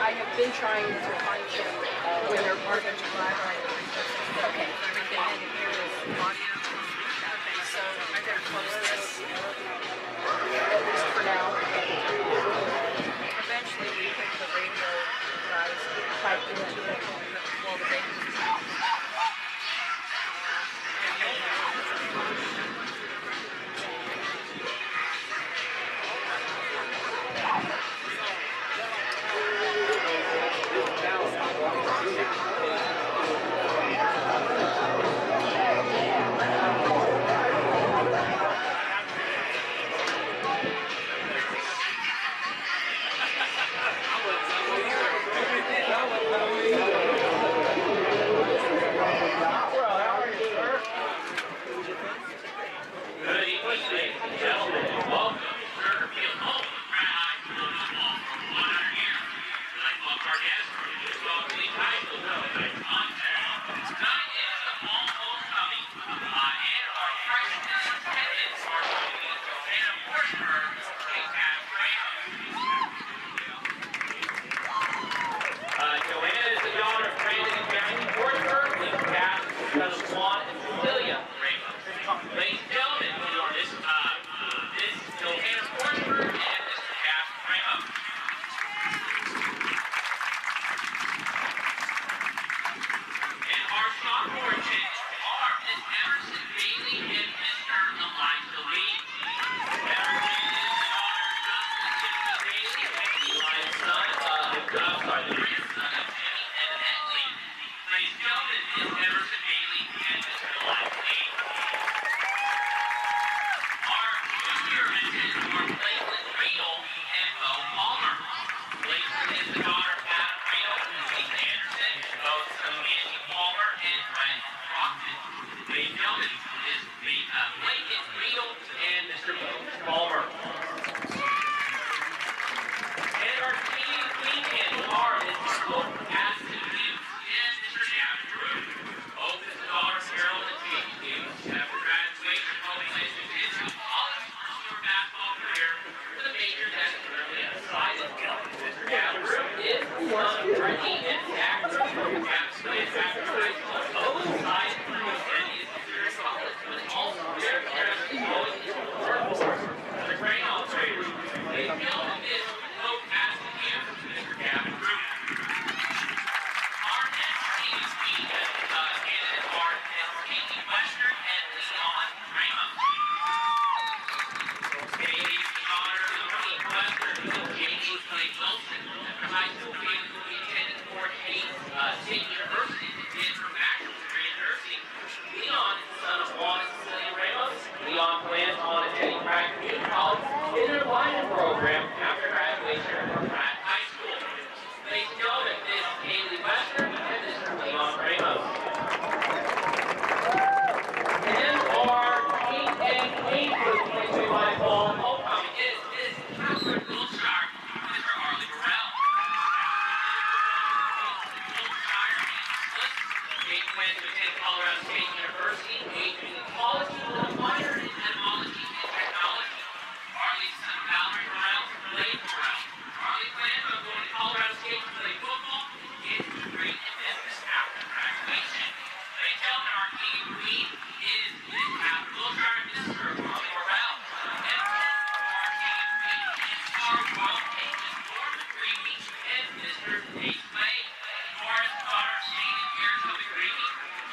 I have been trying to find them when they're part of the library. Okay. And here is audio. Okay, so I gotta close this. At least for now. Eventually we put the radio guys typed into it while the baby's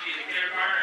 Kindergarten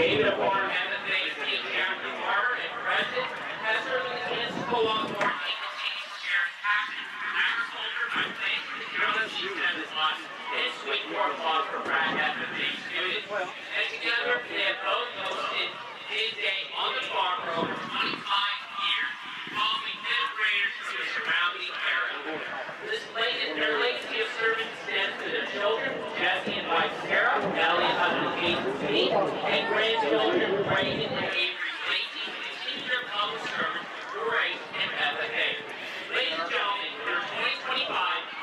David of Farm MFA, State Chaplain Farmer, and President, has served in the Kansas Co-op Board, Eagle Team, sharing passion for agriculture by playing the Carolyn Sheep and his lot, and sweet corn applause for Brad MFA students. And together, they have both hosted his day on the farm for over 25 years, following fifth graders from the surrounding area. Their legacy of service extends to their children, Jesse and wife Sarah, Elliot, husband Jason Smith, and grandchildren Brayden and Avery Lacey, who continue their public service for race and FFA. Ladies and gentlemen, your 2025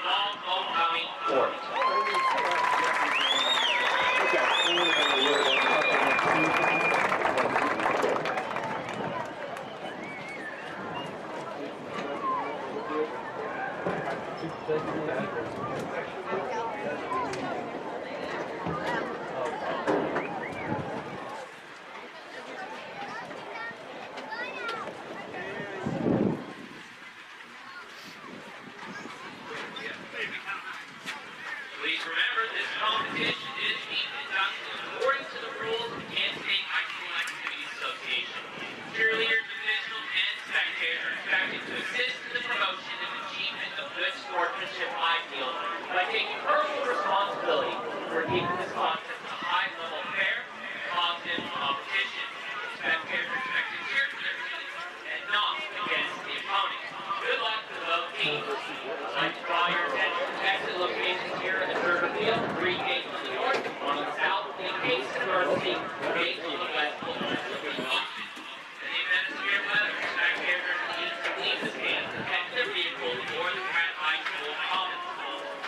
Fall Homecoming Court. Please remember, this competition is being conducted according to the rules of the Kansas State High School Activity Association. Cheerleaders, officials, and spectators are expected to assist in the promotion and achievement of good sportsmanship ideals by taking personal responsibility for keeping this contest a high-level, fair, positive competition. Spectators are expected to cheer for their teams and not against the opponent. Good luck to both teams. I'd like to draw your attention to exit locations here in the Turtle Field. 3 gates on the north, 1 on the south, and gates to Varsity, gates on the west. In the event of severe weather, spectators are needed to leave the stand to protect their vehicles or the Pratt High School Commons.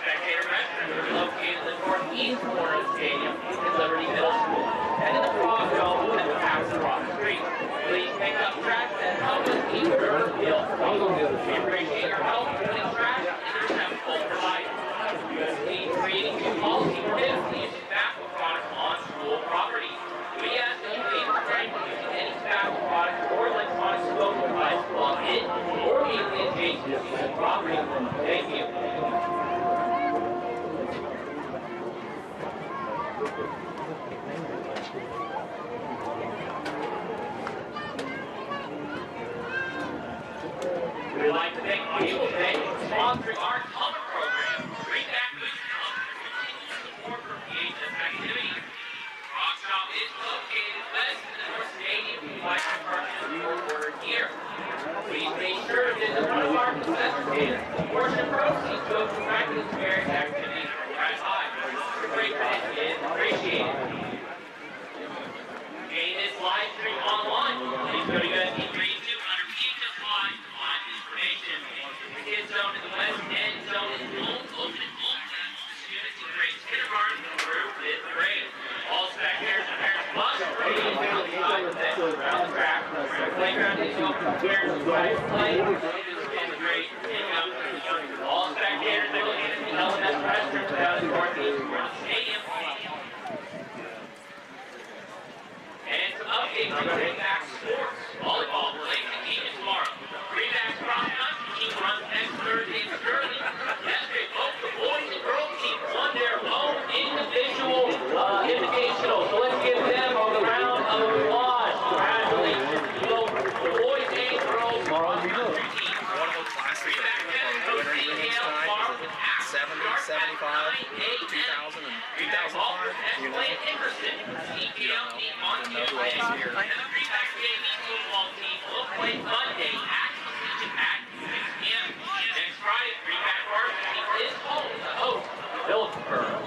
Spectator restrooms are located in the northeast corner of the stadium in Liberty Middle School, and in the frog dome at the house across the street. Please pick up trash and help us keep the river field clean. We appreciate your help putting trash in the receptacle provided. USD creating new policy prohibits the use of tobacco products on school property. We ask that you please refrain from using any tobacco products or electronic smoking device plugged in or immediately adjacent to school property. Thank you. We would like to thank Eagle today for sponsoring our summer program. Bring back good health and continued support for PHS activities. Rock Shop is located west of the North Stadium. We'd like to purchase your order here. Please make sure to visit one of our concession stands. A portion of proceeds go to practice various activities for Pratt High. Your great participation is appreciated. Gain this live stream online. Please go to USD32 under PHS Live to find information. The kids zone in the west end zone is open and full class to students in grades kindergarten through 5th grade. All spectators and parents must remain outside the fence around the track. The playground is open where the guys play. Grade pickup. All spectators are located in the LMS restrooms down in the northeast corner of the stadium. And some updates on Greenback Sports. Volleyball plays convenient tomorrow. Greenback's cross country team runs next Thursday in Sterling. Yesterday, both the boys and girls teams won their own individual invitational. So let's give them a round of applause. Congratulations to both the boys and girls cross country teams. Greenback tennis coach details tomorrow with 70, 75, 2000, and 2005. Play Henderson, CPL team on Tuesday, and the Greenback JV football team will play Monday at Collegiate at 6 p.m. Next Friday, Greenback Varsity is home to host Phillipsburg.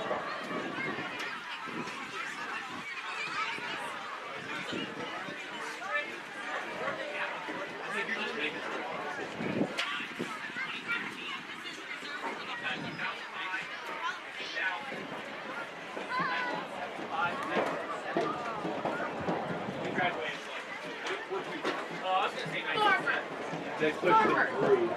They pushed it through.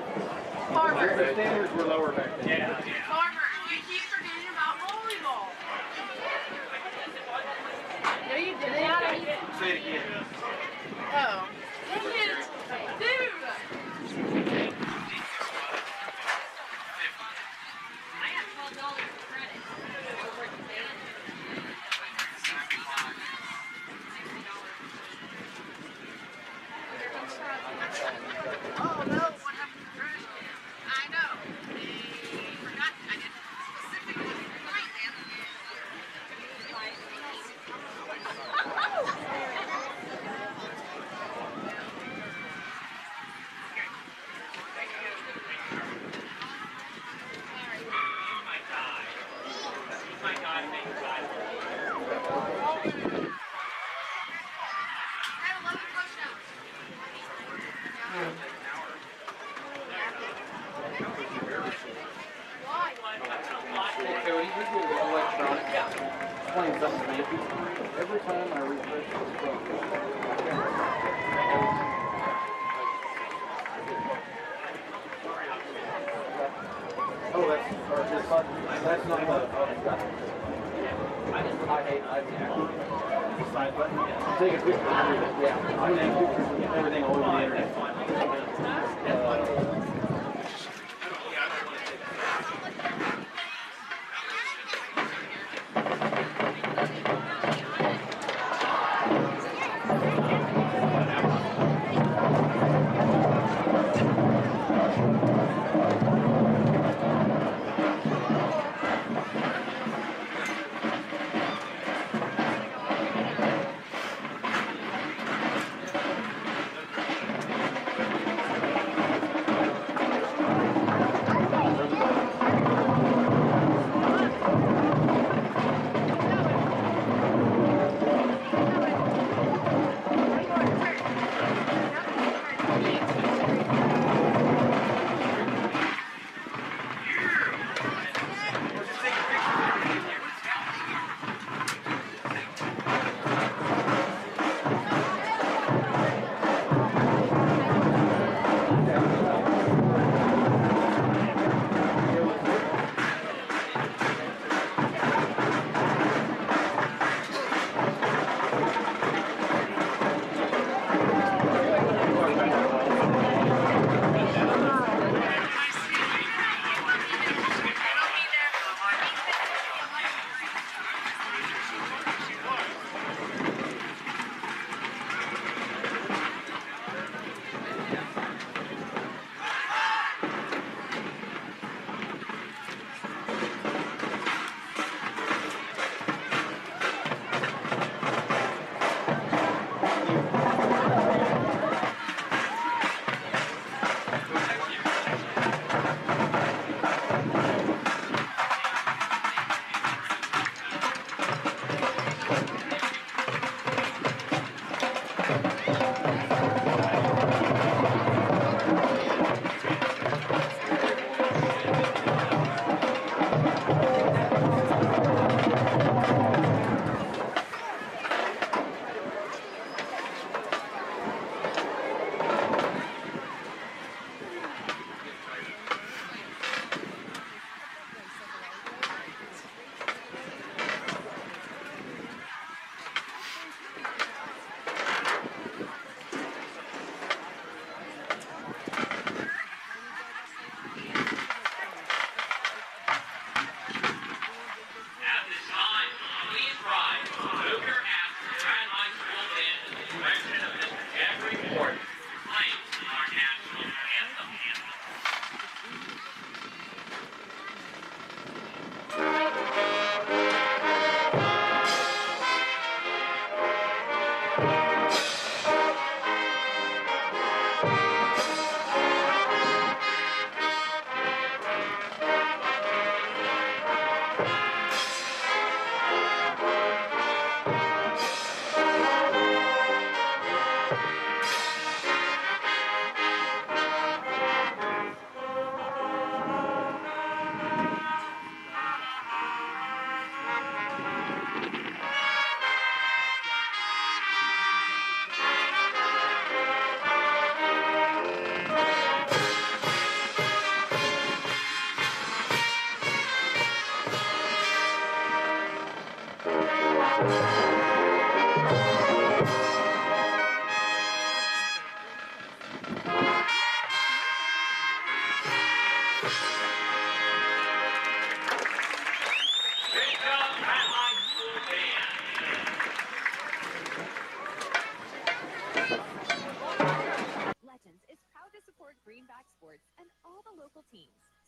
Farmer. The standards were lower back then. Yeah. Farmer, you keep forgetting about volleyball. No, you didn't. Say it again. Oh. Dude! I got $12 for credit. Cody, we do electronic. Explain something to me. Every time I refresh this phone, oh, that's not the, I hate the side button. Take a picture of everything. Yeah, I take pictures of everything all over the internet.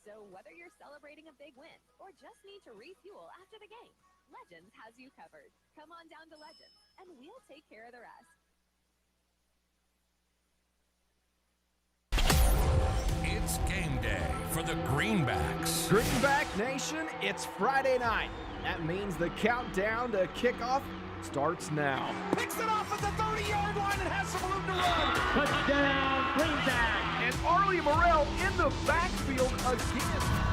So whether you're celebrating a big win or just need to refuel after the game, Legends has you covered. Come on down to Legends, and we'll take care of the rest. It's game day for the Greenbacks. Greenback Nation, it's Friday night. That means the countdown to kickoff starts now. Picks it off at the 30-yard line and has some room to run. Touchdown, Greenback. And Arlie Morrell in the backfield again.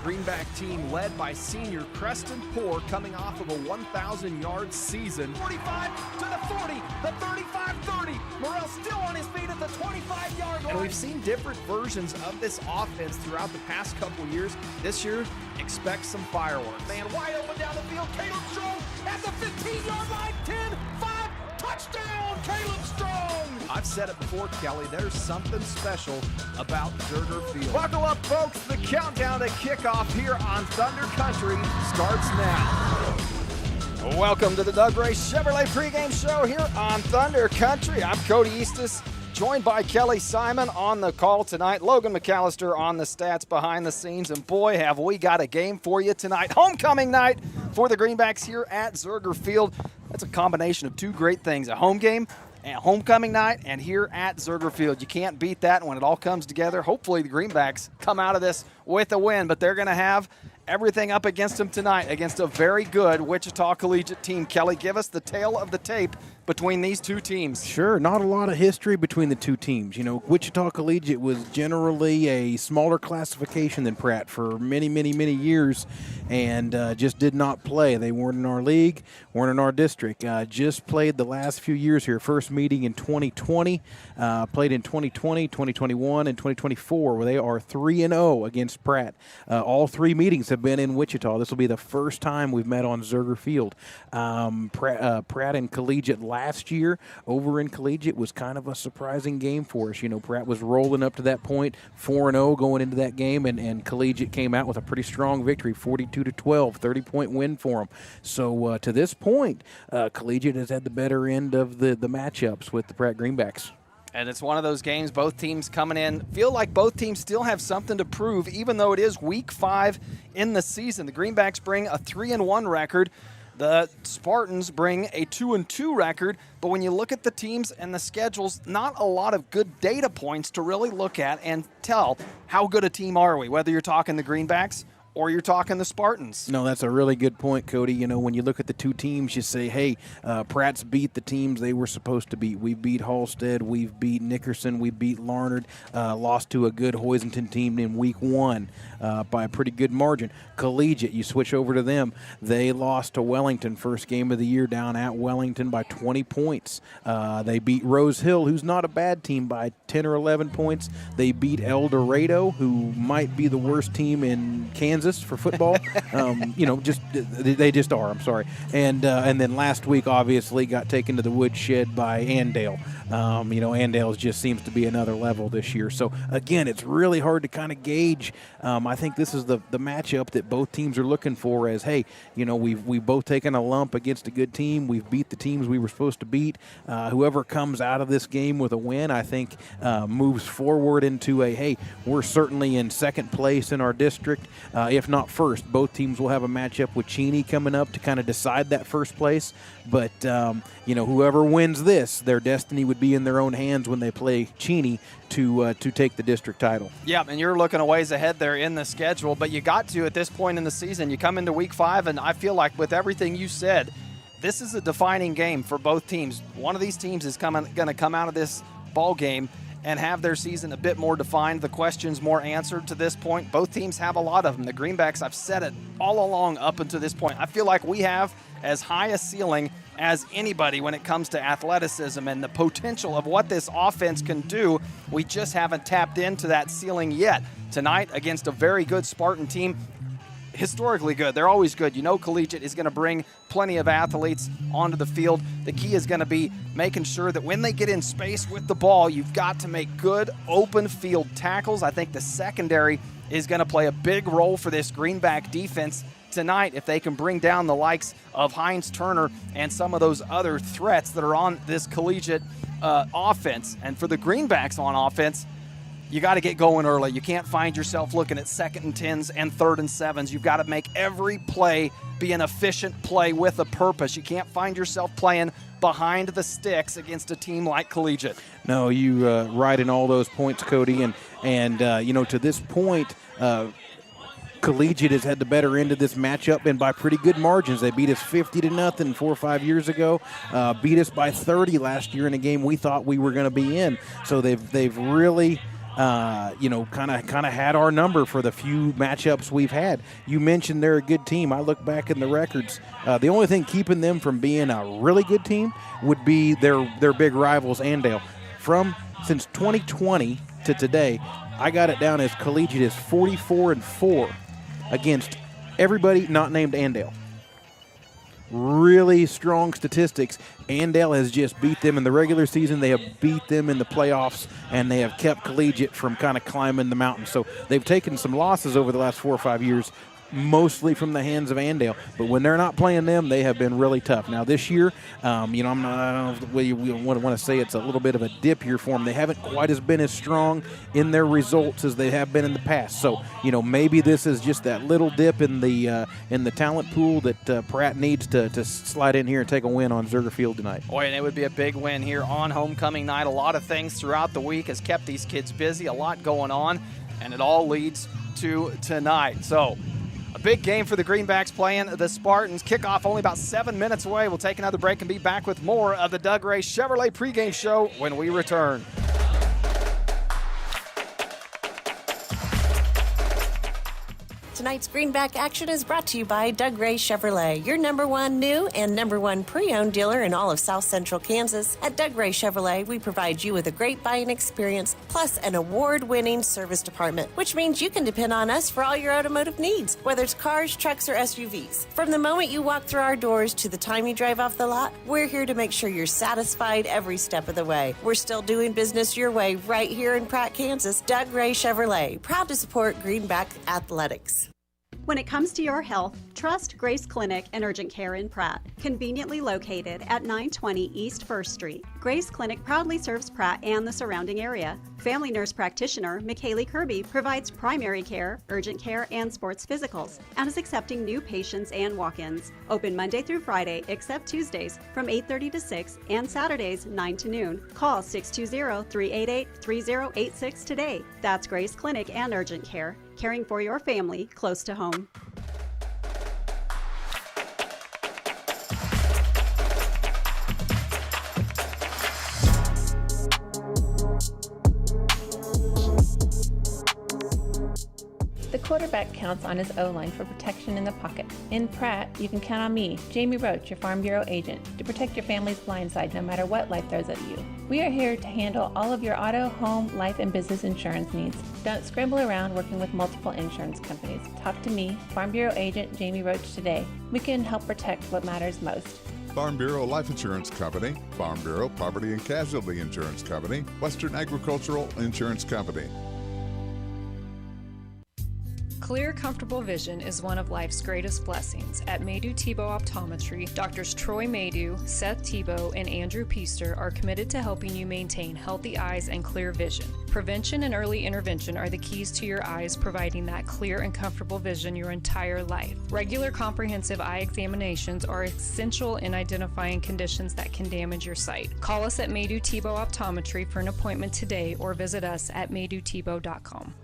Greenback team led by senior Preston Poor coming off of a 1,000-yard season. 45 to the 40, the 35-30. Morrell still on his feet at the 25-yard line. And we've seen different versions of this offense throughout the past couple years. This year, expect some fireworks. Man wide open down the field. Caleb Strong at the 15-yard line. 10, 5, touchdown, Caleb Strong. I've said it before, Kelly, there's something special about Zerger Field. Buckle up, folks. The countdown to kickoff here on Thunder Country starts now. Welcome to the Doug Ray Chevrolet pregame show here on Thunder Country. I'm Cody Eastis, joined by Kelly Simon on the call tonight. Logan McAllister on the stats behind the scenes. And boy, have we got a game for you tonight. Homecoming night for the Greenbacks here at Zerger Field. That's a combination of two great things, a home game and homecoming night, and here at Zerger Field. You can't beat that when it all comes together. Hopefully the Greenbacks come out of this with a win, but they're going to have everything up against them tonight against a very good Wichita Collegiate team. Kelly, give us the tale of the tape between these two teams. Sure, not a lot of history between the two teams. You know, Wichita Collegiate was generally a smaller classification than Pratt for many, many, many years and just did not play. They weren't in our league, weren't in our district. Just played the last few years here. First meeting in 2020, played in 2020, 2021, and 2024, where they are 3-0 against Pratt. All three meetings have been in Wichita. This will be the first time we've met on Zerger Field. Pratt and Collegiate last year over in Collegiate was kind of a surprising game for us. You know, Pratt was rolling up to that point, 4-0 going into that game, and Collegiate came out with a pretty strong victory, 42-12, 30-point win for them. So to this point, Collegiate has had the better end of the matchups with the Pratt Greenbacks. And it's one of those games, both teams coming in, feel like both teams still have something to prove, even though it is week 5 in the season. The Greenbacks bring a 3-1 record. The Spartans bring a 2-2 record. But when you look at the teams and the schedules, not a lot of good data points to really look at and tell how good a team are we, whether you're talking the Greenbacks or you're talking the Spartans. No, that's a really good point, Cody. You know, when you look at the two teams, you say, hey, Pratt's beat the teams they were supposed to beat. We beat Halstead, we've beat Nickerson, we beat Larned, lost to a good Hoisington team in week 1 by a pretty good margin. Collegiate, you switch over to them. They lost to Wellington first game of the year down at Wellington by 20 points. They beat Rose Hill, who's not a bad team, by 10 or 11 points. They beat El Dorado, who might be the worst team in Kansas for football. You know, they just are. I'm sorry. And then last week, obviously, got taken to the woodshed by Andale. You know, Andale just seems to be another level this year. So again, it's really hard to kind of gauge. I think this is the matchup that both teams are looking for. As hey, you know, we've both taken a lump against a good team. We've beat the teams we were supposed to beat. Whoever comes out of this game with a win, I think, moves forward into a hey, we're certainly in second place in our district. If not first, both teams will have a matchup with Cheney coming up to kind of decide that first place. But, you know, whoever wins this, their destiny would be in their own hands when they play Cheney to take the district title. Yeah, and you're looking a ways ahead there in the schedule, but you got to at this point in the season. You come into week 5, and I feel like with everything you said, this is a defining game for both teams. One of these teams is going to come out of this ball game and have their season a bit more defined, the questions more answered to this point. Both teams have a lot of them. The Greenbacks, I've said it all along up until this point, I feel like we have as high a ceiling as anybody when it comes to athleticism and the potential of what this offense can do. We just haven't tapped into that ceiling yet. Tonight against a very good Spartan team, historically good. They're always good. You know, Collegiate is going to bring plenty of athletes onto the field. The key is going to be making sure that when they get in space with the ball, you've got to make good open field tackles. I think the secondary is going to play a big role for this Greenback defense tonight if they can bring down the likes of Hines Turner and some of those other threats that are on this Collegiate offense. And for the Greenbacks on offense, you got to get going early. You can't find yourself looking at 2nd and 10s and 3rd and 7s. You've got to make every play be an efficient play with a purpose. You can't find yourself playing behind the sticks against a team like Collegiate. No, you right in all those points, Cody. And you know, to this point, Collegiate has had the better end of this matchup, and by pretty good margins. They beat us 50-0 4 or 5 years ago, beat us by 30 last year in a game we thought we were going to be in. So they've really kind of had our number for the few matchups we've had. You mentioned they're a good team. I look back in the records. The only thing keeping them from being a really good team would be their big rivals, Andale. Since 2020 to today, I got it down as Collegiate is 44-4 against everybody not named Andale. Really strong statistics. Andale has just beat them in the regular season. They have beat them in the playoffs, and they have kept Collegiate from kind of climbing the mountain. So they've taken some losses over the last 4 or 5 years, mostly from the hands of Andale. But when they're not playing them, they have been really tough. Now this year, I don't know whether you want to say it's a little bit of a dip here for them. They haven't quite been as strong in their results as they have been in the past. So maybe this is just that little dip in the talent pool that Pratt needs to slide in here and take a win on Zerger Field tonight. Boy, and it would be a big win here on homecoming night. A lot of things throughout the week has kept these kids busy, a lot going on, and it all leads to tonight. So a big game for the Greenbacks playing the Spartans. Kickoff only about 7 minutes away. We'll take another break and be back with more of the Doug Ray Chevrolet pregame show when we return. Tonight's Greenback action is brought to you by Doug Ray Chevrolet, your #1 new and #1 pre-owned dealer in all of South Central Kansas. At Doug Ray Chevrolet, we provide you with a great buying experience plus an award-winning service department, which means you can depend on us for all your automotive needs, whether it's cars, trucks, or SUVs. From the moment you walk through our doors to the time you drive off the lot, we're here to make sure you're satisfied every step of the way. We're still doing business your way right here in Pratt, Kansas. Doug Ray Chevrolet, proud to support Greenback Athletics. When it comes to your health, trust Grace Clinic and Urgent Care in Pratt, conveniently located at 920 East 1st Street. Grace Clinic proudly serves Pratt and the surrounding area. Family nurse practitioner McKaylee Kirby provides primary care, urgent care, and sports physicals, and is accepting new patients and walk-ins. Open Monday through Friday, except Tuesdays, from 8:30 to 6, and Saturdays, 9 to noon. Call 620-388-3086 today. That's Grace Clinic and Urgent Care, caring for your family close to home. The quarterback counts on his O-line for protection in the pocket. In Pratt, you can count on me, Jamie Roach, your Farm Bureau agent, to protect your family's blind side no matter what life throws at you. We are here to handle all of your auto, home, life, and business insurance needs. Don't scramble around working with multiple insurance companies. Talk to me, Farm Bureau agent Jamie Roach, today. We can help protect what matters most. Farm Bureau Life Insurance Company, Farm Bureau Property and Casualty Insurance Company, Western Agricultural Insurance Company. Clear, comfortable vision is one of life's greatest blessings. At Maydew Tebow Optometry, Doctors Troy Maydew, Seth Tebow, and Andrew Peaster are committed to helping you maintain healthy eyes and clear vision. Prevention and early intervention are the keys to your eyes, providing that clear and comfortable vision your entire life. Regular comprehensive eye examinations are essential in identifying conditions that can damage your sight. Call us at Maydew Tebow Optometry for an appointment today or visit us at maydewtebow.com.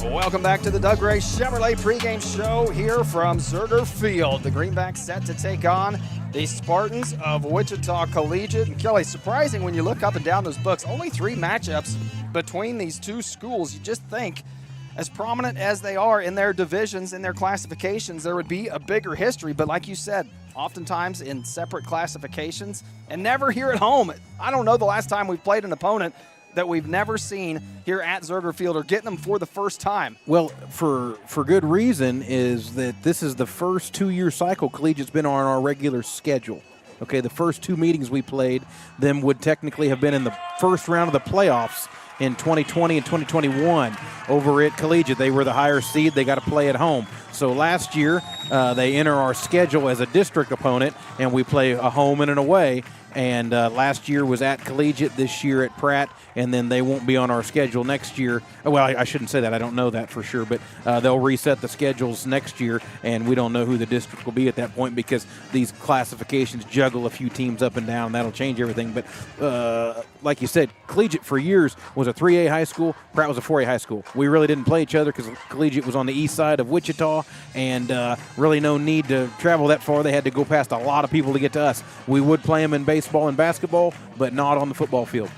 Welcome back to the Doug Ray Chevrolet pregame show here from Zerger Field. The Greenbacks set to take on the Spartans of Wichita Collegiate. And Kelly, surprising when you look up and down those books, only 3 matchups between these two schools. You just think, as prominent as they are in their divisions, in their classifications, there would be a bigger history. But like you said, oftentimes in separate classifications and never here at home. I don't know the last time we've played an opponent that we've never seen here at Zerger Field or getting them for the first time. Well, for good reason is that this is the first 2-year cycle Collegiate's been on our regular schedule. Okay, the first 2 meetings we played them would technically have been in the first round of the playoffs in 2020 and 2021 over at Collegiate. They were the higher seed. They got to play at home. So last year, they enter our schedule as a district opponent, and we play a home and an away. And last year was at Collegiate, this year at Pratt, and then they won't be on our schedule next year. Well, I shouldn't say that. I don't know that for sure, but they'll reset the schedules next year, and we don't know who the district will be at that point because these classifications juggle a few teams up and down. That'll change everything. But like you said, Collegiate for years was a 3A high school. Pratt was a 4A high school. We really didn't play each other because Collegiate was on the east side of Wichita, and really no need to travel that far. They had to go past a lot of people to get to us. We would play them in baseball and basketball, but not on the football field.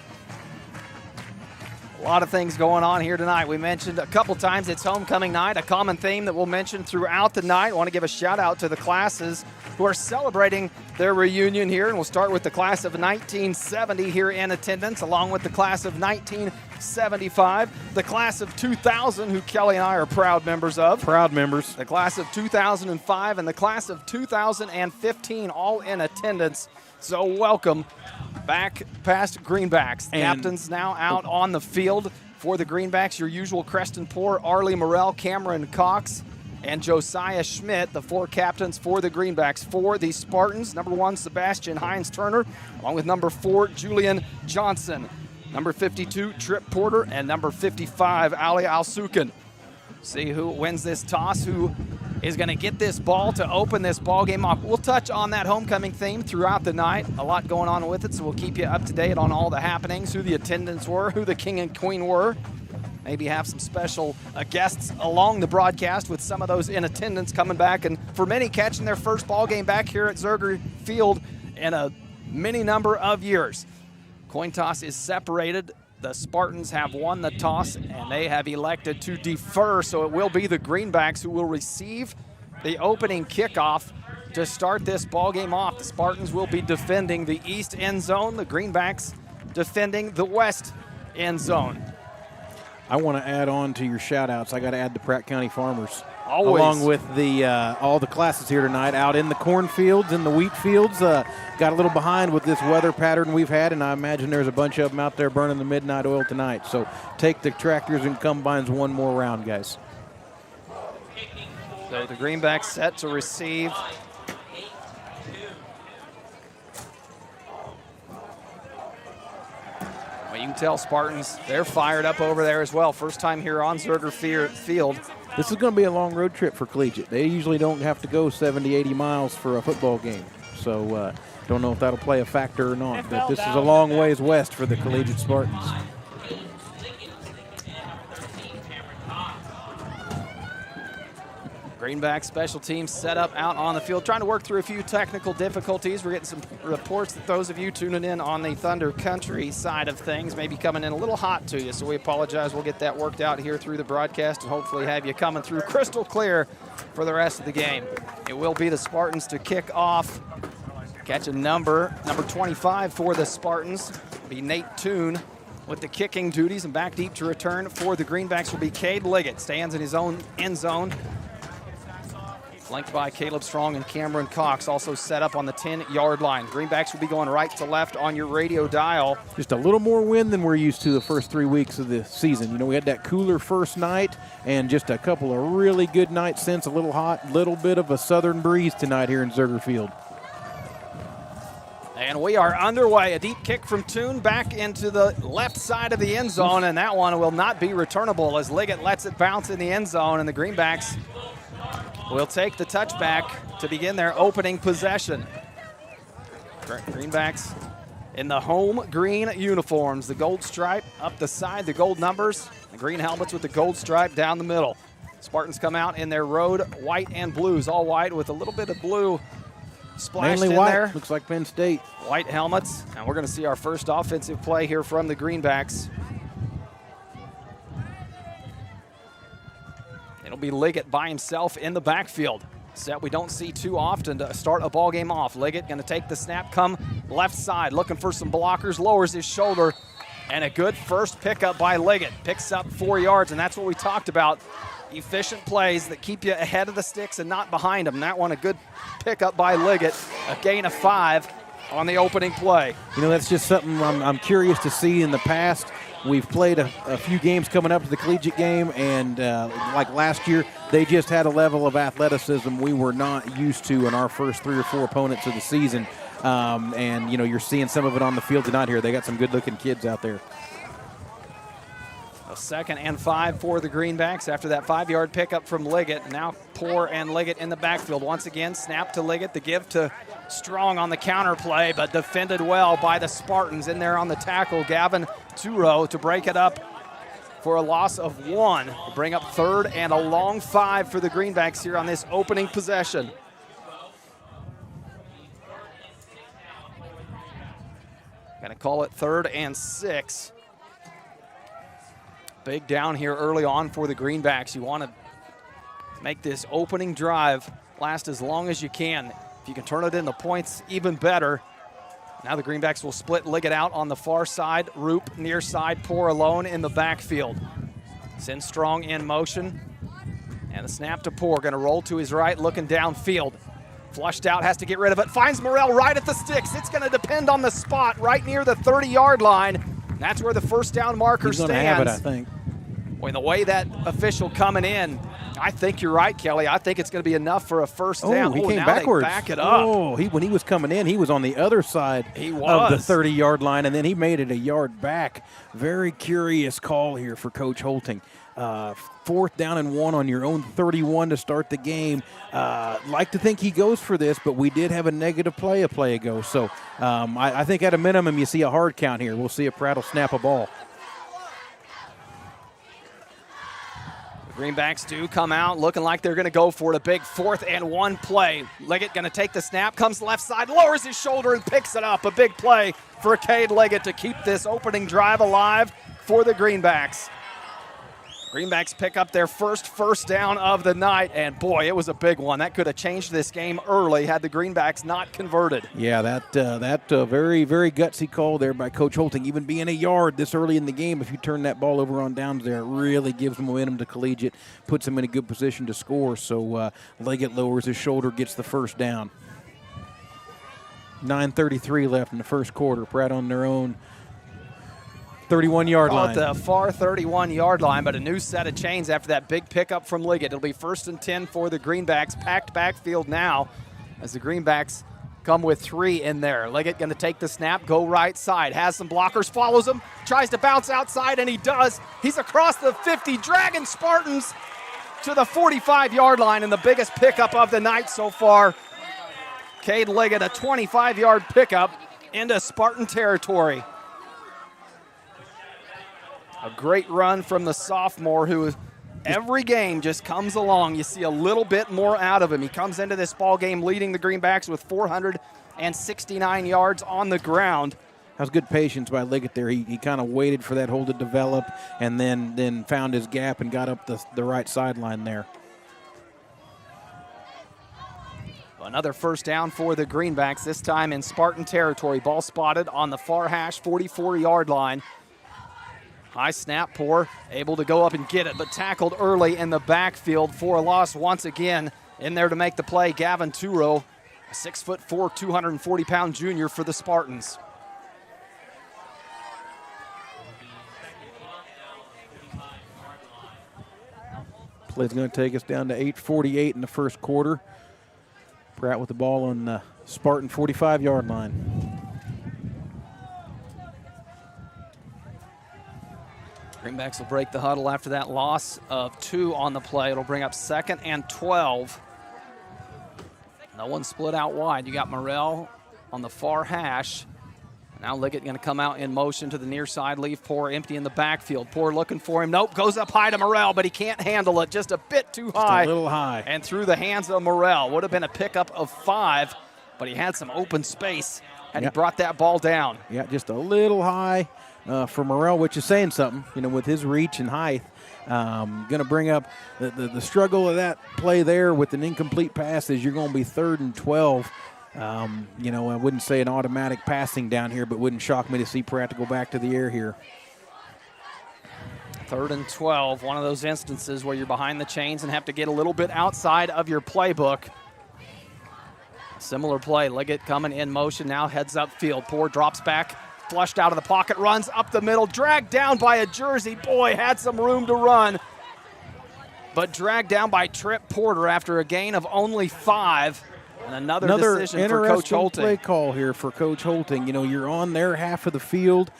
A lot of things going on here tonight. We mentioned a couple times it's homecoming night, a common theme that we'll mention throughout the night. I want to give a shout out to the classes who are celebrating their reunion here, and we'll start with the class of 1970 here in attendance, along with the class of 1975, the class of 2000, who Kelly and I are proud members of. Proud members. The class of 2005 and the class of 2015, all in attendance. So welcome back past Greenbacks. The captains now out on the field for the Greenbacks. Your usual Creston Poor, Arlie Morrell, Cameron Cox, and Josiah Schmidt, the 4 captains for the Greenbacks. For the Spartans, number 1, Sebastian Hines-Turner, along with number 4, Julian Johnson. Number 52, Trip Porter, and number 55, Ali Al-Sukin. See who wins this toss, who is going to get this ball to open this ball game off. We'll touch on that homecoming theme throughout the night. A lot going on with it, so we'll keep you up to date on all the happenings, who the attendants were, who the king and queen were. Maybe have some special guests along the broadcast with some of those in attendance coming back, and for many catching their first ball game back here at Zerger Field in a many number of years. Coin toss is separated. The Spartans have won the toss, and they have elected to defer, so it will be the Greenbacks who will receive the opening kickoff to start this ball game off. The Spartans will be defending the east end zone, the Greenbacks defending the west end zone. I want to add on to your shout-outs. I got to add the Pratt County Farmers. Always. Along with the all the classes here tonight out in the cornfields and the wheat fields. Got a little behind with this weather pattern we've had, and I imagine there's a bunch of them out there burning the midnight oil tonight. So take the tractors and combines one more round, guys. So the Greenbacks set to receive. Well, you can tell Spartans, they're fired up over there as well. First time here on Zerger Field. This is going to be a long road trip for Collegiate. They usually don't have to go 70, 80 miles for a football game. So don't know if that'll play a factor or not, but this is a long ways west for the Collegiate Spartans. Greenback special teams set up out on the field, trying to work through a few technical difficulties. We're getting some reports that those of you tuning in on the Thunder Country side of things may be coming in a little hot to you, so we apologize. We'll get that worked out here through the broadcast and hopefully have you coming through crystal clear for the rest of the game. It will be the Spartans to kick off. Catch a number 25 for the Spartans. It'll be Nate Toon with the kicking duties, and back deep to return for the Greenbacks will be Cade Liggett. Stands in his own end zone. Flanked by Caleb Strong and Cameron Cox, also set up on the 10-yard line. Greenbacks will be going right to left on your radio dial. Just a little more wind than we're used to the first 3 weeks of the season. You know, we had that cooler first night and just a couple of really good nights since, a little hot, little bit of a southern breeze tonight here in Zerger Field. And we are underway. A deep kick from Toon back into the left side of the end zone, and that one will not be returnable as Liggett lets it bounce in the end zone, and the Greenbacks will take the touchback to begin their opening possession. Greenbacks in the home green uniforms, the gold stripe up the side, the gold numbers, the green helmets with the gold stripe down the middle. Spartans come out in their road white and blues, all white with a little bit of blue splashed Mainly in white. there. Looks like Penn State. White helmets, and we're going to see our first offensive play here from the Greenbacks. It'll be Liggett by himself in the backfield. Set we don't see too often to start a ball game off. Liggett going to take the snap, come left side, looking for some blockers, lowers his shoulder, and a good first pickup by Liggett. Picks up 4 yards, and that's what we talked about. Efficient plays that keep you ahead of the sticks and not behind them. That one, a good pickup by Liggett, a gain of 5 on the opening play. You know, that's just something I'm curious to see in the past. We've played a few games coming up to the collegiate game, and like last year, they just had a level of athleticism we were not used to in our first 3 or 4 opponents of the season. And, you know, you're seeing some of it on the field tonight here. They got some good-looking kids out there. A 2nd and 5 for the Greenbacks after that 5-yard pickup from Liggett. Now Poor and Liggett in the backfield. Once again, snap to Liggett, the give to Strong on the counter play, but defended well by the Spartans. In there on the tackle, Gavin Turo to break it up for a loss of 1. To bring up 3rd and a long 5 for the Greenbacks here on this opening possession. Going to call it 3rd and 6. Big down here early on for the Greenbacks. You want to make this opening drive last as long as you can. If you can turn it into points, even better. Now the Greenbacks will split Liggett out on the far side. Roop near side, Poor alone in the backfield. Send Strong in motion. And the snap to Poor, going to roll to his right, looking downfield. Flushed out, has to get rid of it. Finds Morrell right at the sticks. It's going to depend on the spot right near the 30-yard line. That's where the first down marker stands. He's going to have it, I think. Well, the way that official coming in, I think you're right, Kelly. I think it's going to be enough for a first down. He came now backwards. They back it up. When he was coming in, he was on the other side of the 30-yard line, and then he made it a yard back. Very curious call here for Coach Holting. 4th down and 1 on your own 31 to start the game. Like to think he goes for this, but we did have a negative play a play ago. So I think at a minimum you see a hard count here. We'll see if Pratt will snap a ball. Greenbacks do come out looking like they're going to go for it. A big 4th and 1 play. Liggett going to take the snap, comes left side, lowers his shoulder and picks it up. A big play for Cade Liggett to keep this opening drive alive for the Greenbacks. Greenbacks pick up their first down of the night, and boy, it was a big one. That could have changed this game early had the Greenbacks not converted. Yeah, that very, very gutsy call there by Coach Holting. Even being a yard this early in the game, if you turn that ball over on downs there, it really gives momentum to Collegiate, puts them in a good position to score. So Liggett lowers his shoulder, gets the first down. 9:33 left in the first quarter. Pratt on their own 31-yard line. The far 31-yard line, but a new set of chains after that big pickup from Liggett. It'll be 1st and 10 for the Greenbacks. Packed backfield now as the Greenbacks come with 3 in there. Liggett going to take the snap, go right side. Has some blockers, follows him, tries to bounce outside, and he does. He's across the 50, dragging Spartans to the 45-yard line, and the biggest pickup of the night so far. Cade Liggett, a 25-yard pickup into Spartan territory. A great run from the sophomore who every game just comes along. You see a little bit more out of him. He comes into this ball game leading the Greenbacks with 469 yards on the ground. That was good patience by Liggett there. He kind of waited for that hole to develop and then found his gap and got up the right sideline there. Another first down for the Greenbacks, this time in Spartan territory. Ball spotted on the far hash, 44-yard line. High snap, Poor, able to go up and get it, but tackled early in the backfield for a loss once again. In there to make the play, Gavin Turo, a 6'4", 240-pound junior for the Spartans. Play's going to take us down to 8:48 in the first quarter. Pratt with the ball on the Spartan 45-yard line. Greenbacks will break the huddle after that loss of 2 on the play. It'll bring up 2nd and 12. No one split out wide. You got Morrell on the far hash. Now Liggett going to come out in motion to the near side, leave Poor empty in the backfield. Poor looking for him. Nope, goes up high to Morrell, but he can't handle it. Just a bit too high. Just a little high. And through the hands of Morrell. Would have been a pickup of 5, but he had some open space, and he brought that ball down. Yeah, just a little high for Morrell, which is saying something, with his reach and height. Going to bring up the struggle of that play there with an incomplete pass is you're going to be 3rd and 12. I wouldn't say an automatic passing down here, but wouldn't shock me to see Pratt to go back to the air here. 3rd and 12, one of those instances where you're behind the chains and have to get a little bit outside of your playbook. Similar play, Liggett coming in motion, now heads upfield. Poor drops back, flushed out of the pocket, runs up the middle, dragged down by a jersey. Boy, had some room to run, but dragged down by Trip Porter after a gain of only 5. And another decision for Coach Holting. Play call here for Coach Holting. You're on their half of the field.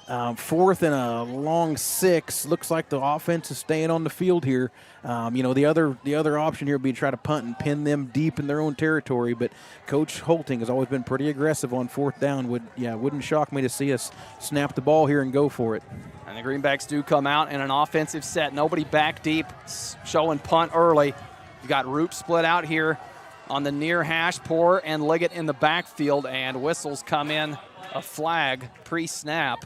4th and a long 6. Looks like the offense is staying on the field here. The other option here would be to try to punt and pin them deep in their own territory. But Coach Holting has always been pretty aggressive on 4th down. Wouldn't shock me to see us snap the ball here and go for it. And the Greenbacks do come out in an offensive set. Nobody back deep, showing punt early. You got Root split out here on the near hash, Poor and Liggett in the backfield, and whistles come in. A flag pre-snap.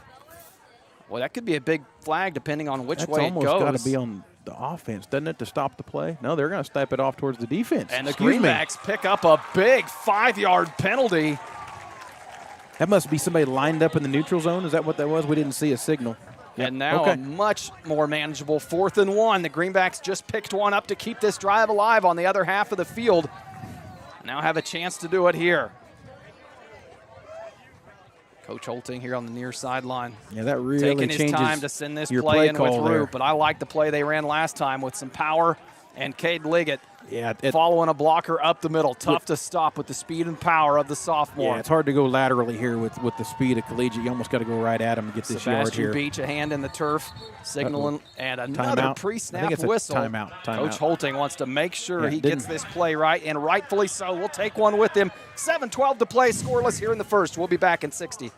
Well, that could be a big flag depending on which way it goes. That's almost got to be on the offense, doesn't it, to stop the play? No, they're going to step it off towards the defense. And the Greenbacks pick up a big 5-yard penalty. That must be somebody lined up in the neutral zone. Is that what that was? We didn't see a signal. And now a much more manageable 4th and 1. The Greenbacks just picked one up to keep this drive alive on the other half of the field. Now have a chance to do it here. Coach Holting here on the near sideline. Yeah, that really taking his changes time to send this your play in with call Root, there. but I like the play they ran last time with some power and Cade Liggett Yeah, following a blocker up the middle. Tough to stop with the speed and power of the sophomore. Yeah, it's hard to go laterally here with the speed of Collegiate. You almost got to go right at him and get this yard Sebastian here. Beach, a hand in the turf, signaling, and another Timeout. pre-snap I think it's a whistle. timeout. Coach Holting wants to make sure Yeah, he gets this play right, and rightfully so. We'll take one with him. 7:12 to play, scoreless here in the first. We'll be back in 60.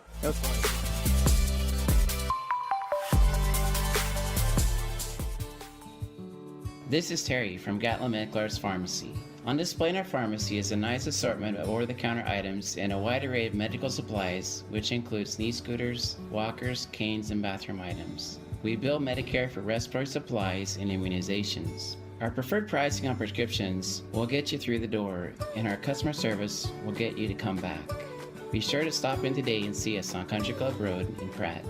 This is Terry from Gatlin Meckler's Pharmacy. On display in our pharmacy is a nice assortment of over-the-counter items and a wide array of medical supplies, which includes knee scooters, walkers, canes, and bathroom items. We bill Medicare for respiratory supplies and immunizations. Our preferred pricing on prescriptions will get you through the door, and our customer service will get you to come back. Be sure to stop in today and see us on Country Club Road in Pratt.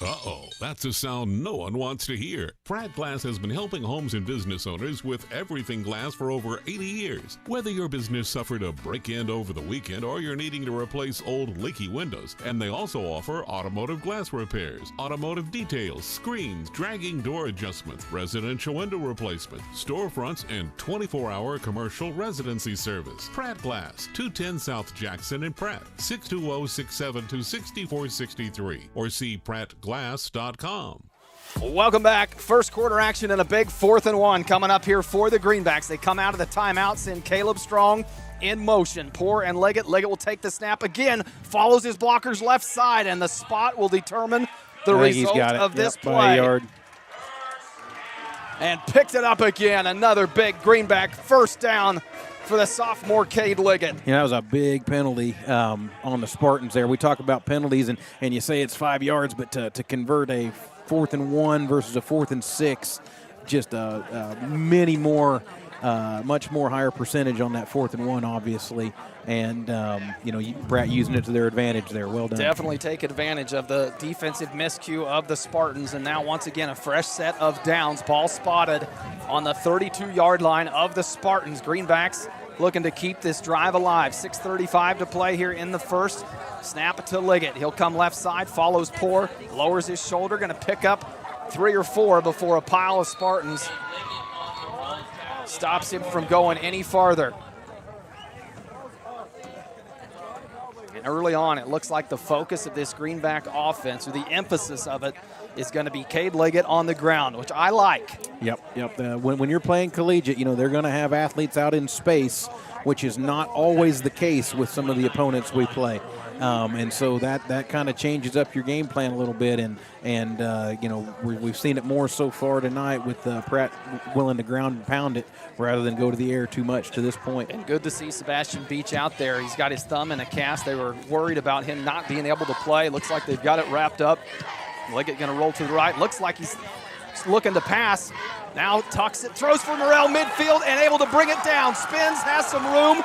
Uh-oh, that's a sound no one wants to hear. Pratt Glass has been helping homes and business owners with everything glass for over 80 years. Whether your business suffered a break-in over the weekend or you're needing to replace old leaky windows, and they also offer automotive glass repairs, automotive details, screens, dragging door adjustments, residential window replacement, storefronts, and 24-hour commercial residency service. Pratt Glass, 210 South Jackson in Pratt, 620-672-6463, or see prattglass.com. Welcome back. First quarter action and a big 4th and 1 coming up here for the Greenbacks. They come out of the timeout, send Caleb Strong in motion. Poor and Liggett. Liggett will take the snap again, follows his blocker's left side, and the spot will determine the result of this play. And picked it up again. Another big Greenback first down for the sophomore Cade Liggett. Yeah, that was a big penalty on the Spartans there. We talk about penalties, and you say it's 5 yards, but to convert a 4th and 1 versus a 4th and 6, just much more higher percentage on that 4th and 1, obviously. And, Pratt using it to their advantage there. Well done. Definitely take advantage of the defensive miscue of the Spartans. And now, once again, a fresh set of downs. Ball spotted on the 32-yard line of the Spartans. Greenbacks looking to keep this drive alive. 6:35 to play here in the first. Snap it to Liggett. He'll come left side, follows Poor, lowers his shoulder, going to pick up 3 or 4 before a pile of Spartans stops him from going any farther. And early on, it looks like the focus of this Greenback offense, or the emphasis of it, is going to be Cade Liggett on the ground, which I like. Yep. When you're playing collegiate, they're going to have athletes out in space, which is not always the case with some of the opponents we play. And so that kind of changes up your game plan a little bit. And we've seen it more so far tonight with Pratt willing to ground and pound it rather than go to the air too much to this point. And good to see Sebastian Beach out there. He's got his thumb in a cast. They were worried about him not being able to play. Looks like they've got it wrapped up. Liggett going to roll to the right. Looks like he's looking to pass. Now tucks it, throws for Morrell midfield and able to bring it down. Spins, has some room.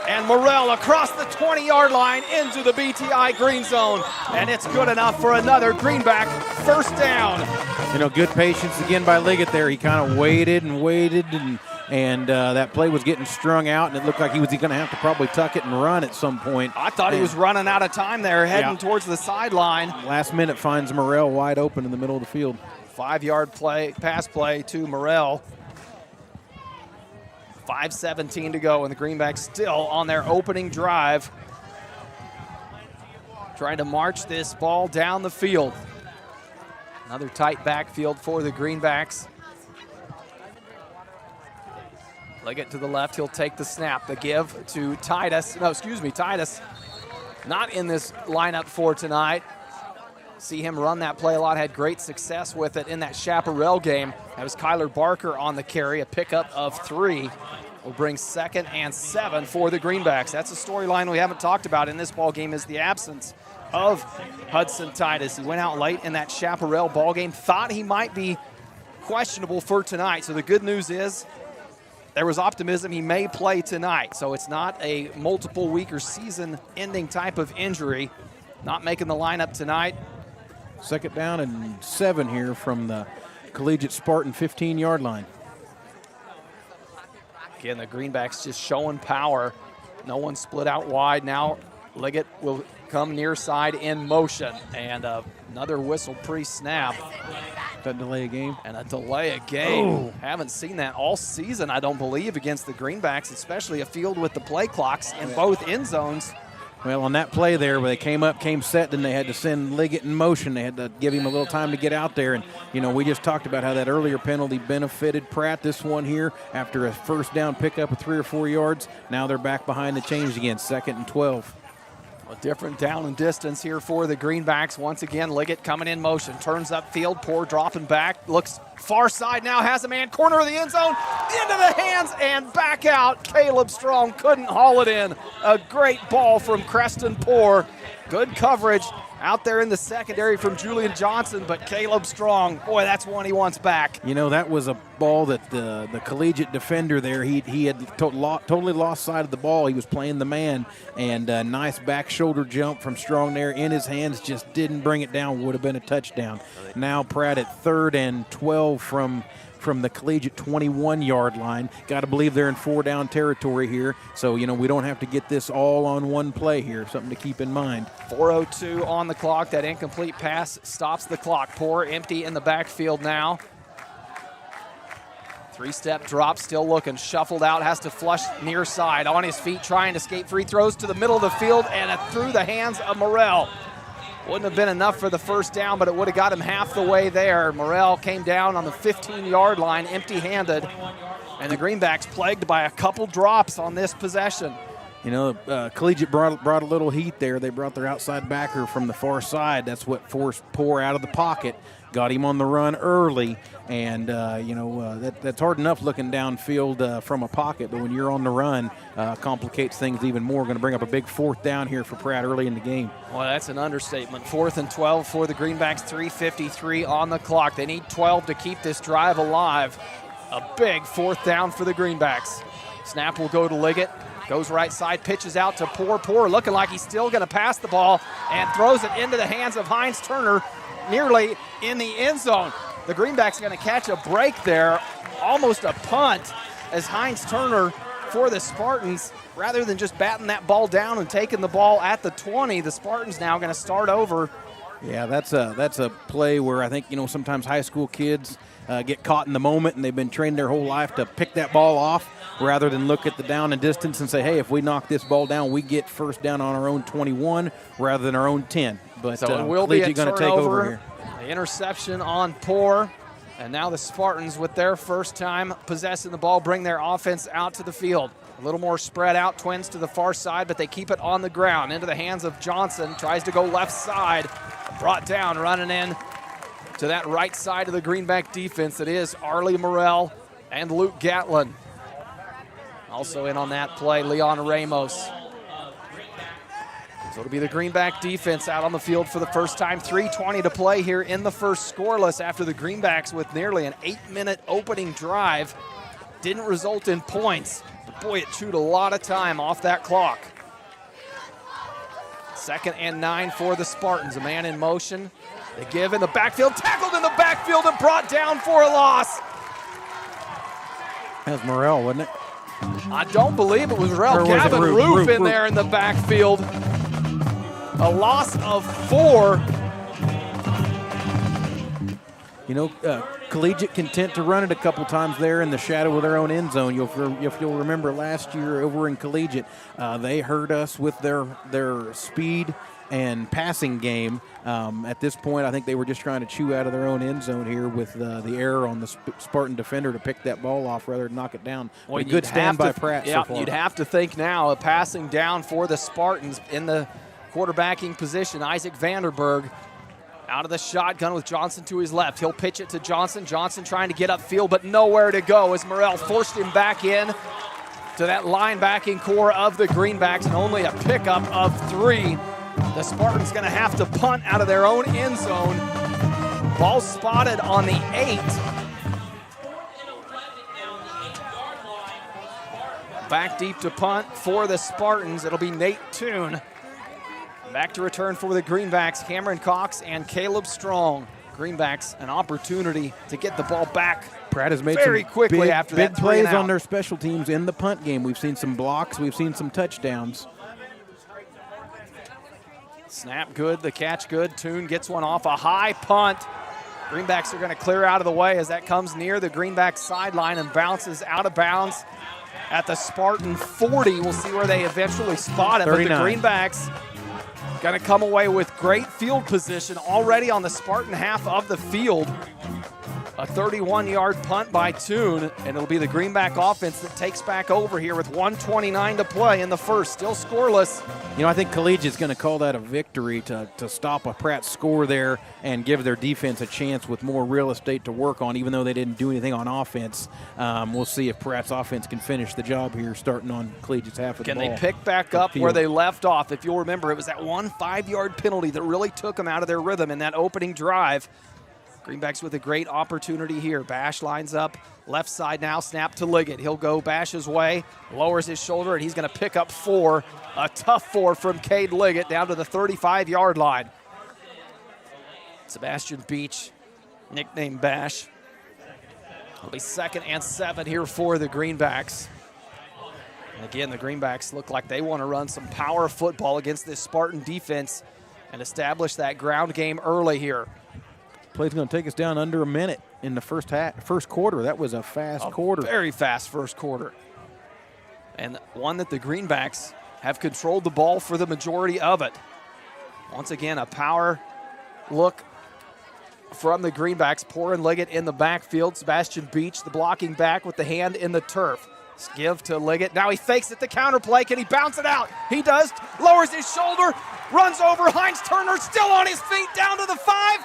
And Morrell across the 20-yard line into the BTI green zone. And it's good enough for another Greenback first down. Good patience again by Liggett there. He kind of waited, and that play was getting strung out, and it looked like he was going to have to probably tuck it and run at some point. I thought he was running out of time there, heading towards the sideline. Last minute finds Morrell wide open in the middle of the field. 5-yard pass play to Morrell. 5:17 to go, and the Greenbacks still on their opening drive. trying to march this ball down the field. Another tight backfield for the Greenbacks. Liggett to the left, he'll take the snap. The give to Titus. No, excuse me, Titus not in this lineup for tonight. See him run that play a lot, had great success with it in that Chaparral game. That was Kyler Barker on the carry, a pickup of 3. Will bring 2nd and 7 for the Greenbacks. That's a storyline we haven't talked about in this ball game, is the absence of Hudson Titus. He went out late in that Chaparral ball game, thought he might be questionable for tonight. So the good news is there was optimism he may play tonight. So it's not a multiple week or season ending type of injury. Not making the lineup tonight. 2nd down and 7 here from the Collegiate Spartan 15-yard line. Again, the Greenbacks just showing power. No one split out wide. Now Liggett will come near side in motion. And another whistle pre-snap. That delay a game? And a delay a game. Oh. Haven't seen that all season, I don't believe, against the Greenbacks, especially a field with the play clocks in both end zones. Well, on that play there where they came set, then they had to send Liggett in motion. They had to give him a little time to get out there. And, you know, we just talked about how that earlier penalty benefited Pratt. This one here, after a 1st down pickup of 3 or 4 yards, now they're back behind the chains again, 2nd and 12. A different down and distance here for the Greenbacks. Once again, Liggett coming in motion. Turns upfield, Poor dropping back. Looks far side now, has a man. Corner of the end zone, into the hands and back out. Caleb Strong couldn't haul it in. A great ball from Creston Poor. Good coverage out there in the secondary from Julian Johnson, but Caleb Strong, boy, that's one he wants back. You know, that was a ball that the Collegiate defender there, he had totally lost sight of the ball. He was playing the man, and a nice back shoulder jump from Strong there in his hands, just didn't bring it down, would have been a touchdown. Now Pratt at 3rd and 12 from the Collegiate 21-yard line. Got to believe they're in 4-down territory here. So, you know, we don't have to get this all on one play here. Something to keep in mind. 4:02 on the clock. That incomplete pass stops the clock. Poor empty in the backfield now. 3-step drop, still looking. Shuffled out, has to flush near side. On his feet, trying to skate free. Throws to the middle of the field and through the hands of Morrell. Wouldn't have been enough for the 1st down, but it would have got him half the way there. Morrell came down on the 15-yard line empty-handed, and the Greenbacks plagued by a couple drops on this possession. You know, Collegiate brought a little heat there. They brought their outside backer from the far side. That's what forced Poor out of the pocket, got him on the run early, and, that's hard enough looking downfield from a pocket, but when you're on the run, complicates things even more. Going to bring up a big 4th down here for Pratt early in the game. Well, that's an understatement. 4th and 12 for the Greenbacks, 3:53 on the clock. They need 12 to keep this drive alive. A big 4th down for the Greenbacks. Snap will go to Liggett. Goes right side, pitches out to Poor. Poor looking like he's still going to pass the ball and throws it into the hands of Heinz Turner, nearly in the end zone. The Greenbacks are going to catch a break there, almost a punt, as Heinz Turner for the Spartans, rather than just batting that ball down and taking the ball at the 20, the Spartans now going to start over. Yeah, that's a play where I think, you know, sometimes high school kids get caught in the moment, and they've been trained their whole life to pick that ball off rather than look at the down and distance and say, hey, if we knock this ball down, we get 1st down on our own 21 rather than our own 10. But so it will be a going to take over here. The interception on Poor, and now the Spartans, with their 1st time possessing the ball, bring their offense out to the field. A little more spread out, Twins to the far side, but they keep it on the ground. Into the hands of Johnson, tries to go left side. Brought down, running in to that right side of the Greenback defense. It is Arlie Morrell and Luke Gatlin. Also in on that play, Leon Ramos. So it'll be the Greenback defense out on the field for the first time. 3:20 to play here in the 1st, scoreless after the Greenbacks with nearly an 8-minute opening drive. Didn't result in points, but boy, it chewed a lot of time off that clock. 2nd and 9 for the Spartans. A man in motion. They give in the backfield, tackled in the backfield and brought down for a loss. That was Morrell, wasn't it? I don't believe it was Morrell. Gavin Roof in there in the backfield. A loss of 4. You know, Collegiate content to run it a couple times there in the shadow of their own end zone. If you'll remember last year over in Collegiate, they hurt us with their speed and passing game. At this point, I think they were just trying to chew out of their own end zone here with the error on the Spartan defender to pick that ball off rather than knock it down. Well, a good stand by Pratt so far. You'd have to think now of passing down for the Spartans in the quarterbacking position. Isaac Vanderberg out of the shotgun with Johnson to his left. He'll pitch it to Johnson. Johnson trying to get upfield, but nowhere to go as Morrell forced him back in to that linebacking core of the Greenbacks, and only a pickup of 3. The Spartans going to have to punt out of their own end zone. Ball spotted on the 8. Back deep to punt for the Spartans. It'll be Nate Toon. Back to return for the Greenbacks, Cameron Cox and Caleb Strong. Greenbacks, an opportunity to get the ball back. Pratt has made very some quickly big, after big that plays 3 and out. on their special teams in the punt game. We've seen some blocks. We've seen some touchdowns. Snap good, the catch good. Toon gets one off, a high punt. Greenbacks are going to clear out of the way as that comes near the Greenbacks sideline and bounces out of bounds at the Spartan 40. We'll see where they eventually spot it. 39. But the Greenbacks going to come away with great field position already on the Spartan half of the field. A 31-yard punt by Toon, and it'll be the Greenback offense that takes back over here with 1:29 to play in the first. Still scoreless. You know, I think Collegiate's going to call that a victory to stop a Pratt score there and give their defense a chance with more real estate to work on, even though they didn't do anything on offense. We'll see if Pratt's offense can finish the job here starting on Collegiate's half of the ball. Can they pick back up where they left off? If you'll remember, it was that 1 5-yard penalty that really took them out of their rhythm in that opening drive. Greenbacks with a great opportunity here. Bash lines up left side now, snap to Liggett. He'll go Bash's way, lowers his shoulder, and he's going to pick up 4. A tough 4 from Cade Liggett down to the 35-yard line. Sebastian Beach, nicknamed Bash. It'll be 2nd and 7 here for the Greenbacks. And again, the Greenbacks look like they want to run some power football against this Spartan defense and establish that ground game early here. Play's going to take us down under a minute in the first quarter. That was a fast quarter. Very fast first quarter. And one that the Greenbacks have controlled the ball for the majority of it. Once again, a power look from the Greenbacks. Porin Liggett in the backfield. Sebastian Beach, the blocking back with the hand in the turf. Give to Liggett. Now he fakes it, the counter play. Can he bounce it out? He does. Lowers his shoulder. Runs over. Heinz Turner still on his feet. Down to the 5.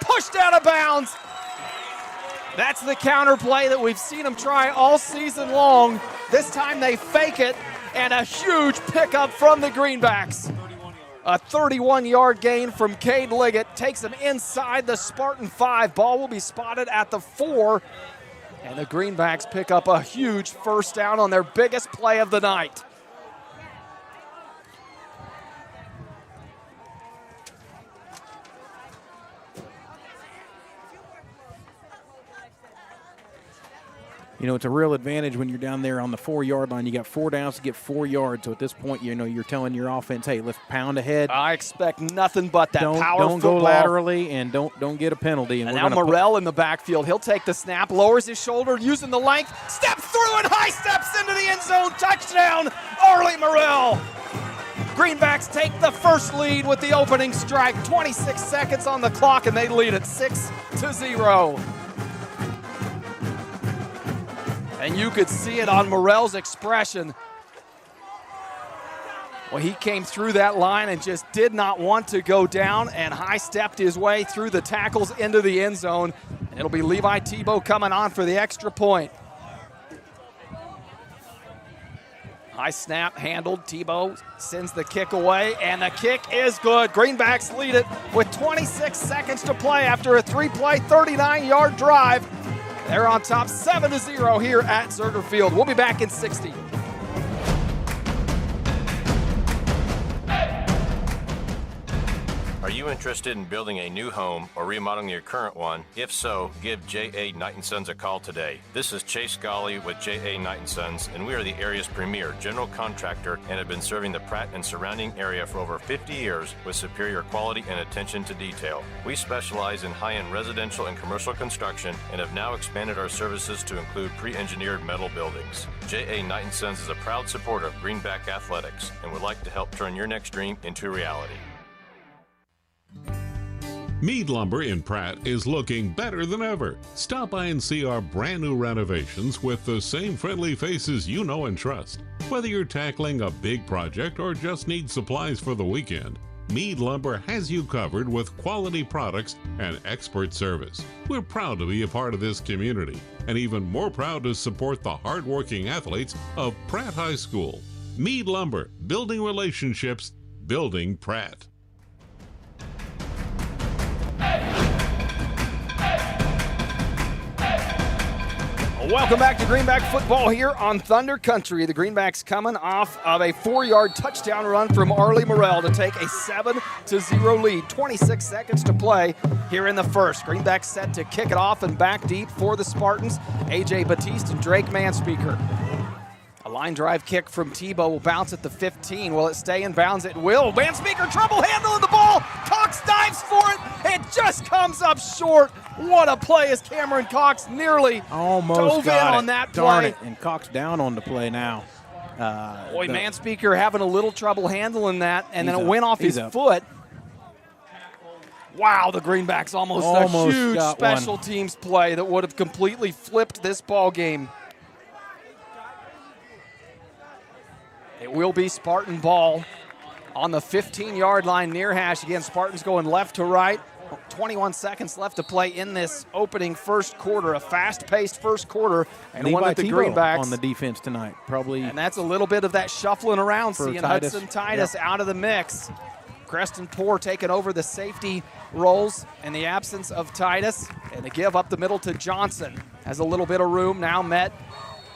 Pushed out of bounds. That's the counter play that we've seen them try all season long. This time they fake it, and a huge pickup from the Greenbacks. A 31-yard gain from Cade Liggett takes him inside the Spartan 5. Ball will be spotted at the 4, and the Greenbacks pick up a huge first down on their biggest play of the night. You know, it's a real advantage when you're down there on the 4-yard line. You got 4 downs to get 4 yards. So at this point, you know, you're telling your offense, hey, let's pound ahead. I expect nothing but that power Don't football. go laterally and don't get a penalty. And now Morrell in the backfield. He'll take the snap, lowers his shoulder, using the length, steps through and high steps into the end zone. Touchdown, Arlie Morrell. Greenbacks take the first lead with the opening strike. 26 seconds on the clock, and they lead at 6-0. And you could see it on Morrell's expression. Well, he came through that line and just did not want to go down and high-stepped his way through the tackles into the end zone. And it'll be Levi Tebow coming on for the extra point. High snap handled. Tebow sends the kick away, and the kick is good. Greenbacks lead it with 26 seconds to play after a 3-play, 39-yard drive. They're on top 7-0 here at Zerger Field. We'll be back in 60. Are you interested in building a new home or remodeling your current one? If so, give J.A. Knight & Sons a call today. This is Chase Golly with J.A. Knight & Sons, and we are the area's premier general contractor and have been serving the Pratt and surrounding area for over 50 years with superior quality and attention to detail. We specialize in high-end residential and commercial construction and have now expanded our services to include pre-engineered metal buildings. J.A. Knight & Sons is a proud supporter of Greenback Athletics and would like to help turn your next dream into reality. Mead Lumber in Pratt is looking better than ever. Stop by and see our brand new renovations with the same friendly faces you know and trust. Whether you're tackling a big project or just need supplies for the weekend, Mead Lumber has you covered with quality products and expert service. We're proud to be a part of this community and even more proud to support the hardworking athletes of Pratt High School. Mead Lumber, building relationships, building Pratt. Welcome back to Greenback football here on Thunder Country. The Greenbacks coming off of a 4-yard touchdown run from Arlie Morrell to take a 7-0 lead. 26 seconds to play here in the first. Greenbacks set to kick it off and back deep for the Spartans. A.J. Batiste and Drake Manspeaker. A line drive kick from Tebow will bounce at the 15. Will it stay in bounds? It will. Manspeaker trouble handling the ball. Cox dives for it. It just comes up short. What a play as Cameron Cox nearly dove in on that play. Darn it. And Cox down on the play now. Manspeaker having a little trouble handling that, and then it went off his foot. Wow, the Greenbacks almost a huge special teams play that would have completely flipped this ball game. It will be Spartan ball on the 15-yard line near hash. Again, Spartans going left to right. 21 seconds left to play in this opening first quarter, a fast-paced first quarter, and one that the Greenbacks on the defense tonight, probably. And that's a little bit of that shuffling around, seeing Titus. Hudson Titus out of the mix. Creston Poor taking over the safety roles in the absence of Titus, and they give up the middle to Johnson. Has a little bit of room, now met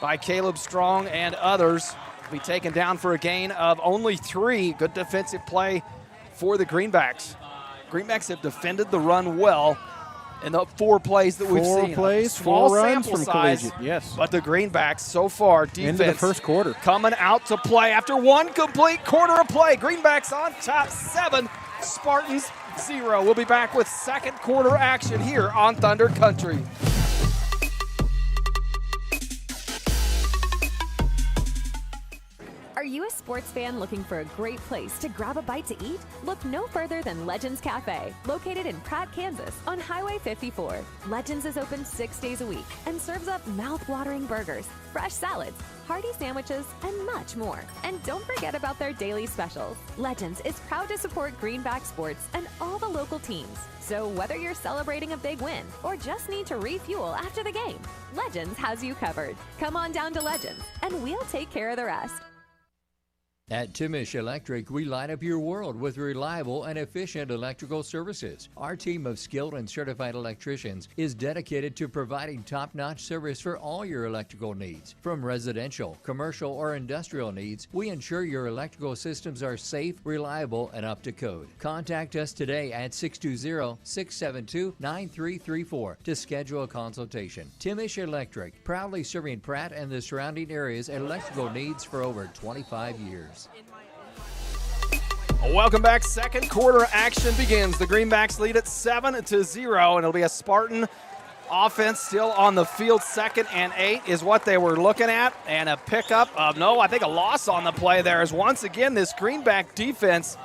by Caleb Strong and others. Be taken down for a gain of only 3. Good defensive play for the Greenbacks. Greenbacks have defended the run well in the 4 plays that we've seen. 4 plays, Small 4 runs sample from size, Collegiate, yes. But the Greenbacks so far, defense into the first quarter, coming out to play after 1 complete quarter of play. Greenbacks on top, 7, Spartans 0. We'll be back with second quarter action here on Thunder Country. Are you a sports fan looking for a great place to grab a bite to eat? Look no further than Legends Cafe, located in Pratt, Kansas, on Highway 54. Legends is open 6 days a week and serves up mouth-watering burgers, fresh salads, hearty sandwiches, and much more. And don't forget about their daily specials. Legends is proud to support Greenback sports and all the local teams. So whether you're celebrating a big win or just need to refuel after the game, Legends has you covered. Come on down to Legends, and we'll take care of the rest. At Timish Electric, we light up your world with reliable and efficient electrical services. Our team of skilled and certified electricians is dedicated to providing top-notch service for all your electrical needs. From residential, commercial, or industrial needs, we ensure your electrical systems are safe, reliable, and up to code. Contact us today at 620-672-9334 to schedule a consultation. Timish Electric, proudly serving Pratt and the surrounding areas' electrical needs for over 25 years. Welcome back. Second quarter action begins. The Greenbacks lead at 7-0, and it'll be a Spartan offense still on the field. 2nd and 8 is what they were looking at, and a pickup of, I think a loss on the play there is once again this Greenback defense,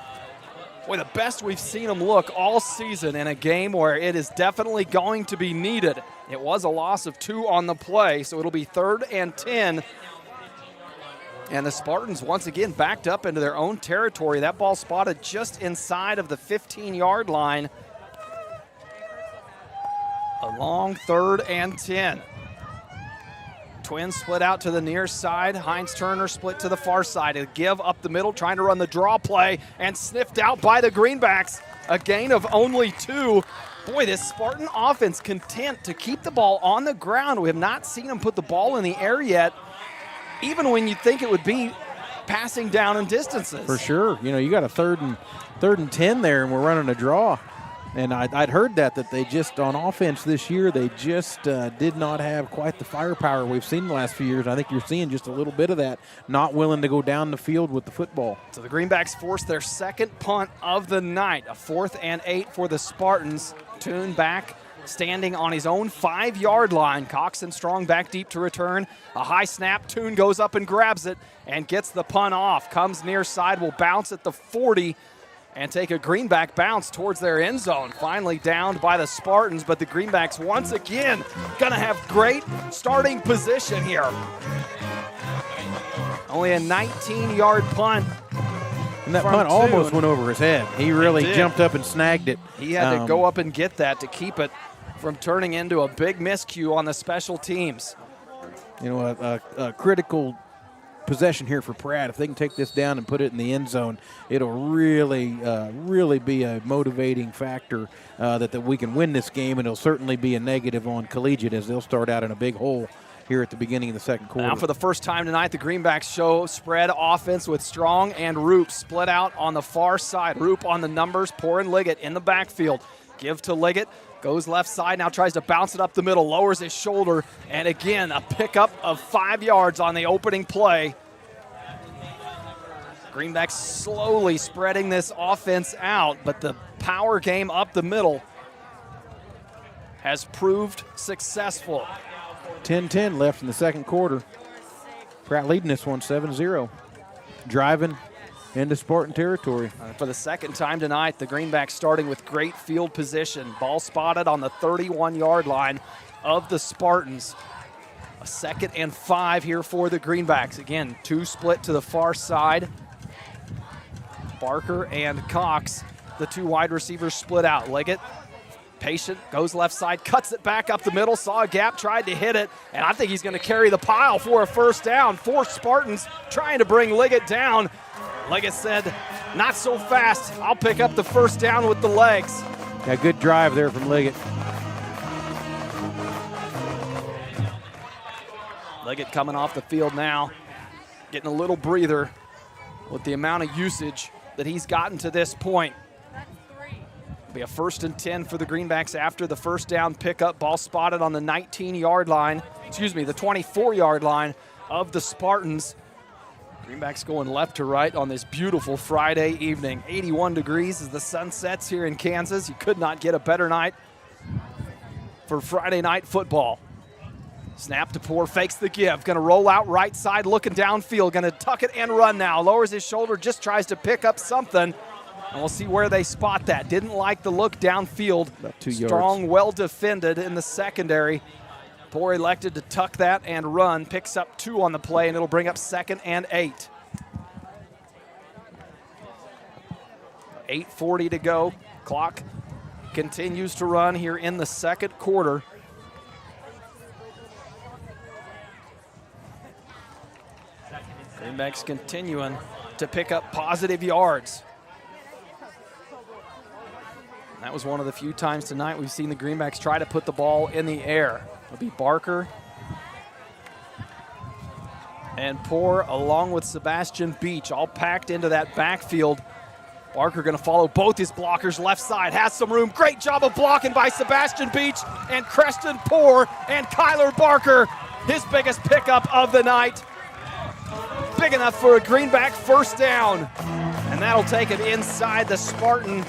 the best we've seen them look all season in a game where it is definitely going to be needed. It was a loss of 2 on the play, so it'll be 3rd and 10. And the Spartans once again backed up into their own territory. That ball spotted just inside of the 15-yard line. A long 3rd and 10. Twins split out to the near side. Heinz Turner split to the far side. A give up the middle, trying to run the draw play, and sniffed out by the Greenbacks. A gain of only 2. Boy, this Spartan offense content to keep the ball on the ground. We have not seen them put the ball in the air yet, even when you think it would be passing down in distances. For sure. You got a 3rd and 10 there, and we're running a draw. And I'd heard that they just, on offense this year, they just did not have quite the firepower we've seen the last few years. I think you're seeing just a little bit of that, not willing to go down the field with the football. So the Greenbacks forced their 2nd punt of the night, a 4th and 8 for the Spartans. Toon back, standing on his own 5-yard line. Cox and Strong back deep to return. A high snap. Toon goes up and grabs it and gets the punt off. Comes near side, will bounce at the 40. and take a Greenback bounce towards their end zone. Finally downed by the Spartans, but the Greenbacks once again gonna have great starting position here. Only a 19-yard punt. And that punt almost went over his head. He really jumped up and snagged it. He had to go up and get that to keep it from turning into a big miscue on the special teams. You know, a critical possession here for Pratt. If they can take this down and put it in the end zone, it'll really, really be a motivating factor that we can win this game, and it'll certainly be a negative on Collegiate as they'll start out in a big hole here at the beginning of the second quarter. Now for the first time tonight, the Greenbacks show spread offense with Strong and Roop split out on the far side. Roop on the numbers, Poor and Liggett in the backfield. Give to Liggett, goes left side, now tries to bounce it up the middle, lowers his shoulder, and again, a pickup of 5 yards on the opening play. Greenbacks slowly spreading this offense out, but the power game up the middle has proved successful. 10-10 left in the second quarter. Pratt leading this one 7-0. Driving into Spartan territory. For the second time tonight, the Greenbacks starting with great field position. Ball spotted on the 31-yard line of the Spartans. A 2nd and 5 here for the Greenbacks. Again, 2 split to the far side. Barker and Cox, the 2 wide receivers split out. Liggett, patient, goes left side, cuts it back up the middle, saw a gap, tried to hit it, and I think he's going to carry the pile for a first down. 4 Spartans trying to bring Liggett down. Liggett said, not so fast. I'll pick up the first down with the legs. Yeah, good drive there from Liggett. Liggett coming off the field now, getting a little breather with the amount of usage that he's gotten to this point. It'll be a 1st and 10 for the Greenbacks after the first down pickup. Ball spotted on the 19-yard line, the 24-yard line of the Spartans. Greenbacks going left to right on this beautiful Friday evening. 81 degrees as the sun sets here in Kansas. You could not get a better night for Friday night football. Snap to Poor, fakes the give. Going to roll out right side, looking downfield. Going to tuck it and run now. Lowers his shoulder, just tries to pick up something. And we'll see where they spot that. Didn't like the look downfield. About 2 yards. Strong, well defended in the secondary. Poor elected to tuck that and run. Picks up 2 on the play, and it'll bring up 2nd and 8. 8:40 to go. Clock continues to run here in the second quarter. Greenbacks continuing to pick up positive yards. And that was one of the few times tonight we've seen the Greenbacks try to put the ball in the air. It'll be Barker and Poor along with Sebastian Beach all packed into that backfield. Barker going to follow both his blockers left side, has some room. Great job of blocking by Sebastian Beach and Creston Poor and Kyler Barker. His biggest pickup of the night. Big enough for a Greenback first down. And that'll take it inside the Spartan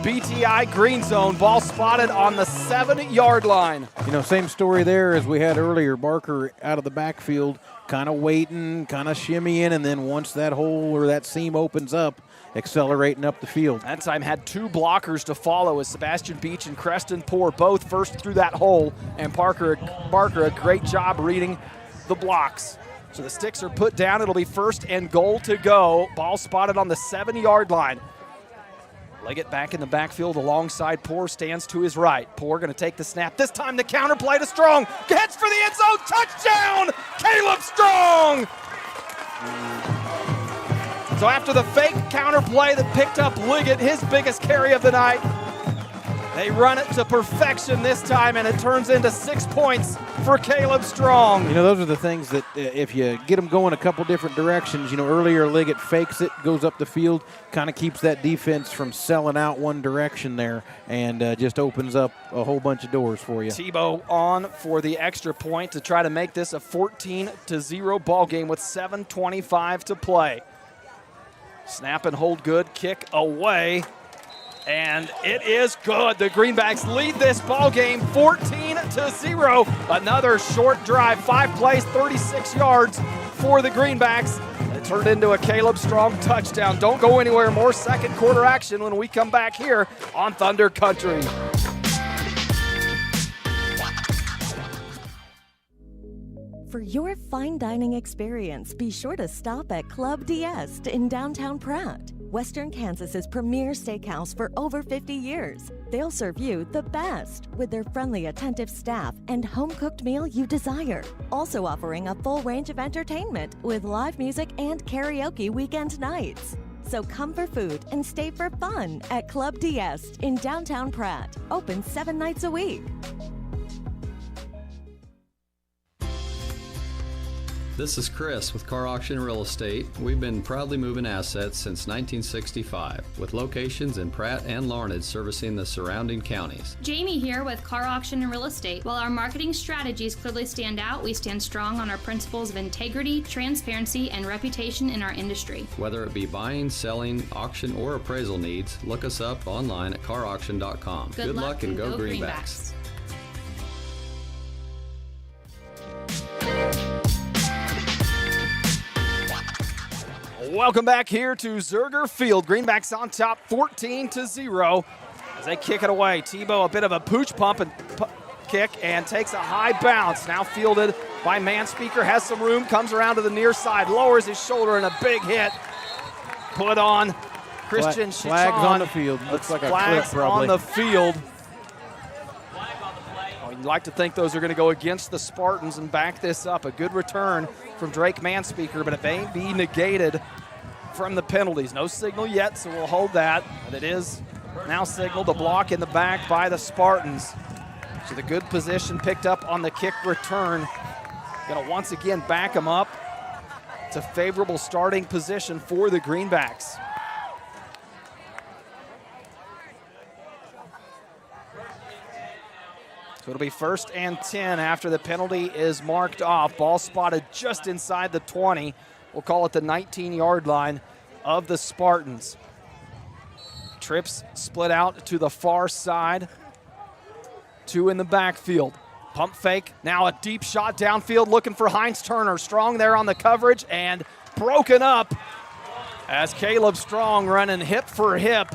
BTI green zone. Ball spotted on the 7-yard line. You know, same story there as we had earlier. Barker out of the backfield, kind of waiting, kind of shimmying, and then once that hole or that seam opens up, accelerating up the field. That time had 2 blockers to follow as Sebastian Beach and Creston Poor both first through that hole, and Barker a great job reading the blocks. So the sticks are put down. It'll be 1st and goal to go. Ball spotted on the 7-yard line. Liggett back in the backfield alongside Poor, stands to his right. Poor going to take the snap. This time the counter play to Strong. Gets for the end zone. Touchdown, Caleb Strong! So after the fake counter play that picked up Liggett, his biggest carry of the night, they run it to perfection this time, and it turns into 6 points for Caleb Strong. You know, those are the things that if you get them going a couple different directions, you know, earlier Liggett fakes it, goes up the field, kind of keeps that defense from selling out one direction there, and just opens up a whole bunch of doors for you. Tebow on for the extra point to try to make this a 14-0 ball game with 7:25 to play. Snap and hold good, kick away. And it is good. The Greenbacks lead this ball game 14-0. Another short drive, 5 plays, 36 yards for the Greenbacks. turned into a Caleb Strong touchdown. Don't go anywhere. More second quarter action when we come back here on Thunder Country. For your fine dining experience, be sure to stop at Club D'Est in downtown Pratt. Western Kansas's premier steakhouse for over 50 years. They'll serve you the best with their friendly, attentive staff and home-cooked meal you desire. Also offering a full range of entertainment with live music and karaoke weekend nights. So come for food and stay for fun at Club D'Est in downtown Pratt. Open 7 nights a week. This is Chris with Car Auction Real Estate. We've been proudly moving assets since 1965, with locations in Pratt and Larned servicing the surrounding counties. Jamie here with Car Auction and Real Estate. While our marketing strategies clearly stand out, we stand strong on our principles of integrity, transparency, and reputation in our industry. Whether it be buying, selling, auction, or appraisal needs, look us up online at carauction.com. Good luck and go Greenbacks. Welcome back here to Zerger Field. Greenbacks on top 14-0 as they kick it away. Tebow, a bit of a pooch pump and kick and takes a high bounce. Now fielded by Manspeaker, has some room, comes around to the near side, lowers his shoulder and a big hit. Put on Christian Chichon. Flags on the field. Looks like a clip probably. On the field. Oh, you'd like to think those are going to go against the Spartans and back this up. A good return from Drake Manspeaker, but it may be negated from the penalties. No signal yet, so we'll hold that. But it is now signaled a block in the back by the Spartans. So the good position picked up on the kick return. Going to once again back them up. It's a favorable starting position for the Greenbacks. So it'll be 1st and 10 after the penalty is marked off. Ball spotted just inside the 20. We'll call it the 19-yard line of the Spartans. Trips split out to the far side. 2 in the backfield. Pump fake. Now a deep shot downfield looking for Heinz Turner. Strong there on the coverage and broken up as Caleb Strong running hip for hip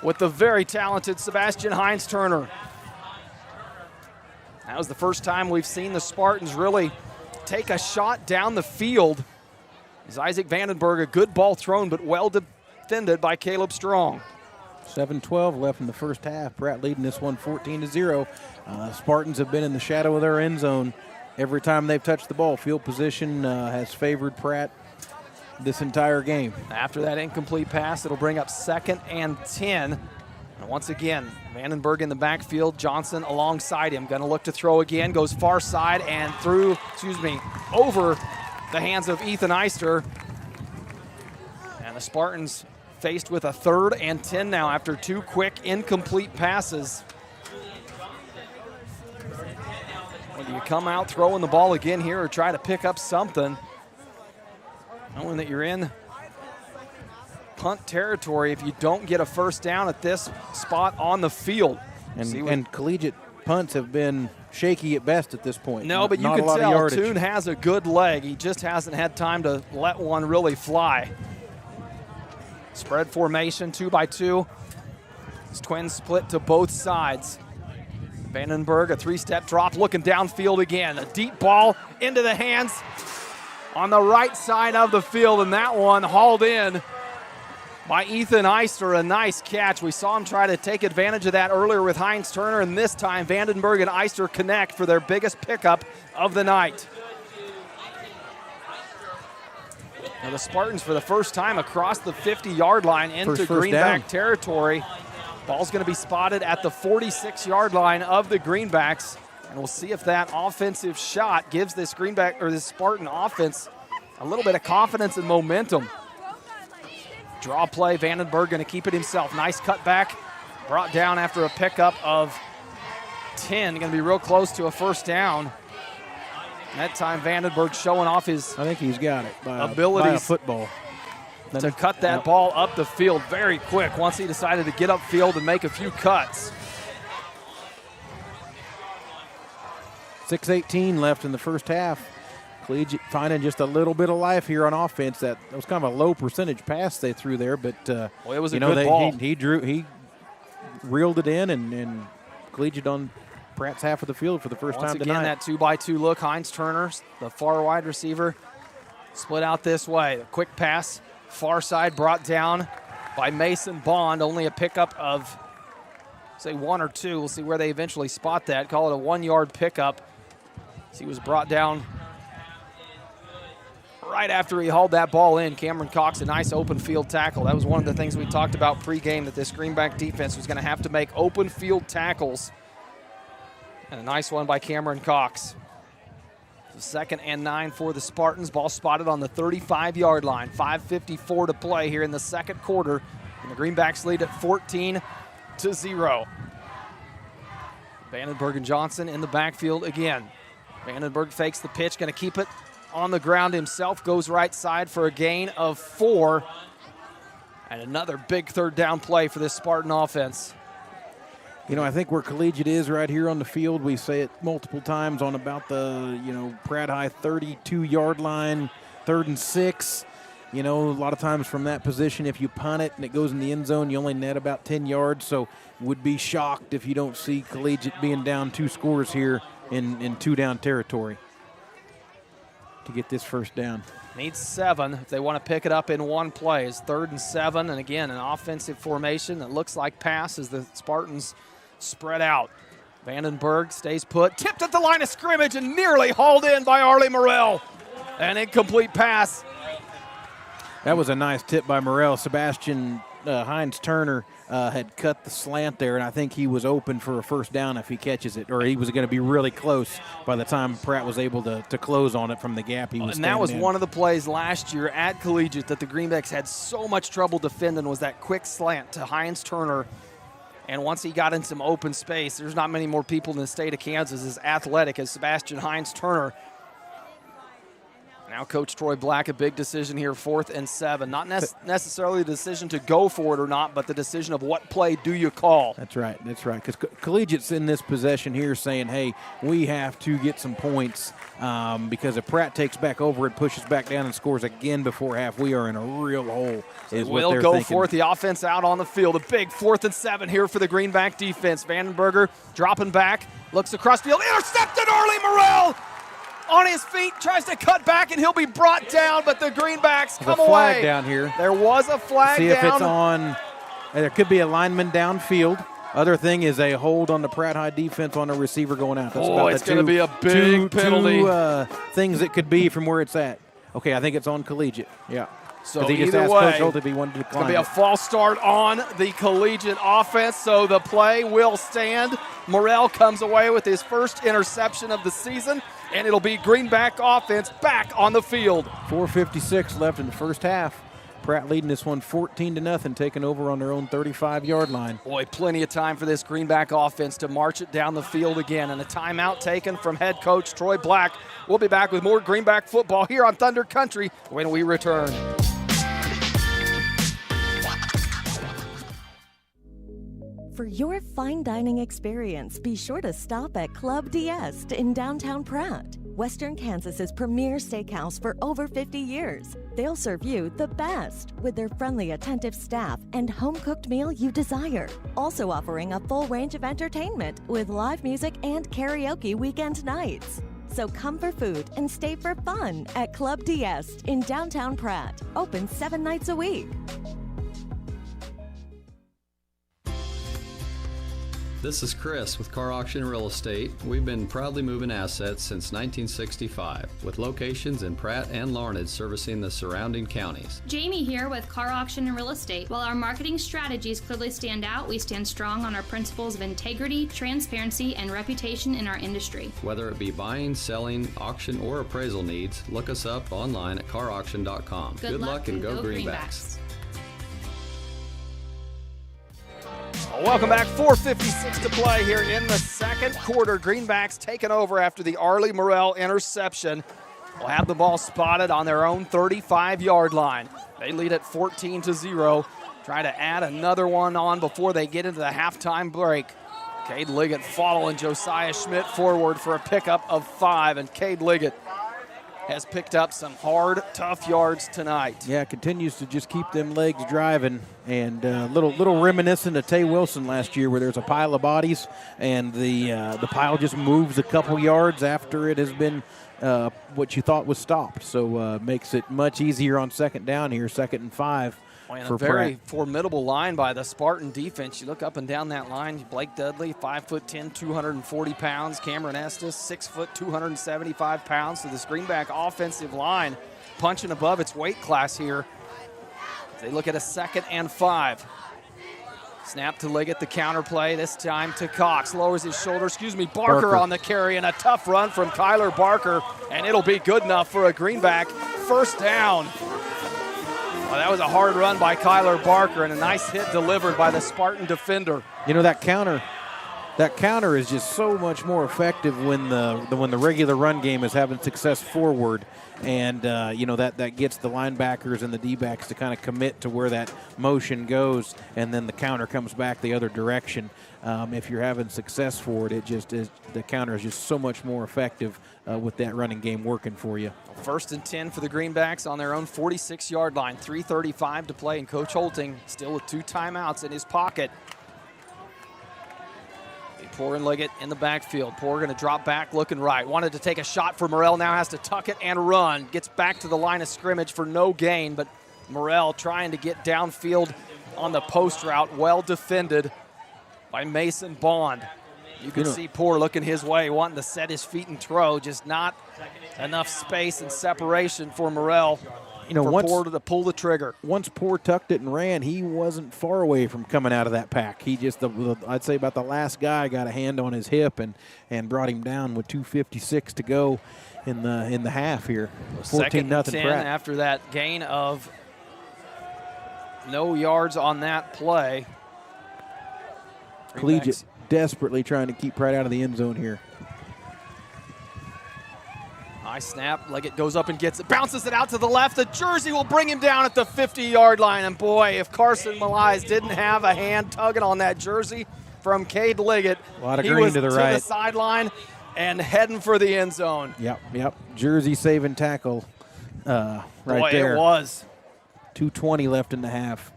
with the very talented Sebastian Heinz Turner. That was the first time we've seen the Spartans really take a shot down the field. As Isaac Vandenberg, a good ball thrown, but well defended by Caleb Strong. 7:12 left in the first half. Pratt leading this one 14-0. Spartans have been in the shadow of their end zone every time they've touched the ball. Field position has favored Pratt this entire game. After that incomplete pass, it'll bring up 2nd and 10. And once again, Vandenberg in the backfield, Johnson alongside him. Going to look to throw again, goes far side and over the hands of Ethan Eister. And the Spartans faced with a 3rd and 10 now after 2 quick incomplete passes. Whether you come out throwing the ball again here or try to pick up something, knowing that you're in punt territory if you don't get a first down at this spot on the field. And collegiate punts have been shaky at best at this point. No, but you can tell Toon has a good leg. He just hasn't had time to let one really fly. Spread formation, 2-by-2. It's twins split to both sides. Vandenberg, a 3-step drop, looking downfield again. A deep ball into the hands on the right side of the field, and that one hauled in by Ethan Eister. A nice catch. We saw him try to take advantage of that earlier with Heinz Turner, and this time Vandenberg and Eister connect for their biggest pickup of the night. Now the Spartans, for the first time across the 50-yard line into Greenback territory. Ball's going to be spotted at the 46-yard line of the Greenbacks, and we'll see if that offensive shot gives this this Spartan offense a little bit of confidence and momentum. Draw play, Vandenberg going to keep it himself. Nice cutback, brought down after a pickup of 10. Going to be real close to a first down. That time Vandenberg showing off his abilities by a football. To cut that ball up the field very quick once he decided to get upfield and make a few cuts. 6:18 left in the first half. Collegiate finding just a little bit of life here on offense. That was kind of a low percentage pass they threw there, but well, it was a good ball. He reeled it in, and Collegiate on Pratt's half of the field for the first time tonight. Once again, that 2-by-2 look. Heinz Turner, the far wide receiver, split out this way. A quick pass, far side brought down by Mason Bond. Only a pickup of, say, 1 or 2. We'll see where they eventually spot that. Call it a 1-yard pickup. He was brought down right after he hauled that ball in. Cameron Cox, a nice open field tackle. That was one of the things we talked about pregame, that this Greenback defense was going to have to make open field tackles. And a nice one by Cameron Cox. So 2nd and 9 for the Spartans. Ball spotted on the 35-yard line. 5:54 to play here in the second quarter. And the Greenbacks lead at 14-0. Vandenberg and Johnson in the backfield again. Vandenberg fakes the pitch, going to keep it on the ground himself, goes right side for a gain of 4. And another big third down play for this Spartan offense. You know, I think where Collegiate is right here on the field, we say it multiple times on about the, Pratt High 32-yard line, 3rd and 6. A lot of times from that position, if you punt it and it goes in the end zone, you only net about 10 yards. So would be shocked if you don't see Collegiate being down 2 scores here in 2-down territory to get this first down. Needs 7 if they want to pick it up in one play. It's 3rd and 7, and again, an offensive formation that looks like pass as the Spartans spread out. Vandenberg stays put, tipped at the line of scrimmage and nearly hauled in by Arlie Morrell. An incomplete pass. That was a nice tip by Morrell. Sebastian Heinz Turner had cut the slant there, and I think he was open for a first down if he catches it, or he was going to be really close by the time Pratt was able to close on it from the gap he was And that was in. one of the plays last year at Collegiate that the Greenbacks had so much trouble defending, was that quick slant to Heinz Turner. And once he got in some open space, there's not many more people in the state of Kansas as athletic as Sebastian Heinz Turner. Now Coach Troy Black, a big decision here, 4th and 7. Not necessarily the decision to go for it or not, but the decision of what play do you call. That's right. Because Collegiate's in this possession here saying, hey, we have to get some points because if Pratt takes back over and pushes back down and scores again before half, we are in a real hole. We'll go for it. The offense out on the field. A big 4th and 7 here for the Greenback defense. Vandenberger dropping back, looks across field, intercepted Arlie Morrell! On his feet, tries to cut back, and he'll be brought down, but the Greenbacks come away. There's a flag down here. There was a flag See down. if it's on. There could be a lineman downfield. Other thing is a hold on the Pratt High defense on a receiver going out. That's about it's going to be a big penalty. Two things it could be from where it's at. Okay, I think it's on Collegiate. Yeah. So he just either asked way, Coach Holt if he wanted to decline. It's going to be a false start on the Collegiate offense, so the play will stand. Morrell comes away with his first interception of the season, and it'll be Greenback offense back on the field. 4:56 left in the first half. Pratt leading this one 14-0, taking over on their own 35-yard line. Boy, plenty of time for this Greenback offense to march it down the field again. And a timeout taken from head coach Troy Black. We'll be back with more Greenback football here on Thunder Country when we return. For your fine dining experience, be sure to stop at Club D'Este in downtown Pratt. Western Kansas's premier steakhouse for over 50 years. They'll serve you the best with their friendly, attentive staff and home-cooked meal you desire. Also offering a full range of entertainment with live music and karaoke weekend nights. So come for food and stay for fun at Club D'Este in downtown Pratt. Open 7 nights a week. This is Chris with Car Auction Real Estate. We've been proudly moving assets since 1965, with locations in Pratt and Larned servicing the surrounding counties. Jamie here with Car Auction and Real Estate. While our marketing strategies clearly stand out, we stand strong on our principles of integrity, transparency, and reputation in our industry. Whether it be buying, selling, auction, or appraisal needs, look us up online at carauction.com. Good luck and go Greenbacks. Welcome back. 4:56 to play here in the second quarter. Greenbacks taking over after the Arlie Morrell interception. Will have the ball spotted on their own 35-yard line. They lead at 14-0. Try to add another one on before they get into the halftime break. Cade Liggett following Josiah Schmidt forward for a pickup of 5, and Cade Liggett has picked up some hard, tough yards tonight. Yeah, continues to just keep them legs driving, and little reminiscent of Tay Wilson last year, where there's a pile of bodies, and the pile just moves a couple yards after it has been what you thought was stopped. So makes it much easier on second down here, 2nd and 5. And for a very Pratt. formidable line by the Spartan defense. You look up and down that line, Blake Dudley, 5'10", 240 pounds. Cameron Estes, 6 foot, 275 pounds. So this Greenback offensive line punching above its weight class here. They look at a 2nd and 5. Snap to Liggett, the counter play, this time to Cox. Lowers his shoulder, Barker on the carry, and a tough run from Kyler Barker, and it'll be good enough for a Greenback first down. Well, that was a hard run by Kyler Barker and a nice hit delivered by the Spartan defender. You know, that counter is just so much more effective when the regular run game is having success forward, and that gets the linebackers and the D-backs to kind of commit to where that motion goes, and then the counter comes back the other direction. If you're having success for it, the counter is just so much more effective with that running game working for you. 1st and 10 for the Greenbacks on their own 46-yard line. 3:35 to play, and Coach Holting still with 2 timeouts in his pocket. Poor and Liggett in the backfield. Poor going to drop back, looking right. Wanted to take a shot for Morrell, now has to tuck it and run. Gets back to the line of scrimmage for no gain, but Morrell trying to get downfield on the post route. Well defended by Mason Bond. You can see Poor looking his way, wanting to set his feet and throw, just not enough space and separation for Morrell. Poor to pull the trigger. Once Poor tucked it and ran, he wasn't far away from coming out of that pack. He just, I'd say about the last guy, got a hand on his hip and brought him down with 2:56 to go in the half here. 14-0 Pratt. After that gain of no yards on that play. Collegiate desperately trying to keep Pratt out of the end zone here. High snap, Liggett goes up and gets it, bounces it out to the left. The jersey will bring him down at the 50-yard line. And boy, if Carson Malais didn't have a hand tugging on that jersey from Cade Liggett, a lot of green to the right, the sideline and heading for the end zone. Yep. Jersey saving tackle right boy, there. It was. 2:20 left in the half.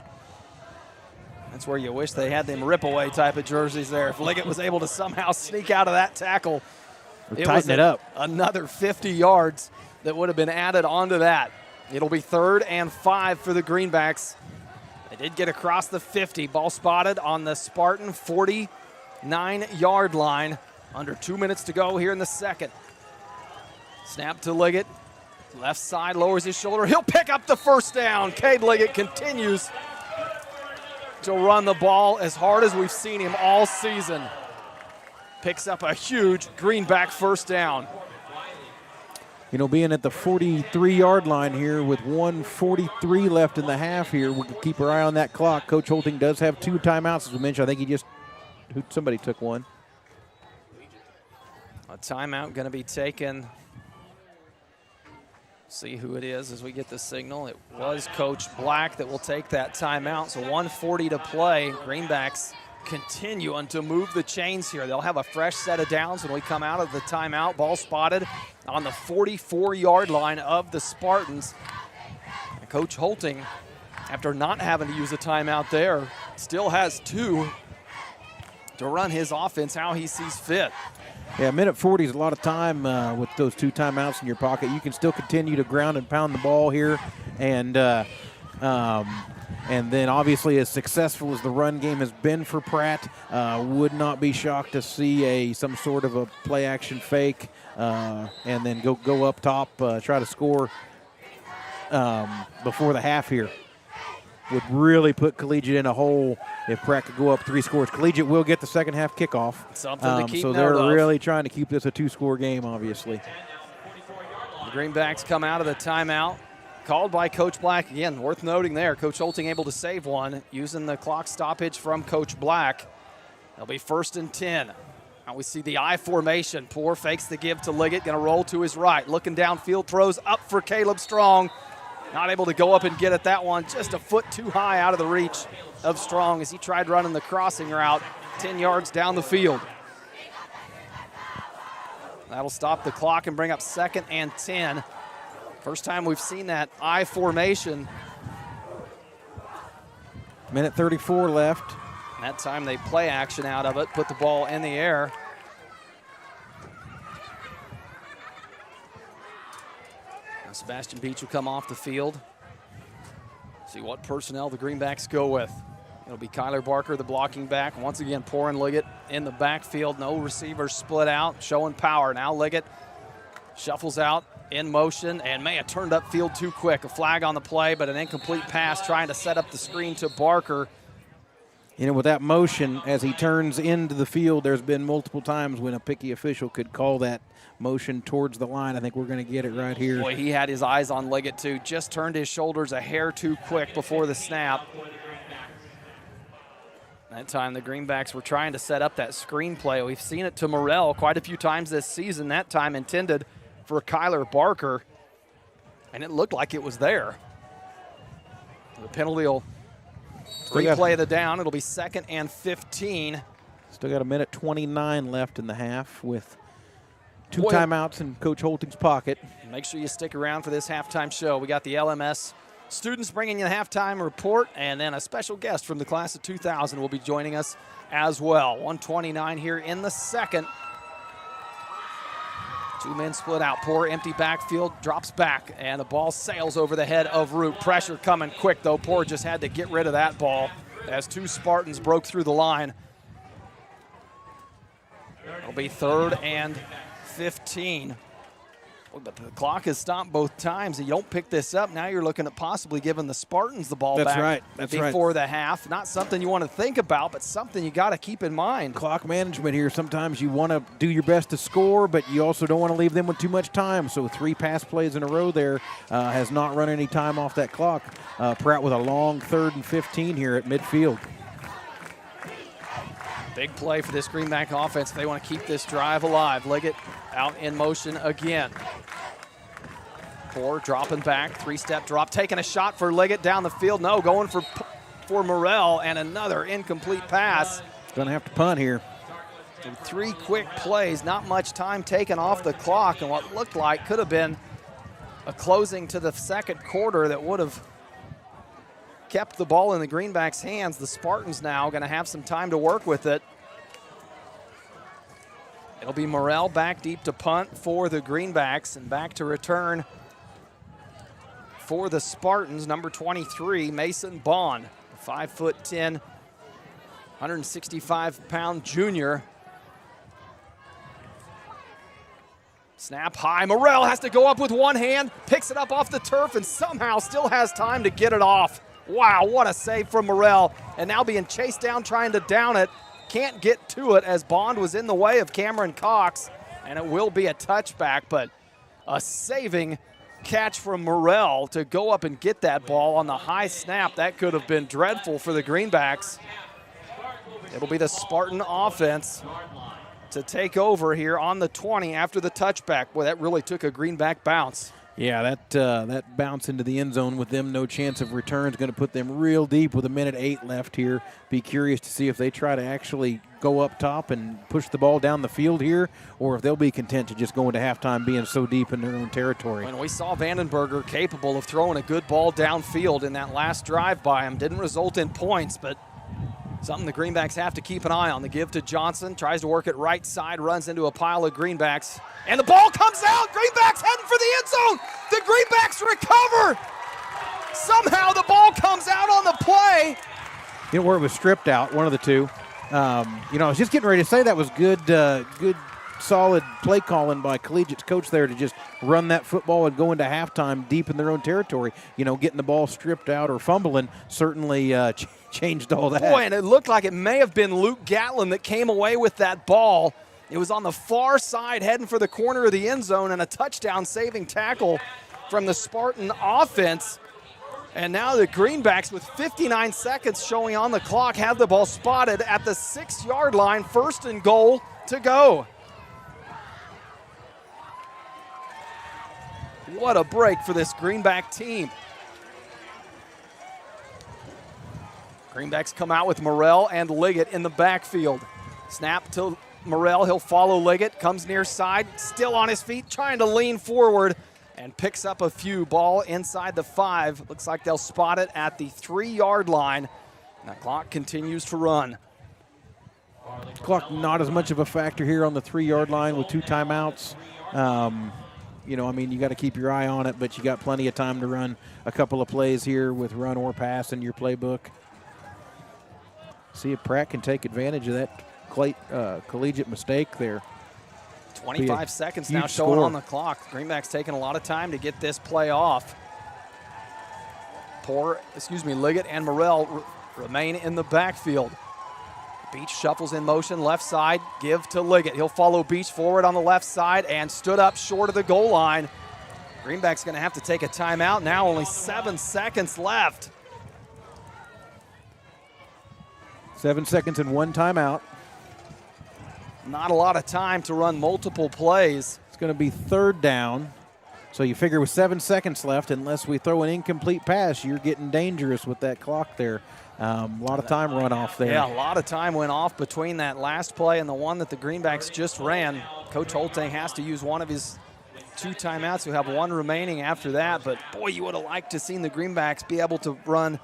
That's where you wish they had them rip-away type of jerseys there. If Liggett was able to somehow sneak out of that tackle, tighten it up. Another 50 yards that would have been added onto that. It'll be 3rd and 5 for the Greenbacks. They did get across the 50. Ball spotted on the Spartan 49-yard line. Under 2 minutes to go here in the second. Snap to Liggett. Left side, lowers his shoulder. He'll pick up the first down. Cade Liggett continues to run the ball as hard as we've seen him all season. Picks up a huge Greenback first down. Being at the 43-yard line here with 1:43 left in the half here, we'll keep our eye on that clock. Coach Holting does have 2 timeouts, as we mentioned. I think somebody took one. A timeout going to be taken. See who it is as we get the signal. It was Coach Black that will take that timeout. So 1:40 to play. Greenbacks continuing to move the chains here. They'll have a fresh set of downs when we come out of the timeout. Ball spotted on the 44-yard line of the Spartans. And Coach Holting, after not having to use a timeout there, still has 2 to run his offense how he sees fit. Yeah, a minute 40 is a lot of time with those 2 timeouts in your pocket. You can still continue to ground and pound the ball here, and then obviously as successful as the run game has been for Pratt, would not be shocked to see some sort of a play action fake and then go up top, try to score before the half here. Would really put Collegiate in a hole if Pratt could go up 3 scores. Collegiate will get the second half kickoff. Something to keep so note they're of. really trying to keep this a 2-score game, obviously. The Greenbacks come out of the timeout. Called by Coach Black. Again, worth noting there, Coach Holting able to save one using the clock stoppage from Coach Black. It'll be 1st and 10. Now we see the I formation. Poor fakes the give to Liggett, going to roll to his right. Looking downfield, throws up for Caleb Strong. Not able to go up and get at that one. Just a foot too high out of the reach of Strong as he tried running the crossing route 10 yards down the field. That'll stop the clock and bring up 2nd and 10 First time we've seen that I formation. Minute 34 left. That time they play action out of it, put the ball in the air. And Sebastian Beach will come off the field. See what personnel the Greenbacks go with. It'll be Kyler Barker, the blocking back. Once again, Porin Liggett in the backfield. No receivers split out, showing power. Now Liggett shuffles out in motion and may have turned upfield too quick. A flag on the play, but an incomplete pass trying to set up the screen to Barker. You know, with that motion, as he turns into the field, there's been multiple times when a picky official could call that motion towards the line. I think we're going to get it right here. Boy, he had his eyes on Liggett, too. Just turned his shoulders a hair too quick before the snap. That time the Greenbacks were trying to set up that screen play. We've seen it to Morrell quite a few times this season. That time intended for Kyler Barker, and it looked like it was there. The penalty will replay the down. It'll be 2nd and 15. Still got a minute 29 left in the half with 2 timeouts in Coach Holting's pocket. Make sure you stick around for this halftime show. We got the LMS students bringing you the halftime report, and then a special guest from the class of 2000 will be joining us as well. 1:29 here in the second. 2 men split out. Poor empty backfield, drops back, and the ball sails over the head of Root. Pressure coming quick, though. Poor just had to get rid of that ball as 2 Spartans broke through the line. It'll be 3rd and 15. But the clock has stopped both times. You don't pick this up. Now you're looking at possibly giving the Spartans the ball back before the half. Not something you want to think about, but something you got to keep in mind. Clock management here. Sometimes you want to do your best to score, but you also don't want to leave them with too much time. So 3 pass plays in a row there has not run any time off that clock. Pratt with a long 3rd and 15 here at midfield. Big play for this Greenback offense. They want to keep this drive alive. Liggett out in motion again. Poor dropping back, 3-step drop, taking a shot for Liggett down the field. No, going for Morrell, and another incomplete pass. Going to have to punt here. 3 quick plays, not much time taken off the clock, and what looked like could have been a closing to the second quarter that would have kept the ball in the Greenbacks' hands. The Spartans now going to have some time to work with it. It'll be Morrell back deep to punt for the Greenbacks, and back to return for the Spartans, number 23, Mason Bond, 5'10", 165-pound junior. Snap high. Morrell has to go up with one hand, picks it up off the turf, and somehow still has time to get it off. Wow, what a save from Morrell. And now being chased down, trying to down it. Can't get to it as Bond was in the way of Cameron Cox. And it will be a touchback, but a saving catch from Morrell to go up and get that ball on the high snap. That could have been dreadful for the Greenbacks. It'll be the Spartan offense to take over here on the 20 after the touchback. Boy, that really took a Greenback bounce. Yeah, that bounce into the end zone with them, no chance of return, is going to put them real deep with a minute 8 left here. Be curious to see if they try to actually go up top and push the ball down the field here, or if they'll be content to just go into halftime being so deep in their own territory. When we saw Vandenberger capable of throwing a good ball downfield in that last drive by him, didn't result in points, but something the Greenbacks have to keep an eye on. The give to Johnson, tries to work it right side, runs into a pile of Greenbacks, and the ball comes out. Greenbacks heading for the end zone. The Greenbacks recover. Somehow the ball comes out on the play. You know where it was stripped out, one of the two. I was just getting ready to say that was good, solid play calling by Collegiate's coach there to just run that football and go into halftime deep in their own territory. Getting the ball stripped out or fumbling certainly changed all that. Boy, and it looked like it may have been Luke Gatlin that came away with that ball. It was on the far side heading for the corner of the end zone, and a touchdown saving tackle from the Spartan offense. And now the Greenbacks, with 59 seconds showing on the clock, have the ball spotted at the 6-yard line, 1st and goal to go. What a break for this Greenback team. Greenbacks come out with Morrell and Liggett in the backfield. Snap to Morrell, he'll follow Liggett, comes near side, still on his feet, trying to lean forward, and picks up a few. Ball inside the 5. Looks like they'll spot it at the 3-yard line. And the clock continues to run. Clock not as much of a factor here on the 3-yard line with 2 timeouts. You know, I mean, you got to keep your eye on it, but you got plenty of time to run a couple of plays here with run or pass in your playbook. See if Pratt can take advantage of that collegiate mistake there. 25 seconds now showing on the clock. Greenback's taking a lot of time to get this play off. Liggett and Morrell remain in the backfield. Beach shuffles in motion, left side, give to Liggett. He'll follow Beach forward on the left side and stood up short of the goal line. Greenback's going to have to take a timeout now, only 7 seconds left. 7 seconds and 1 timeout. Not a lot of time to run multiple plays. It's going to be 3rd down. So you figure with 7 seconds left, unless we throw an incomplete pass, you're getting dangerous with that clock there. A lot of time run off there. Yeah, a lot of time went off between that last play and the one that the Greenbacks just ran. Coach Holting has to use one of his 2 timeouts. He'll have 1 remaining after that. But, boy, you would have liked to seen the Greenbacks be able to run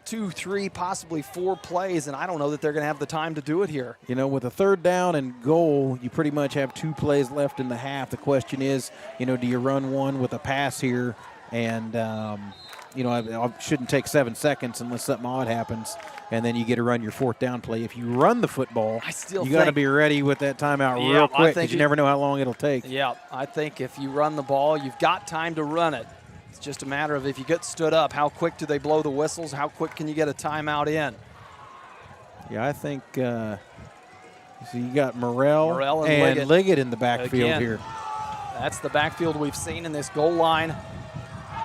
2, 3, possibly 4 plays, and I don't know that they're going to have the time to do it here. You know, with a 3rd down and goal, you pretty much have 2 plays left in the half. The question is, you know, do you run one with a pass here? And, you know, I shouldn't take 7 seconds unless something odd happens, and then you get to run your 4th down play. If you run the football, you got to be ready with that timeout real quick because you never know how long it'll take. Yeah, I think if you run the ball, you've got time to run it. It's just a matter of if you get stood up, how quick do they blow the whistles? How quick can you get a timeout in? Yeah, I think so you got Morrell and Liggett in the backfield here. That's the backfield we've seen in this goal line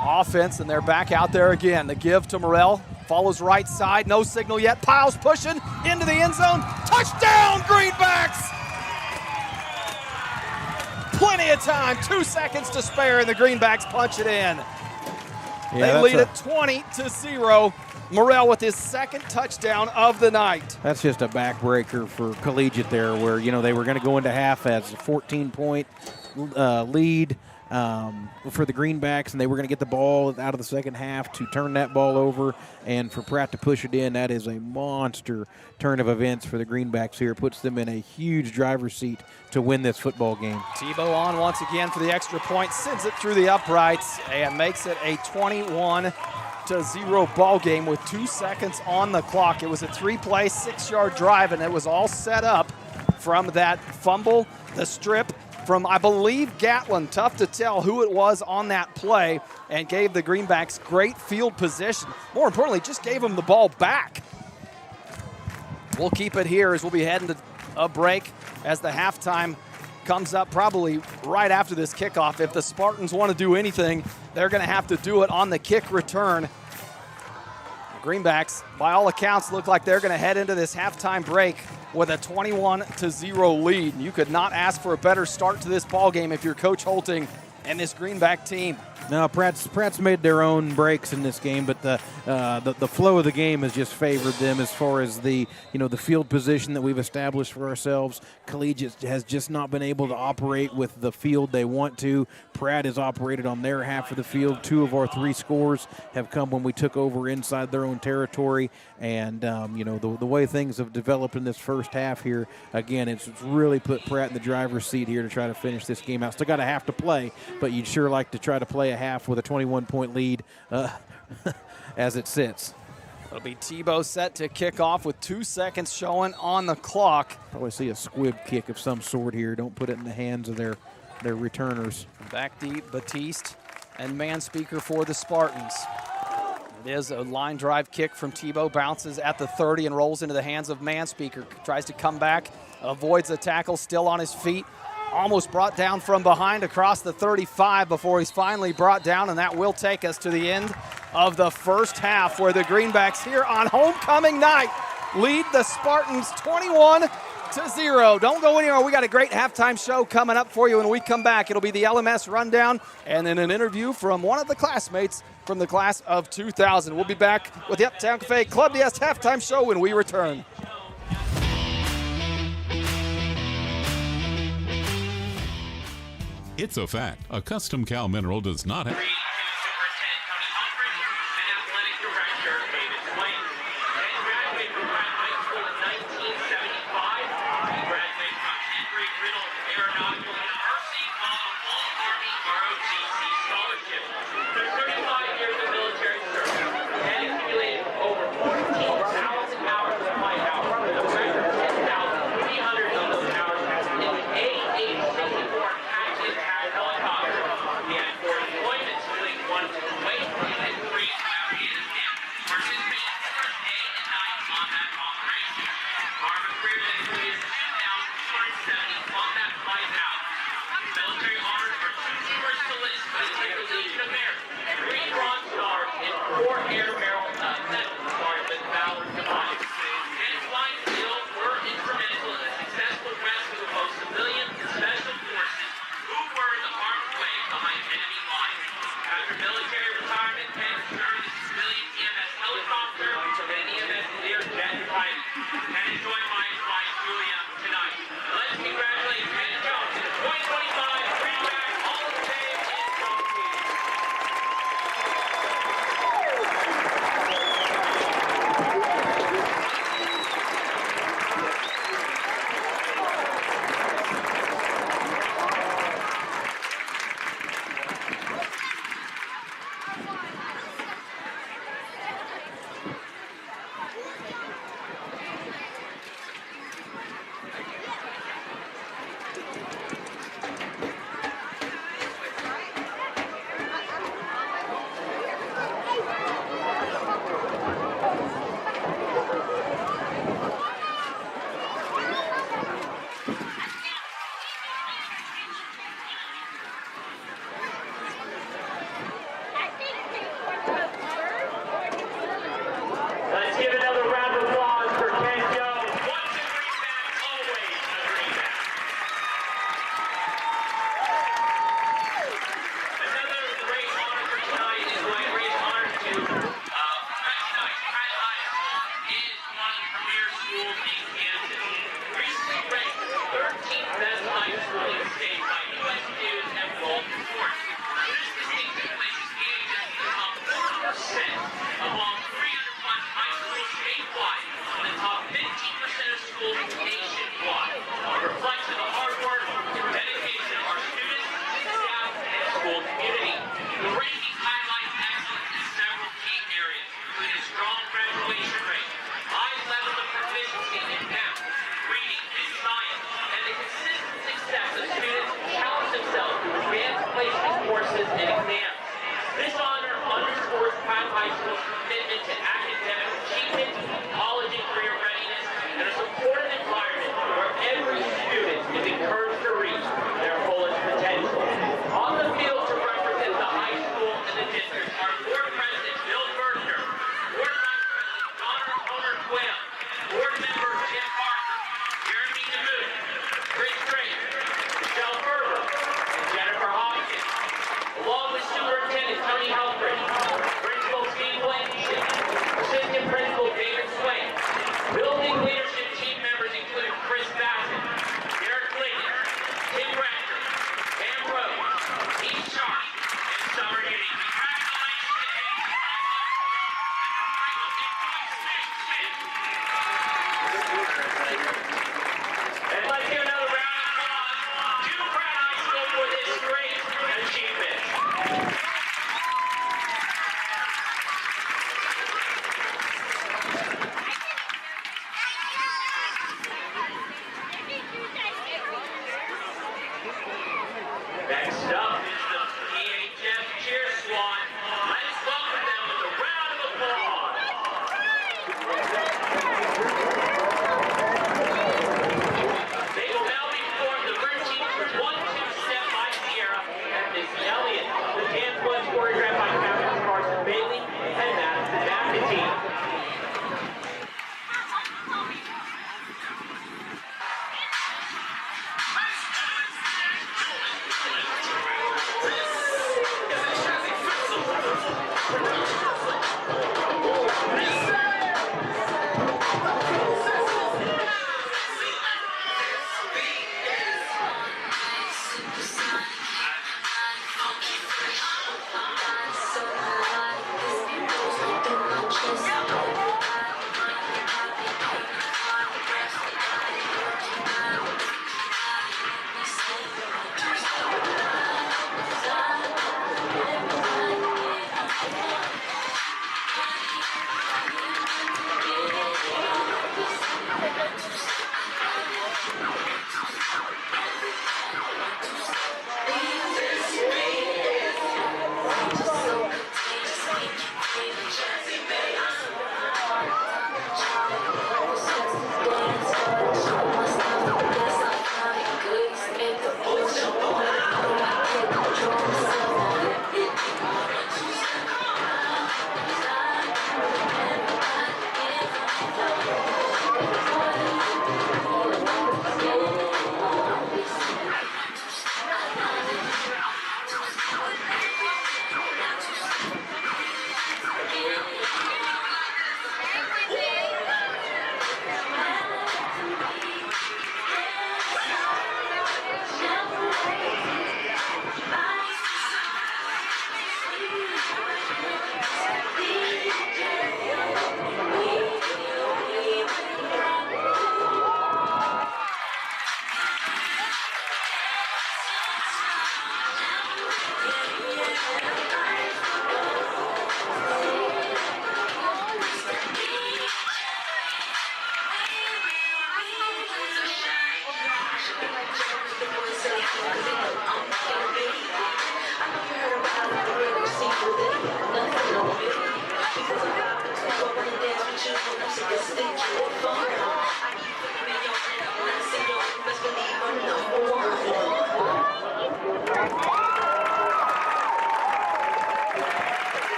offense, and they're back out there again. The give to Morrell, follows right side, no signal yet. Piles pushing into the end zone. Touchdown, Greenbacks! Plenty of time, 2 seconds to spare, and the Greenbacks punch it in. They lead it 20-0. Morrell with his 2nd touchdown of the night. That's just a backbreaker for Collegiate there, where, you know, they were going to go into half as a 14-point lead for the Greenbacks, and they were going to get the ball out of the second half to turn that ball over, and for Pratt to push it in. That is a monster turn of events for the Greenbacks here. Puts them in a huge driver's seat to win this football game. Tebow on once again for the extra point, sends it through the uprights, and makes it a 21-0 ball game with 2 seconds on the clock. It was a 3-play, 6-yard drive, and it was all set up from that fumble, the strip from, I believe, Gatlin. Tough to tell who it was on that play, and gave the Greenbacks great field position. More importantly, just gave them the ball back. We'll keep it here as we'll be heading to a break as the halftime comes up probably right after this kickoff. If the Spartans want to do anything, they're going to have to do it on the kick return. The Greenbacks, by all accounts, look like they're going to head into this halftime break with a 21-0 lead. You could not ask for a better start to this ball game if you're Coach Holting and this Greenback team. No, Pratt's made their own breaks in this game, but the flow of the game has just favored them as far as the field position that we've established for ourselves. Collegiate has just not been able to operate with the field they want to. Pratt has operated on their half of the field. 2 of our 3 scores have come when we took over inside their own territory, and the way things have developed in this first half here, again, it's really put Pratt in the driver's seat here to try to finish this game out. Still got a half to play, but you'd sure like to try to play a half with a 21-point lead as it sits. It'll be Tebow set to kick off with 2 seconds showing on the clock. Probably see a squib kick of some sort here. Don't put it in the hands of their returners. Back deep, Batiste and Manspeaker for the Spartans. It is a line drive kick from Tebow, bounces at the 30 and rolls into the hands of Manspeaker. Tries to come back, avoids the tackle, still on his feet. Almost brought down from behind across the 35 before he's finally brought down, and that will take us to the end of the first half, where the Greenbacks here on homecoming night lead the Spartans 21-0. Don't go anywhere. We got a great halftime show coming up for you when we come back. It'll be the LMS rundown and then an interview from one of the classmates from the class of 2000. We'll be back with the Uptown Cafe Club DS halftime show when we return. It's a fact. A custom Cal mineral does not have... Superintendent Tony Humphrey and Athletic Director David Swain. Ken graduated from Pratt High School in 1975. He graduated from Henry Riddle Aeronautical University on a full Army ROTC scholarship. Through 35 years of military service, Ken accumulated over 14,000 hours of flight hours, with a record 10,300 of those hours in the A-864 Apache attack helicopter. He had 4 deployments, including 1 to Kuwait and 3 to Afghanistan, participating in first day and night combat operations. Army career that includes 2,270 combat flight hours. Military honors are 2 numerous to list, but it's like the Legion of Merit, 3 Bronze Stars, and 4 Air Medals with Valor Device. Ken's flying skills were instrumental in the successful rescue of both civilians and special forces who were in the harm's way behind enemy lines. After military retirement, Ken served as a civilian EMS helicopter and EMS Learjet pilot. Ken is joined by his wife, Julia, tonight. Let's congratulate Ken Jones in the 2025 Greenback Hall of Fame and Trophy. Let's give another round of applause for Ken Jones. Once a Greenback, always a Greenback. Another great honor for tonight is my great honor to recognize Pratt High School is one of the premier schools in Kansas. Recently ranked the 13th best high school in the state by U.S. News and World Report. This distinction places KHS in the top 4% among 301 high schools statewide and the top 15% of schools nationwide. A reflection of the hard work and dedication of our students, staff, and school community. The rankings highlight excellence in several key areas, including strong graduation rate, high levels of proficiency in math, reading, and science, and the consistent success of students who challenge themselves through advanced placement courses and exams. This honor underscores Pratt High School's commitment to academic achievement, college and career readiness, and a supportive environment where every student is encouraged to reach their fullest potential. On the field to represent the high school and the district are Board President Bill Berger, Board Vice President Donna Homer-Quayle, Board Member Jim Parker, Jeremy DeMoon, Chris Drake, Michelle Ferber, and Jennifer Hopkins, along with Superintendent Tony Humphrey, Principal Steve Blankenship, Assistant Principal David Swain, building leadership team members including Chris Bassett, Derek Lincoln, Tim Rector, Pam Rose, Heath Sharp, and Summer Uni. And let's give another round of applause to Pratt High School for this great achievement.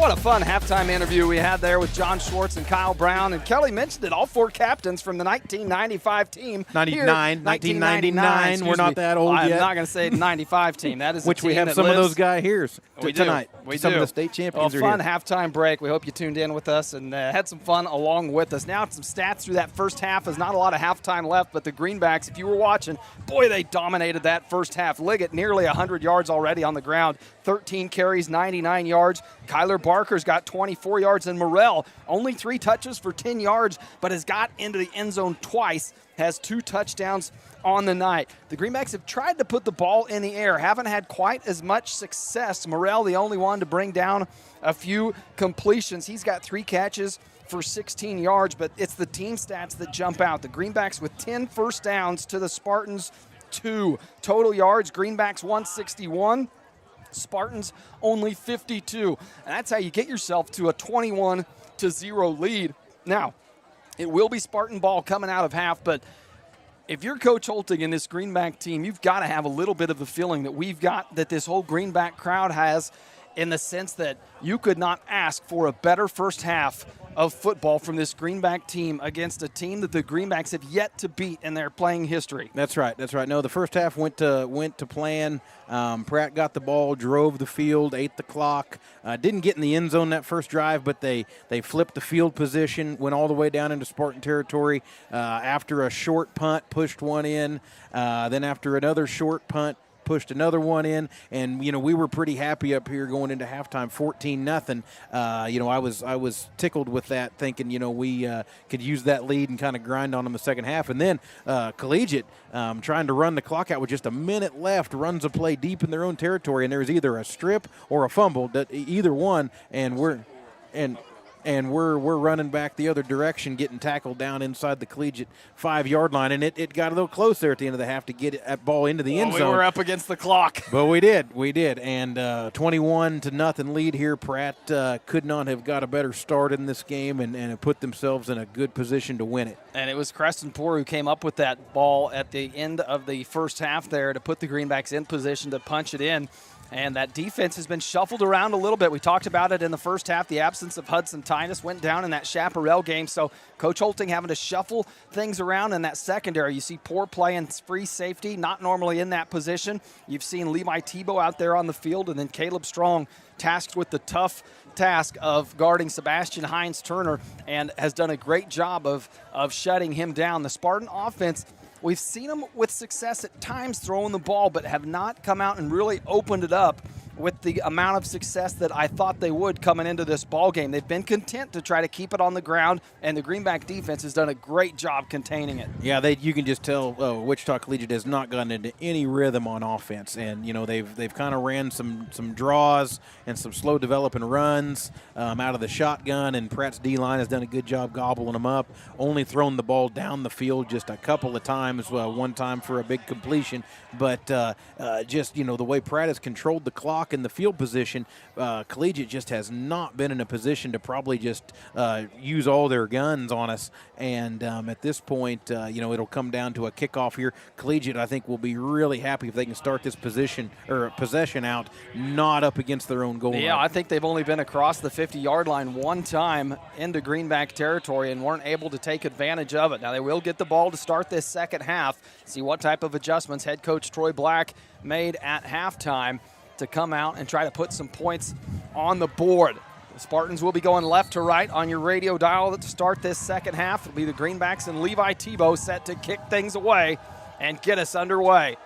What a fun halftime interview we had there with John Schwartz and Kyle Brown. And Kelly mentioned it, all four captains from the 1995 team. 1999. We're not that old yet. I'm not going to say 95 team. That is which we have some of those guys here tonight. Some of the state champions are here. Fun halftime break. We hope you tuned in with us and had some fun along with us. Now some stats through that first half. There's not a lot of halftime left, but the Greenbacks, if you were watching, boy, they dominated that first half. Liggett nearly 100 yards already on the ground. 13 carries, 99 yards. Kyler Barker's got 24 yards, and Morrell only 3 touches for 10 yards, but has got into the end zone twice, has 2 touchdowns on the night. The Greenbacks have tried to put the ball in the air, haven't had quite as much success. Morrell, the only one to bring down a few completions. He's got 3 catches for 16 yards, but it's the team stats that jump out. The Greenbacks with 10 first downs to the Spartans 2. Total yards, Greenbacks 161. Spartans only 52. And that's how you get yourself to a 21-0 lead. Now, it will be Spartan ball coming out of half, but if you're Coach Holting and this Greenback team, you've got to have a little bit of the feeling that we've got, that this whole Greenback crowd has, in the sense that you could not ask for a better first half of football from this Greenback team against a team that the Greenbacks have yet to beat in their playing history. That's right. No, the first half went to plan. Pratt got the ball, drove the field, ate the clock. Didn't get in the end zone that first drive, but they flipped the field position, went all the way down into Spartan territory. After a short punt, pushed one in. Then after another short punt, pushed another one in, and we were pretty happy up here going into halftime, 14-0. I was tickled with that, thinking we could use that lead and kind of grind on them the second half. And then Collegiate, trying to run the clock out with just a minute left, runs a play deep in their own territory, and there was either a strip or a fumble, either one, and we're running back the other direction, getting tackled down inside the Collegiate 5-yard line, and it got a little close there at the end of the half to get that ball into the end zone. We were up against the clock. But we did, and 21-0 lead here. Pratt could not have got a better start in this game and have put themselves in a good position to win it. And it was Creston Poor who came up with that ball at the end of the first half there to put the Greenbacks in position to punch it in. And that defense has been shuffled around a little bit. We talked about it in the first half. The absence of Hudson Tinus went down in that Chaparral game. So Coach Holting having to shuffle things around in that secondary. You see Poor playing free safety, not normally in that position. You've seen Levi Tebow out there on the field, and then Caleb Strong tasked with the tough task of guarding Sebastian Hines-Turner, and has done a great job of shutting him down. The Spartan offense, we've seen them with success at times throwing the ball, but have not come out and really opened it up with the amount of success that I thought they would coming into this ball game. They've been content to try to keep it on the ground, and the Greenback defense has done a great job containing it. Yeah, you can just tell Wichita Collegiate has not gotten into any rhythm on offense, and they've kind of ran some draws and some slow developing runs out of the shotgun, and Pratt's D-line has done a good job gobbling them up. Only thrown the ball down the field just a couple of times, one time for a big completion, but just the way Pratt has controlled the clock and the field position, Collegiate just has not been in a position to probably just use all their guns on us. And at this point, it'll come down to a kickoff here. Collegiate, I think, will be really happy if they can start this possession out not up against their own goal line. Yeah, I think they've only been across the 50-yard line one time into Greenback territory and weren't able to take advantage of it. Now they will get the ball to start this second half. See what type of adjustments head coach Troy Black made at halftime to come out and try to put some points on the board. The Spartans will be going left to right on your radio dial to start this second half. It'll be the Greenbacks and Levi Tebow set to kick things away and get us underway.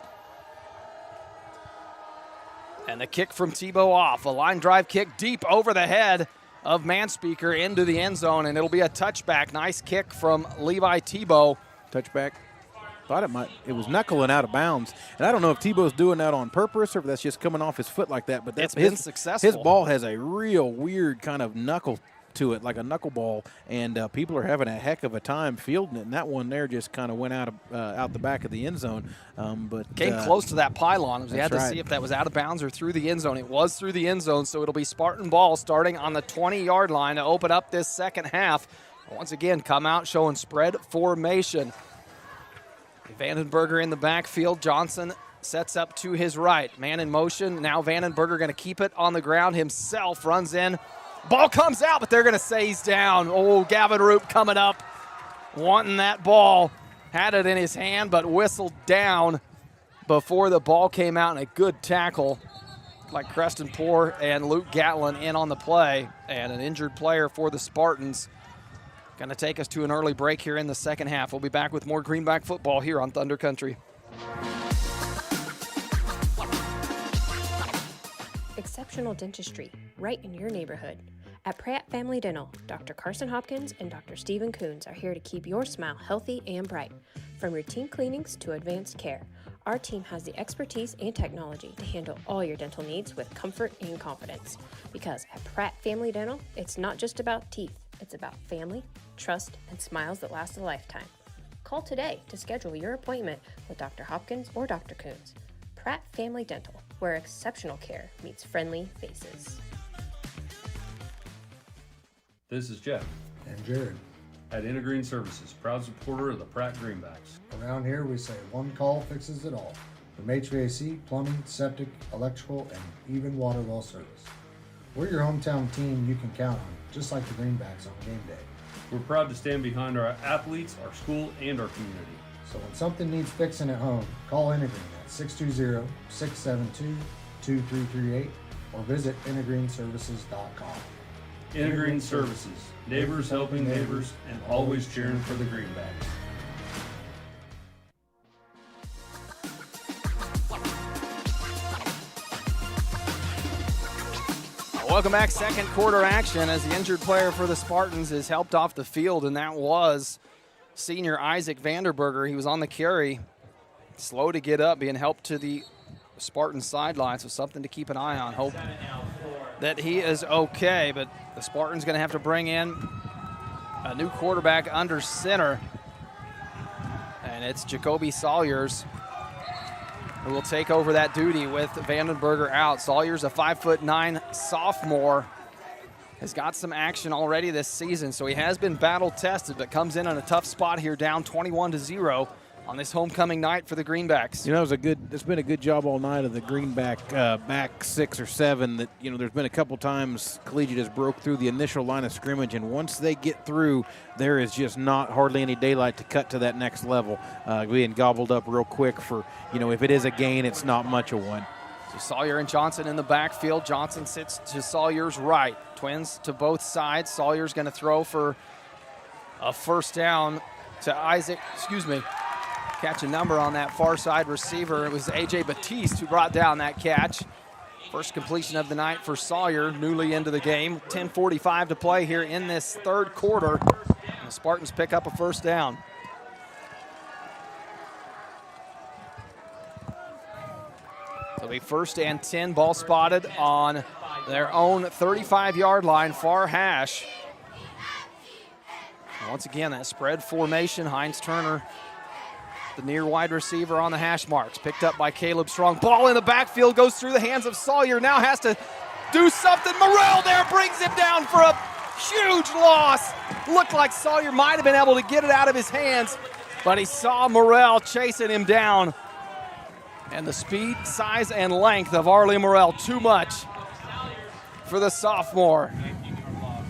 And the kick from Tebow off. A line drive kick deep over the head of Manspeaker into the end zone, and it'll be a touchback. Nice kick from Levi Tebow. Touchback. Thought it was knuckling out of bounds. And I don't know if Tebow's doing that on purpose or if that's just coming off his foot like that. But it's been successful. His ball has a real weird kind of knuckle to it, like a knuckleball, and people are having a heck of a time fielding it. And that one there just kind of went out the back of the end zone. But came close to that pylon. We had to right. see if that was out of bounds or through the end zone. It was through the end zone, so it'll be Spartan ball starting on the 20-yard line to open up this second half. Once again, come out showing spread formation. Vandenberger in the backfield. Johnson sets up to his right. Man in motion. Now Vandenberger going to keep it on the ground himself. Runs in. Ball comes out, but they're going to say he's down. Oh, Gavin Roop coming up, wanting that ball. Had it in his hand, but whistled down before the ball came out, and a good tackle like Creston Poore and Luke Gatlin in on the play, and an injured player for the Spartans. Going to take us to an early break here in the second half. We'll be back with more Greenback football here on Thunder Country. Exceptional dentistry, right in your neighborhood. At Pratt Family Dental, Dr. Carson Hopkins and Dr. Stephen Coons are here to keep your smile healthy and bright. From routine cleanings to advanced care, our team has the expertise and technology to handle all your dental needs with comfort and confidence. Because at Pratt Family Dental, it's not just about teeth, it's about family, trust, and smiles that last a lifetime. Call today to schedule your appointment with Dr. Hopkins or Dr. Coons. Pratt Family Dental, where exceptional care meets friendly faces. This is Jeff. And Jared. At Intergreen Services, proud supporter of the Pratt Greenbacks. Around here we say one call fixes it all. From HVAC, plumbing, septic, electrical, and even water well service. We're your hometown team you can count on, just like the Greenbacks on game day. We're proud to stand behind our athletes, our school, and our community. So when something needs fixing at home, call Intergreen at 620-672-2338 or visit intergreenservices.com. Intergreen Services, neighbors helping neighbors, and always cheering for the Greenbacks. Welcome back. Second quarter action as the injured player for the Spartans is helped off the field, and that was senior Isaac Vanderberger. He was on the carry, slow to get up, being helped to the Spartan sideline, so something to keep an eye on. Hope that he is okay, but the Spartans going to have to bring in a new quarterback under center, and it's Jacoby Sawyers who will take over that duty with Vandenberger out. Sawyers, a 5'9" sophomore, has got some action already this season, so he has been battle-tested, but comes in on a tough spot here, down 21-0 on this homecoming night for the Greenbacks. It's been a good job all night of the Greenback back 6 or 7 that, there's been a couple times Collegiate has broke through the initial line of scrimmage, and once they get through, there is just not hardly any daylight to cut to that next level. Being gobbled up real quick for, if it is a gain, it's not much of one. So Sawyer and Johnson in the backfield. Johnson sits to Sawyer's right. Twins to both sides. Sawyer's going to throw for a first down to catch a number on that far side receiver. It was A.J. Batiste who brought down that catch. First completion of the night for Sawyer, newly into the game. 10:45 to play here in this third quarter. And the Spartans pick up a first down. So a 1st and 10, ball spotted on their own 35-yard line, far hash. And once again, that spread formation, Hines Turner, the near wide receiver on the hash marks, picked up by Caleb Strong. Ball in the backfield, goes through the hands of Sawyer, now has to do something. Morrell there brings him down for a huge loss. Looked like Sawyer might have been able to get it out of his hands, but he saw Morrell chasing him down. And the speed, size, and length of Arlie Morrell, too much for the sophomore.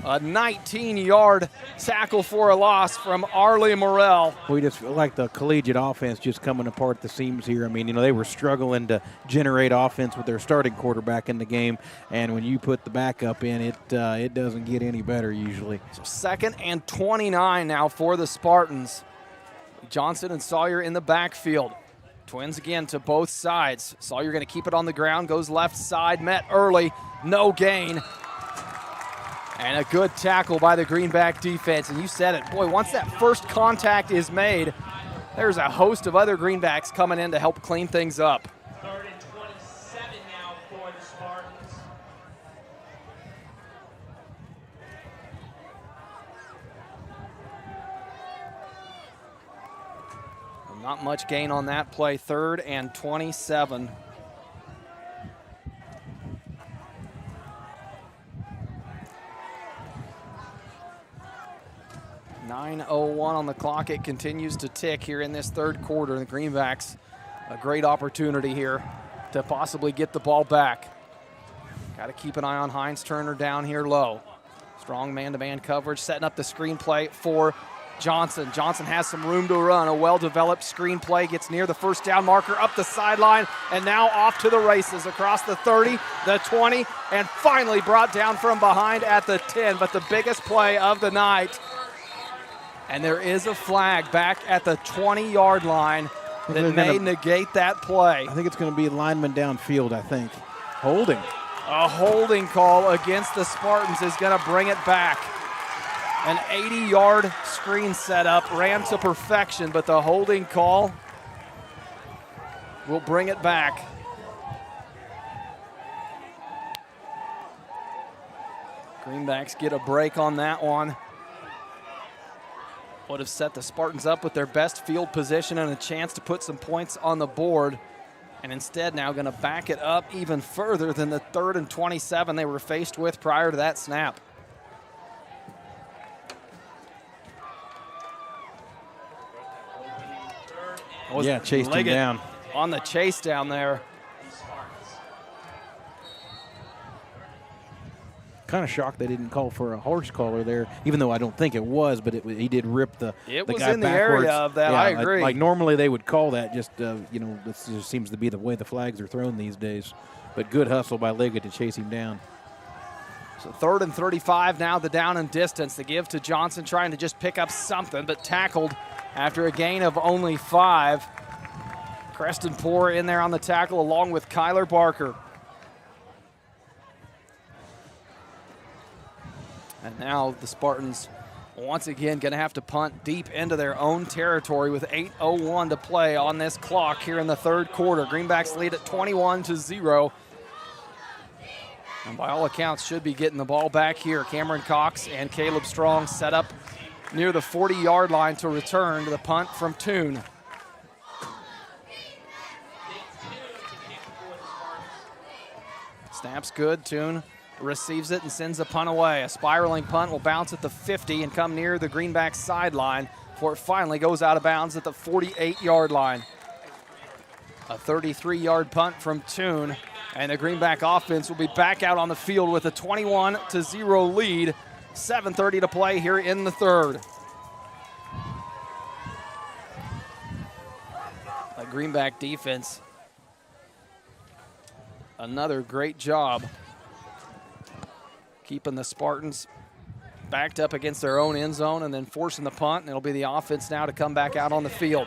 A 19-yard tackle for a loss from Arlie Morrell. We just feel like the collegiate offense just coming apart at the seams here. I mean, you know, they were struggling to generate offense with their starting quarterback in the game, and when you put the backup in, it doesn't get any better usually. So 2nd and 29 now for the Spartans. Johnson and Sawyer in the backfield. Twins again to both sides. Sawyer going to keep it on the ground, goes left side, met early, no gain. And a good tackle by the Greenback defense. And you said it, boy, once that first contact is made, there's a host of other Greenbacks coming in to help clean things up. 3rd and 27 now for the Spartans. Not much gain on that play. 3rd and 27. .9:01 on the clock. It continues to tick here in this third quarter. The Greenbacks, a great opportunity here to possibly get the ball back. Got to keep an eye on Hines Turner down here low. Strong man-to-man coverage, setting up the screenplay for Johnson. Johnson has some room to run. A well-developed screenplay, gets near the first down marker, up the sideline, and now off to the races across the 30, the 20, and finally brought down from behind at the 10. But the biggest play of the night, and there is a flag back at the 20-yard line that may negate that play. I think it's going to be lineman downfield, I think. Holding. A holding call against the Spartans is going to bring it back. An 80-yard screen setup ran to perfection, but the holding call will bring it back. Greenbacks get a break on that one. Would have set the Spartans up with their best field position and a chance to put some points on the board. And instead now going to back it up even further than the 3rd and 27 they were faced with prior to that snap. Yeah, chased him down. On the chase down there. Kind of shocked they didn't call for a horse collar there, even though I don't think it was, but he did rip the guy backwards. It was in the area of that, yeah, I agree. Like normally they would call that, just, this just seems to be the way the flags are thrown these days. But good hustle by Liggett to chase him down. So 3rd and 35 now, the down and distance. The give to Johnson, trying to just pick up something, but tackled after a gain of only 5. Creston Poore in there on the tackle along with Kyler Barker. And now the Spartans once again going to have to punt deep into their own territory with 8:01 to play on this clock here in the third quarter. Greenbacks lead at 21-0. And by all accounts should be getting the ball back here. Cameron Cox and Caleb Strong set up near the 40-yard line to return to the punt from Toon. Snap's good. Toon receives it and sends the punt away. A spiraling punt will bounce at the 50 and come near the Greenback sideline before it finally goes out of bounds at the 48-yard line. A 33-yard punt from Toon, and the Greenback offense will be back out on the field with a 21-0 lead. 7:30 to play here in the third. The Greenback defense, another great job keeping the Spartans backed up against their own end zone and then forcing the punt, and it'll be the offense now to come back out on the field.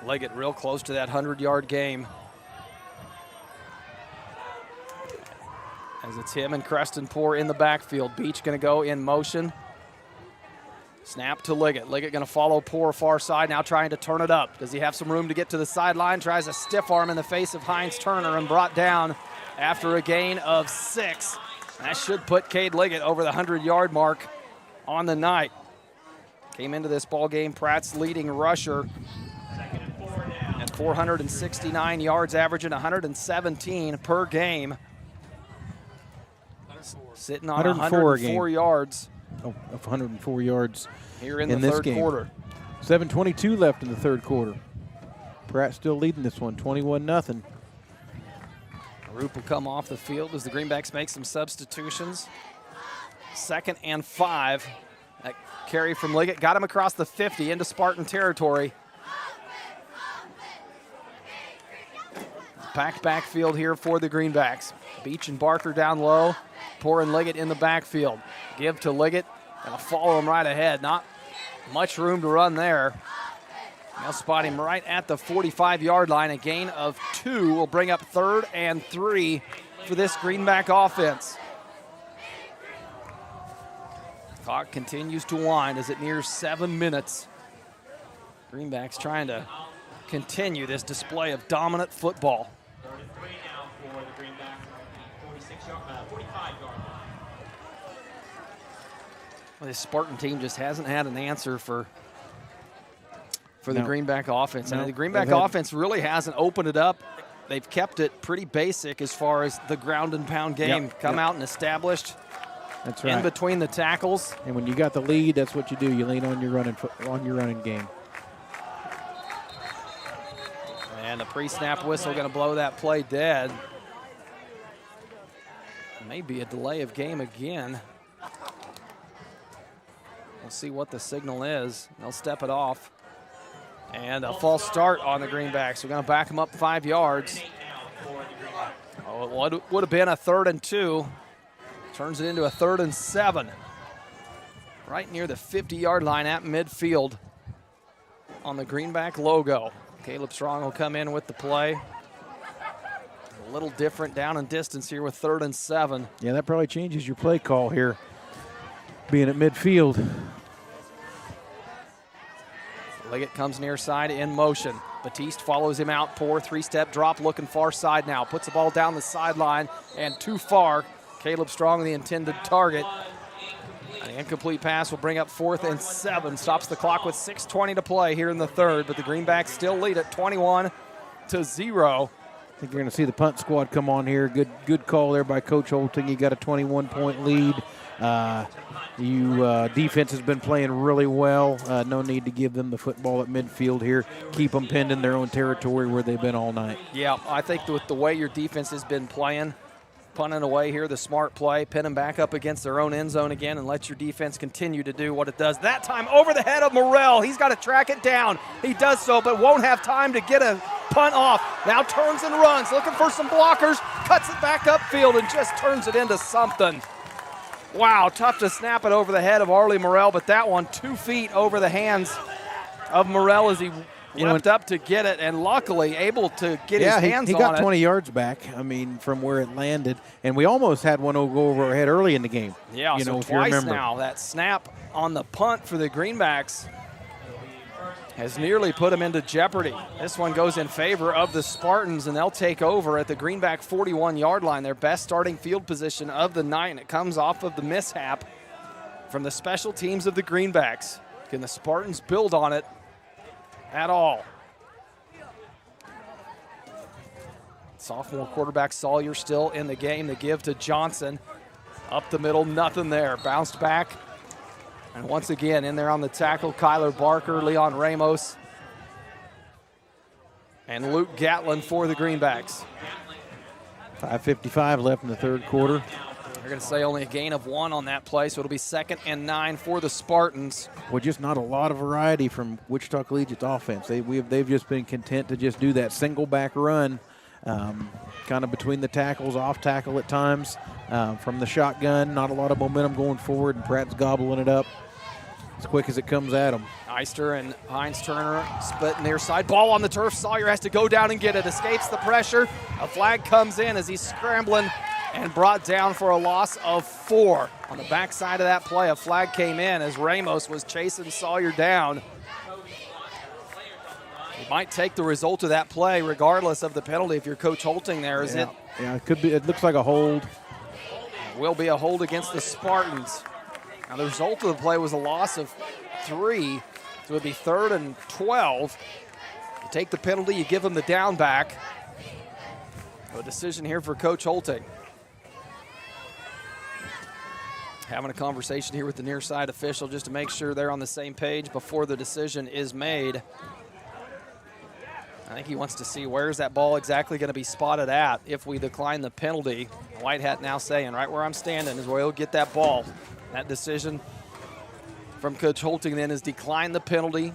Leggett real close to that 100-yard game. As it's him and Creston Poor in the backfield. Beach going to go in motion. Snap to Liggett. Liggett going to follow Poor far side, now trying to turn it up. Does he have some room to get to the sideline? Tries a stiff arm in the face of Heinz Turner and brought down after a gain of 6. That should put Cade Liggett over the 100-yard mark on the night. Came into this ball game Pratt's leading rusher at 469 yards, averaging 117 per game. Sitting on 104 yards. Oh, of 104 yards here in the third quarter. 7:22 left in the third quarter. Pratt still leading this one, 21-0. Roop will come off the field as the Greenbacks make some substitutions. 2nd and 5. That carry from Liggett got him across the 50 into Spartan territory. Packed backfield here for the Greenbacks. Beach and Barker down low. Poor and Liggett in the backfield. Give to Liggett. Gonna follow him right ahead. Not much room to run there. They'll spot him right at the 45-yard line. A gain of 2 will bring up 3rd and 3 for this Greenback offense. Clock continues to wind as it nears 7 minutes. Greenbacks trying to continue this display of dominant football. Well, this Spartan team just hasn't had an answer for the Greenback offense. And the Greenback offense really hasn't opened it up. They've kept it pretty basic as far as the ground and pound game. Come out and established. That's right. In between the tackles. And when you got the lead, that's what you do. You lean on your running game. And the pre-snap whistle going to blow that play dead. Maybe a delay of game again. We'll see what the signal is. They'll step it off. And a false start on the Greenbacks. We're going to back them up 5 yards. Oh, it would have been a 3rd and 2. Turns it into a 3rd and 7. Right near the 50-yard line at midfield on the Greenback logo. Caleb Strong will come in with the play. A little different down in distance here with 3rd and 7. Yeah, that probably changes your play call here, being at midfield. Liggett comes near side in motion. Batiste follows him out. Poor 3-step drop looking far side now. Puts the ball down the sideline and too far. Caleb Strong, the intended target. An incomplete pass will bring up 4th and 7. Stops the clock with 6:20 to play here in the third, but the Greenbacks still lead at 21-0. I think you're going to see the punt squad come on here. Good call there by Coach Holting. You got a 21-point lead. Defense has been playing really well. No need to give them the football at midfield here. Keep them pinned in their own territory where they've been all night. Yeah, I think with the way your defense has been playing, punting away here, the smart play, pin them back up against their own end zone again and let your defense continue to do what it does. That time over the head of Morrell. He's got to track it down. He does so, but won't have time to get a punt off. Now turns and runs, looking for some blockers, cuts it back upfield and just turns it into something. Wow, tough to snap it over the head of Arlie Morrell, but that one 2 feet over the hands of Morrell as he leapt up to get it, and luckily able to get his hands on it. He got 20 yards back, from where it landed, and we almost had one go over our head early in the game. Yeah, so twice now. That snap on the punt for the Greenbacks has nearly put them into jeopardy. This one goes in favor of the Spartans, and they'll take over at the Greenback 41-yard line, their best starting field position of the night, and it comes off of the mishap from the special teams of the Greenbacks. Can the Spartans build on it at all? Sophomore quarterback Sawyer still in the game. The give to Johnson. Up the middle, nothing there. Bounced back. And once again, in there on the tackle, Kyler Barker, Leon Ramos, and Luke Gatlin for the Greenbacks. 5:55 left in the third quarter. They're going to say only a gain of 1 on that play, so it'll be 2nd and 9 for the Spartans. Well, just not a lot of variety from Wichita Collegiate's offense. They've just been content to just do that single back run, kind of between the tackles, off tackle at times, from the shotgun. Not a lot of momentum going forward, and Pratt's gobbling it up as quick as it comes at them. Eister and Hines Turner split near side. Ball on the turf. Sawyer has to go down and get it. Escapes the pressure. A flag comes in as he's scrambling and brought down for a loss of 4. On the backside of that play, a flag came in as Ramos was chasing Sawyer down. He might take the result of that play regardless of the penalty if you're Coach Holting there. Yeah, it could be. It looks like a hold. It will be a hold against the Spartans. Now the result of the play was a loss of 3, so it would be 3rd and 12. You take the penalty, you give them the down back. A decision here for Coach Holting. Having a conversation here with the near side official just to make sure they're on the same page before the decision is made. I think he wants to see where's that ball exactly going to be spotted at if we decline the penalty. White hat now saying right where I'm standing is where he'll get that ball. That decision from Coach Holting then is decline the penalty,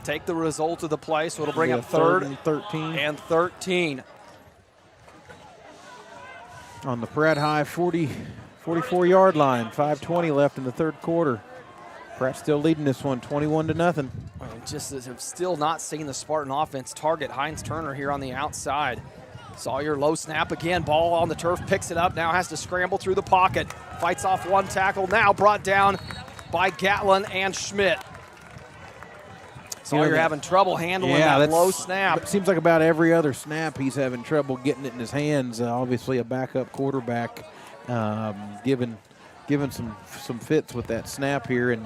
take the result of the play, so it'll bring up 3rd and 13. And 13. On the Pratt High 44-yard line, 5:20 left in the third quarter. Pratt still leading this one, 21-0. Just have still not seen the Spartan offense target Hines Turner here on the outside. Sawyer low snap again, ball on the turf, picks it up, now has to scramble through the pocket. Fights off one tackle, now brought down by Gatlin and Schmidt. Sawyer having trouble handling that low snap. It seems like about every other snap he's having trouble getting it in his hands. Obviously a backup quarterback given some fits with that snap here and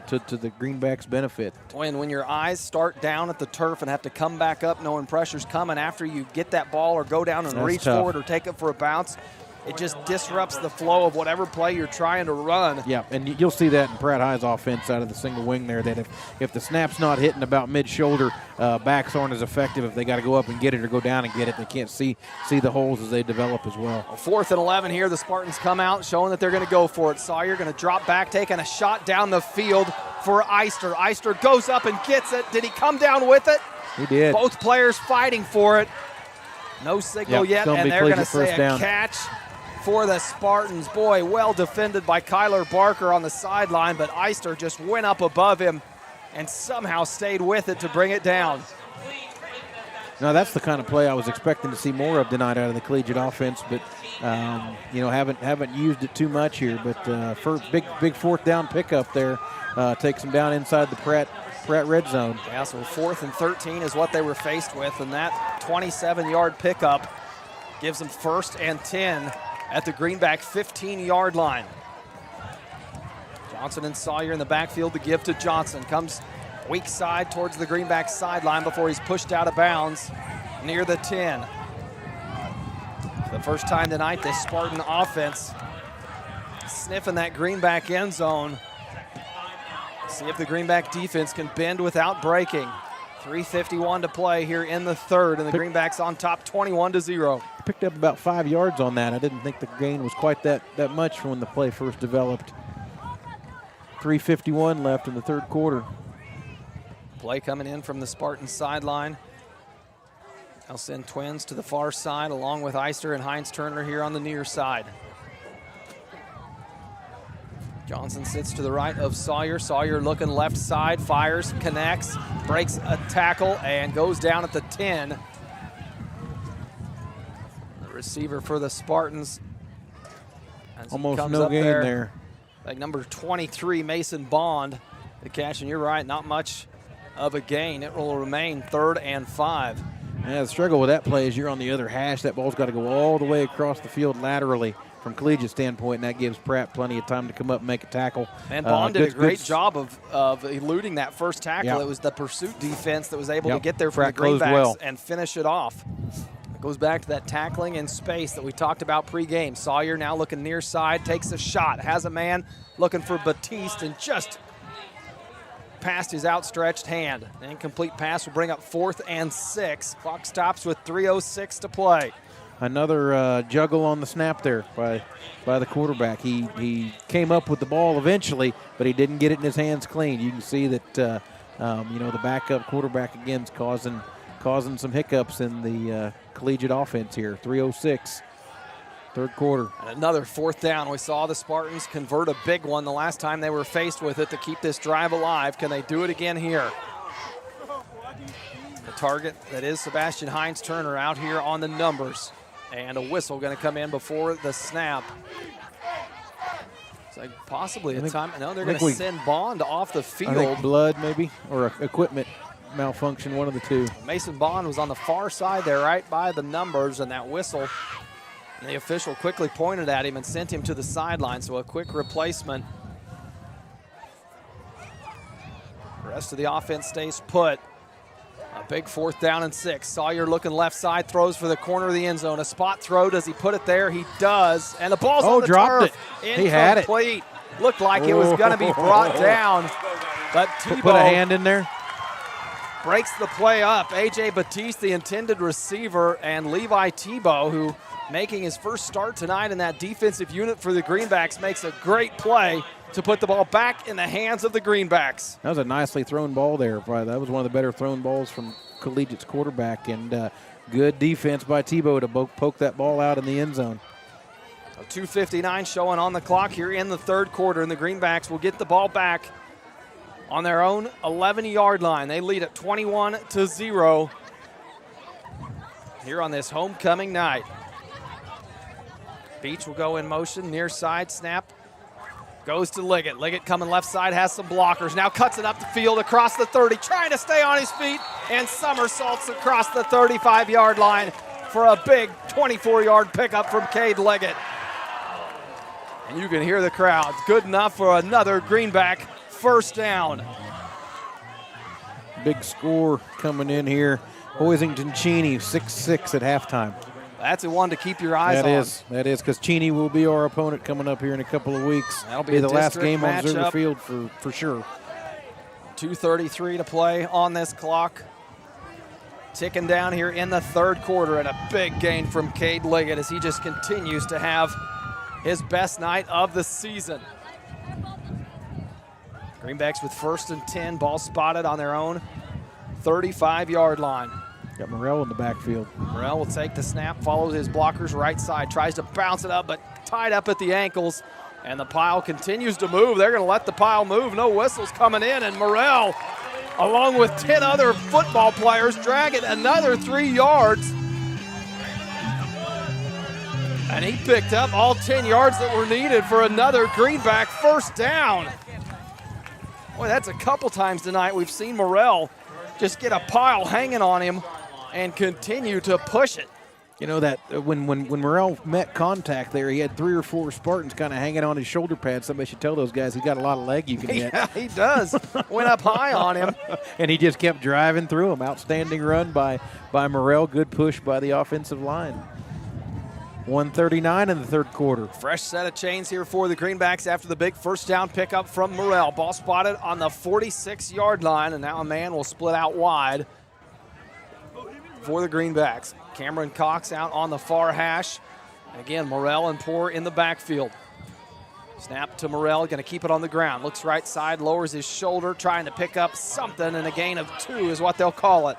to the Greenbacks' benefit. When your eyes start down at the turf and have to come back up knowing pressure's coming after you get that ball or go down and reach forward or take it for a bounce, it just disrupts the flow of whatever play you're trying to run. Yeah, and you'll see that in Pratt High's offense out of the single wing there, that if the snap's not hitting about mid-shoulder, backs aren't as effective if they got to go up and get it or go down and get it. They can't see the holes as they develop as well. 4th and 11 here. The Spartans come out showing that they're going to go for it. Sawyer going to drop back, taking a shot down the field for Eister. Eister goes up and gets it. Did he come down with it? He did. Both players fighting for it. No signal yet, and they're going to say a catch for the Spartans. Boy, well defended by Kyler Barker on the sideline, but Eister just went up above him and somehow stayed with it to bring it down. Now that's the kind of play I was expecting to see more of tonight out of the Collegiate offense, but haven't used it too much here. But for big 4th down pickup there, takes them down inside the Pratt red zone. Yeah, so 4th and 13 is what they were faced with, and that 27-yard pickup gives them 1st and 10 at the Greenback 15-yard line. Johnson and Sawyer in the backfield to give to Johnson. Comes weak side towards the Greenback sideline before he's pushed out of bounds near the 10. For the first time tonight, this Spartan offense sniffing that Greenback end zone. See if the Greenback defense can bend without breaking. 3:51 to play here in the third, and the Greenbacks on top 21-0. Picked up about 5 yards on that. I didn't think the gain was quite that much when the play first developed. 3:51 left in the third quarter. Play coming in from the Spartan sideline. They'll send Twins to the far side along with Eister and Hines Turner here on the near side. Johnson sits to the right of Sawyer. Sawyer looking left side, fires, connects, breaks a tackle, and goes down at the 10. The receiver for the Spartans. Almost no gain there. Like number 23, Mason Bond. The catch, and you're right, not much of a gain. It will remain 3rd and 5. Yeah, the struggle with that play is you're on the other hash. That ball's got to go all the way across the field laterally from Collegiate standpoint, and that gives Pratt plenty of time to come up and make a tackle. And Bond did a great job of eluding that first tackle. Yep. It was the pursuit defense that was able to get there for the Greenbacks and finish it off. It goes back to that tackling in space that we talked about pregame. Sawyer now looking near side, takes a shot, has a man looking for Batiste, and just past his outstretched hand. An incomplete pass will bring up 4th and 6. Clock stops with 3:06 to play. Another juggle on the snap there by the quarterback. He came up with the ball eventually, but he didn't get it in his hands clean. You can see that the backup quarterback again is causing some hiccups in the Collegiate offense here. 3:06. Third quarter. And another fourth down. We saw the Spartans convert a big one the last time they were faced with it to keep this drive alive. Can they do it again here? The target that is Sebastian Hines Turner out here on the numbers. And a whistle going to come in before the snap. It's like possibly a time. No, they're going to send Bond off the field. I think blood maybe, or equipment malfunction, one of the two. Mason Bond was on the far side there, right by the numbers, and that whistle. And the official quickly pointed at him and sent him to the sideline, so a quick replacement. The rest of the offense stays put. A big 4th down and 6. Sawyer looking left side, throws for the corner of the end zone. A spot throw, does he put it there? He does, and the ball's on the dropped turf. It. He had it. Incomplete. Looked like it was going to be brought down, but Tebow put a hand in there. Breaks the play up. A.J. Batiste, the intended receiver, and Levi Tebow, who making his first start tonight in that defensive unit for the Greenbacks, makes a great play to put the ball back in the hands of the Greenbacks. That was a nicely thrown ball there. That was one of the better thrown balls from Collegiate's quarterback, and good defense by Tebow to poke that ball out in the end zone. 2:59 showing on the clock here in the third quarter, and the Greenbacks will get the ball back on their own 11-yard line. They lead at 21-0 here on this homecoming night. Beach will go in motion, near side snap. Goes to Liggett. Liggett coming left side, has some blockers. Now cuts it up the field across the 30, trying to stay on his feet, and somersaults across the 35-yard line for a big 24-yard pickup from Cade Liggett. And you can hear the crowd. Good enough for another Greenback first down. Big score coming in here. Hoisington Cheney, 6-6 at halftime. That's the one to keep your eyes on. That is, because Cheney will be our opponent coming up here in a couple of weeks. That'll be the last game matchup. on Zerber Field for sure. 2:33 to play on this clock. Ticking down here in the third quarter, and a big gain from Cade Liggett as he just continues to have his best night of the season. Greenbacks with 1st and 10, ball spotted on their own 35-yard line. Got Morrell in the backfield. Morrell will take the snap, follows his blockers right side, tries to bounce it up, but tied up at the ankles, and the pile continues to move. They're going to let the pile move. No whistles coming in, and Morrell, along with 10 other football players, drag it another 3 yards. And he picked up all 10 yards that were needed for another Greenback first down. Boy, that's a couple times tonight we've seen Morrell just get a pile hanging on him and continue to push it. You know that when Morrell met contact there, he had 3 or 4 Spartans kind of hanging on his shoulder pads. Somebody should tell those guys he's got a lot of leg you can get. Yeah, he does. Went up high on him. And he just kept driving through him. Outstanding run by Morrell. Good push by the offensive line. 1:39 in the third quarter. Fresh set of chains here for the Greenbacks after the big first down pickup from Morrell. Ball spotted on the 46-yard line, and now a man will split out wide for the Greenbacks. Cameron Cox out on the far hash. Again, Morrell and Poor in the backfield. Snap to Morrell, going to keep it on the ground. Looks right side, lowers his shoulder, trying to pick up something, and a gain of 2 is what they'll call it.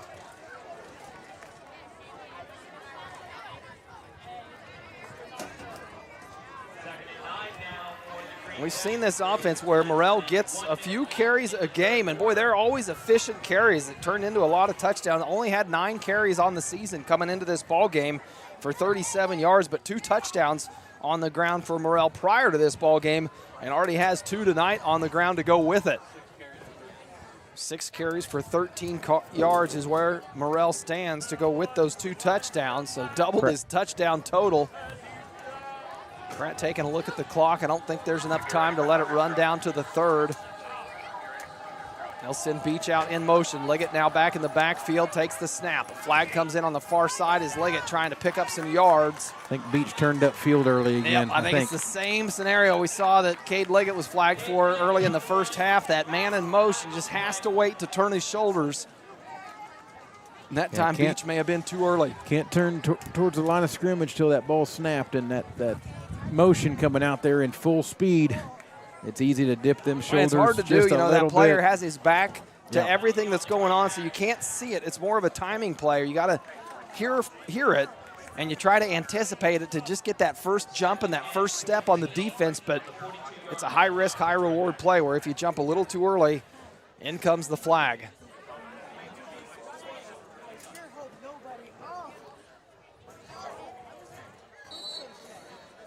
We've seen this offense where Morrell gets a few carries a game, and boy, they're always efficient carries that turned into a lot of touchdowns. Only had 9 carries on the season coming into this ball game for 37 yards, but 2 touchdowns on the ground for Morrell prior to this ball game, and already has 2 tonight on the ground to go with it. 6 carries for 13 yards is where Morrell stands to go with those 2 touchdowns, so doubled his touchdown total. Pratt taking a look at the clock. I don't think there's enough time to let it run down to the third. They'll send Beach out in motion. Liggett now back in the backfield, takes the snap. A flag comes in on the far side as Liggett trying to pick up some yards. I think Beach turned up field early again. Yep, I think it's the same scenario we saw that Cade Liggett was flagged for early in the first half. That man in motion just has to wait to turn his shoulders. And that time Beach may have been too early. Can't turn towards the line of scrimmage till that ball snapped, and that motion coming out there in full speed. It's easy to dip them shoulders. It's hard to do. You know, that player bit. has his back to everything that's going on, so you can't see it. It's more of a timing play. You got to hear it and you try to anticipate it to just get that first jump and that first step on the defense, but it's a high-risk, high-reward play where if you jump a little too early, in comes the flag.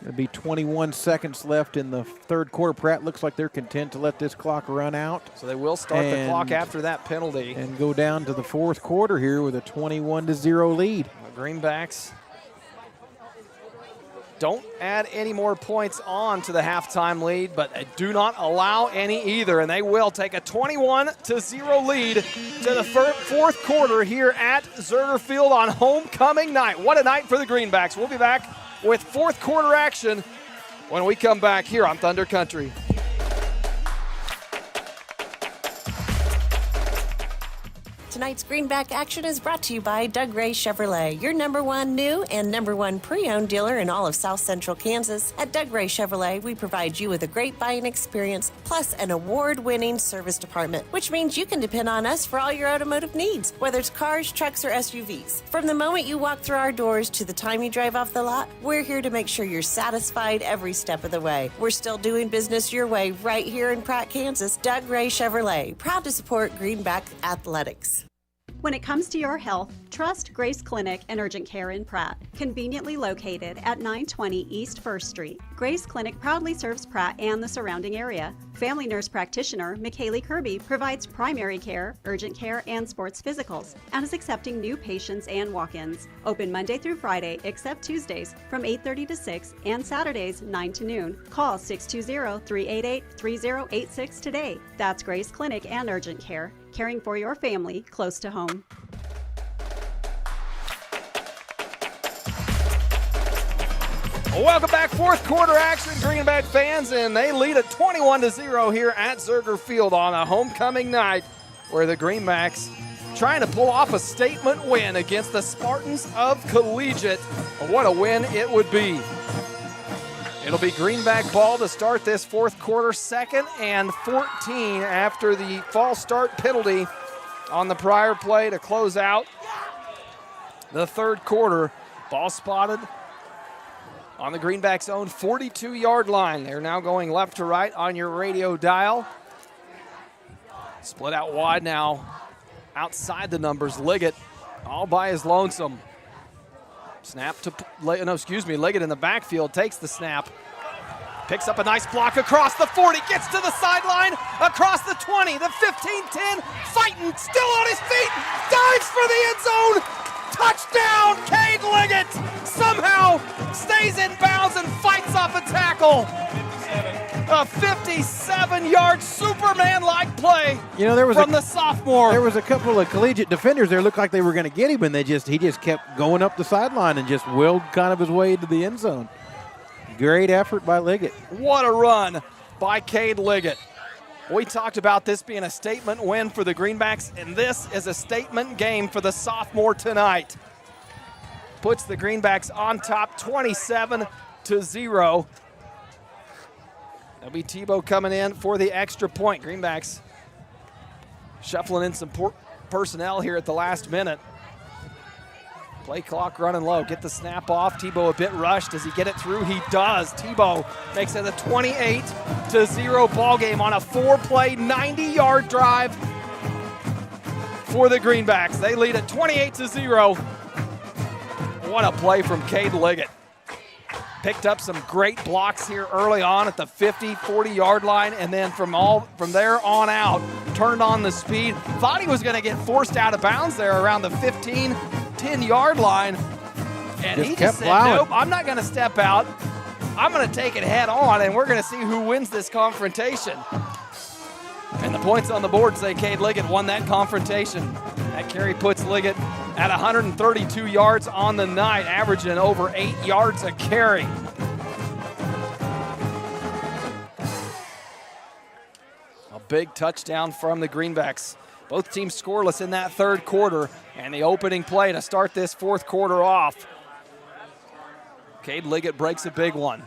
It'll be 21 seconds left in the third quarter. Pratt looks like they're content to let this clock run out. So they will start the clock after that penalty. And go down to the fourth quarter here with a 21-0 lead. The Greenbacks don't add any more points on to the halftime lead, but they do not allow any either, and they will take a 21-0 lead to the fourth quarter here at Zerger Field on homecoming night. What a night for the Greenbacks. We'll be back with fourth quarter action when we come back here on Thunder Country. Tonight's Greenback action is brought to you by Doug Ray Chevrolet, your #1 new and #1 pre-owned dealer in all of South Central Kansas. At Doug Ray Chevrolet, we provide you with a great buying experience plus an award-winning service department, which means you can depend on us for all your automotive needs, whether it's cars, trucks, or SUVs. From the moment you walk through our doors to the time you drive off the lot, we're here to make sure you're satisfied every step of the way. We're still doing business your way right here in Pratt, Kansas. Doug Ray Chevrolet, proud to support Greenback Athletics. When it comes to your health, trust Grace Clinic and Urgent Care in Pratt, conveniently located at 920 East 1st Street. Grace Clinic proudly serves Pratt and the surrounding area. Family nurse practitioner McKaylee Kirby provides primary care, urgent care, and sports physicals, and is accepting new patients and walk-ins. Open Monday through Friday, except Tuesdays, from 8:30 to 6, and Saturdays, 9 to noon. Call 620-388-3086 today. That's Grace Clinic and Urgent Care, caring for your family close to home. Welcome back, fourth quarter action, Greenback fans, and they lead at 21-0 here at Zerger Field on a homecoming night where the Greenbacks trying to pull off a statement win against the Spartans of Collegiate. What a win it would be. It'll be Greenback ball to start this fourth quarter, 2nd and 14 after the false start penalty on the prior play to close out the third quarter. Ball spotted on the Greenbacks' own 42-yard line. They're now going left to right on your radio dial. Split out wide now, outside the numbers. Liggett all by his lonesome. Snap to, Liggett in the backfield, takes the snap. Picks up a nice block across the 40, gets to the sideline, across the 20, the 15-10, fighting, still on his feet, dives for the end zone. Touchdown, Cade Liggett somehow stays in bounds and fights off a tackle. A 57-yard Superman-like play from the sophomore. There was a couple of Collegiate defenders there looked like they were going to get him, and he just kept going up the sideline and just willed kind of his way into the end zone. Great effort by Liggett. What a run by Cade Liggett. We talked about this being a statement win for the Greenbacks, and this is a statement game for the sophomore tonight. Puts the Greenbacks on top 27-0. That'll be Tebow coming in for the extra point. Greenbacks shuffling in some personnel here at the last minute. Play clock running low. Get the snap off. Tebow a bit rushed. Does he get it through? He does. Tebow makes it a 28-0 ball game on a 4-play, 90-yard drive for the Greenbacks. They lead at 28-0. What a play from Cade Liggett. Picked up some great blocks here early on at the 50, 40-yard line, and then from there on out, turned on the speed. Thought he was going to get forced out of bounds there around the 15, 10-yard line, and he just said, nope, I'm not going to step out. I'm going to take it head on, and we're going to see who wins this confrontation. And the points on the board say Cade Liggett won that confrontation. That carry puts Liggett at 132 yards on the night, averaging over 8 yards a carry. A big touchdown from the Greenbacks. Both teams scoreless in that third quarter, and the opening play to start this fourth quarter off. Cade Liggett breaks a big one.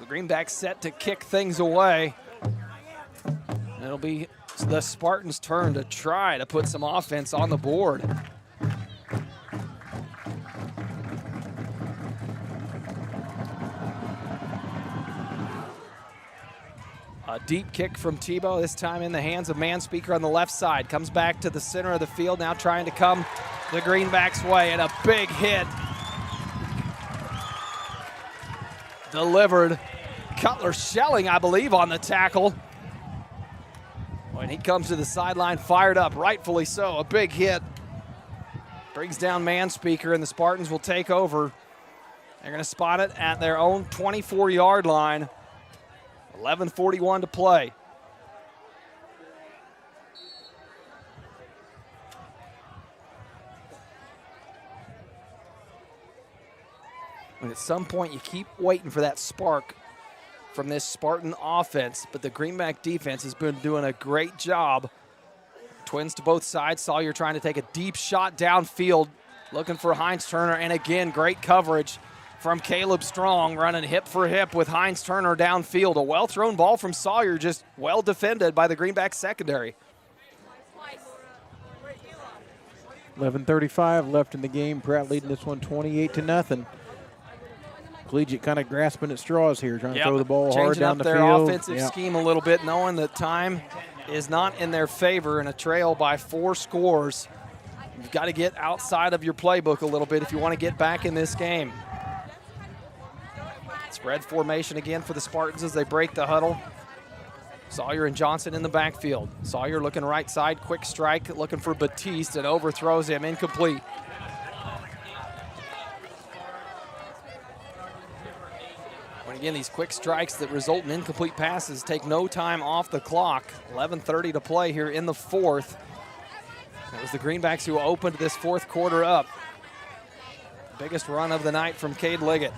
The Greenbacks set to kick things away. It'll be the Spartans' turn to try to put some offense on the board. A deep kick from Tebow, this time in the hands of Manspeaker on the left side. Comes back to the center of the field, now trying to come the Greenbacks' way, and a big hit. Delivered. Cutler Schelling, I believe, on the tackle. When he comes to the sideline, fired up, rightfully so. A big hit. Brings down Manspeaker, and the Spartans will take over. They're going to spot it at their own 24-yard line. 11:41 to play. And at some point, you keep waiting for that spark from this Spartan offense, but the Greenback defense has been doing a great job. Twins to both sides. Sawyer trying to take a deep shot downfield, looking for Heinz Turner, and again, great coverage from Caleb Strong, running hip for hip with Heinz Turner downfield. A well-thrown ball from Sawyer, just well defended by the Greenback secondary. 11:35 left in the game. Pratt leading this one 28-0. Collegiate kind of grasping at straws here, trying to throw the ball hard down the field. Changing up their offensive scheme a little bit, knowing that time is not in their favor in a trail by 4 scores. You've got to get outside of your playbook a little bit if you want to get back in this game. Spread formation again for the Spartans as they break the huddle. Sawyer and Johnson in the backfield. Sawyer looking right side, quick strike, looking for Batiste, and overthrows him, incomplete. And again, these quick strikes that result in incomplete passes take no time off the clock. 11:30 to play here in the fourth. It was the Greenbacks who opened this fourth quarter up. Biggest run of the night from Cade Liggett.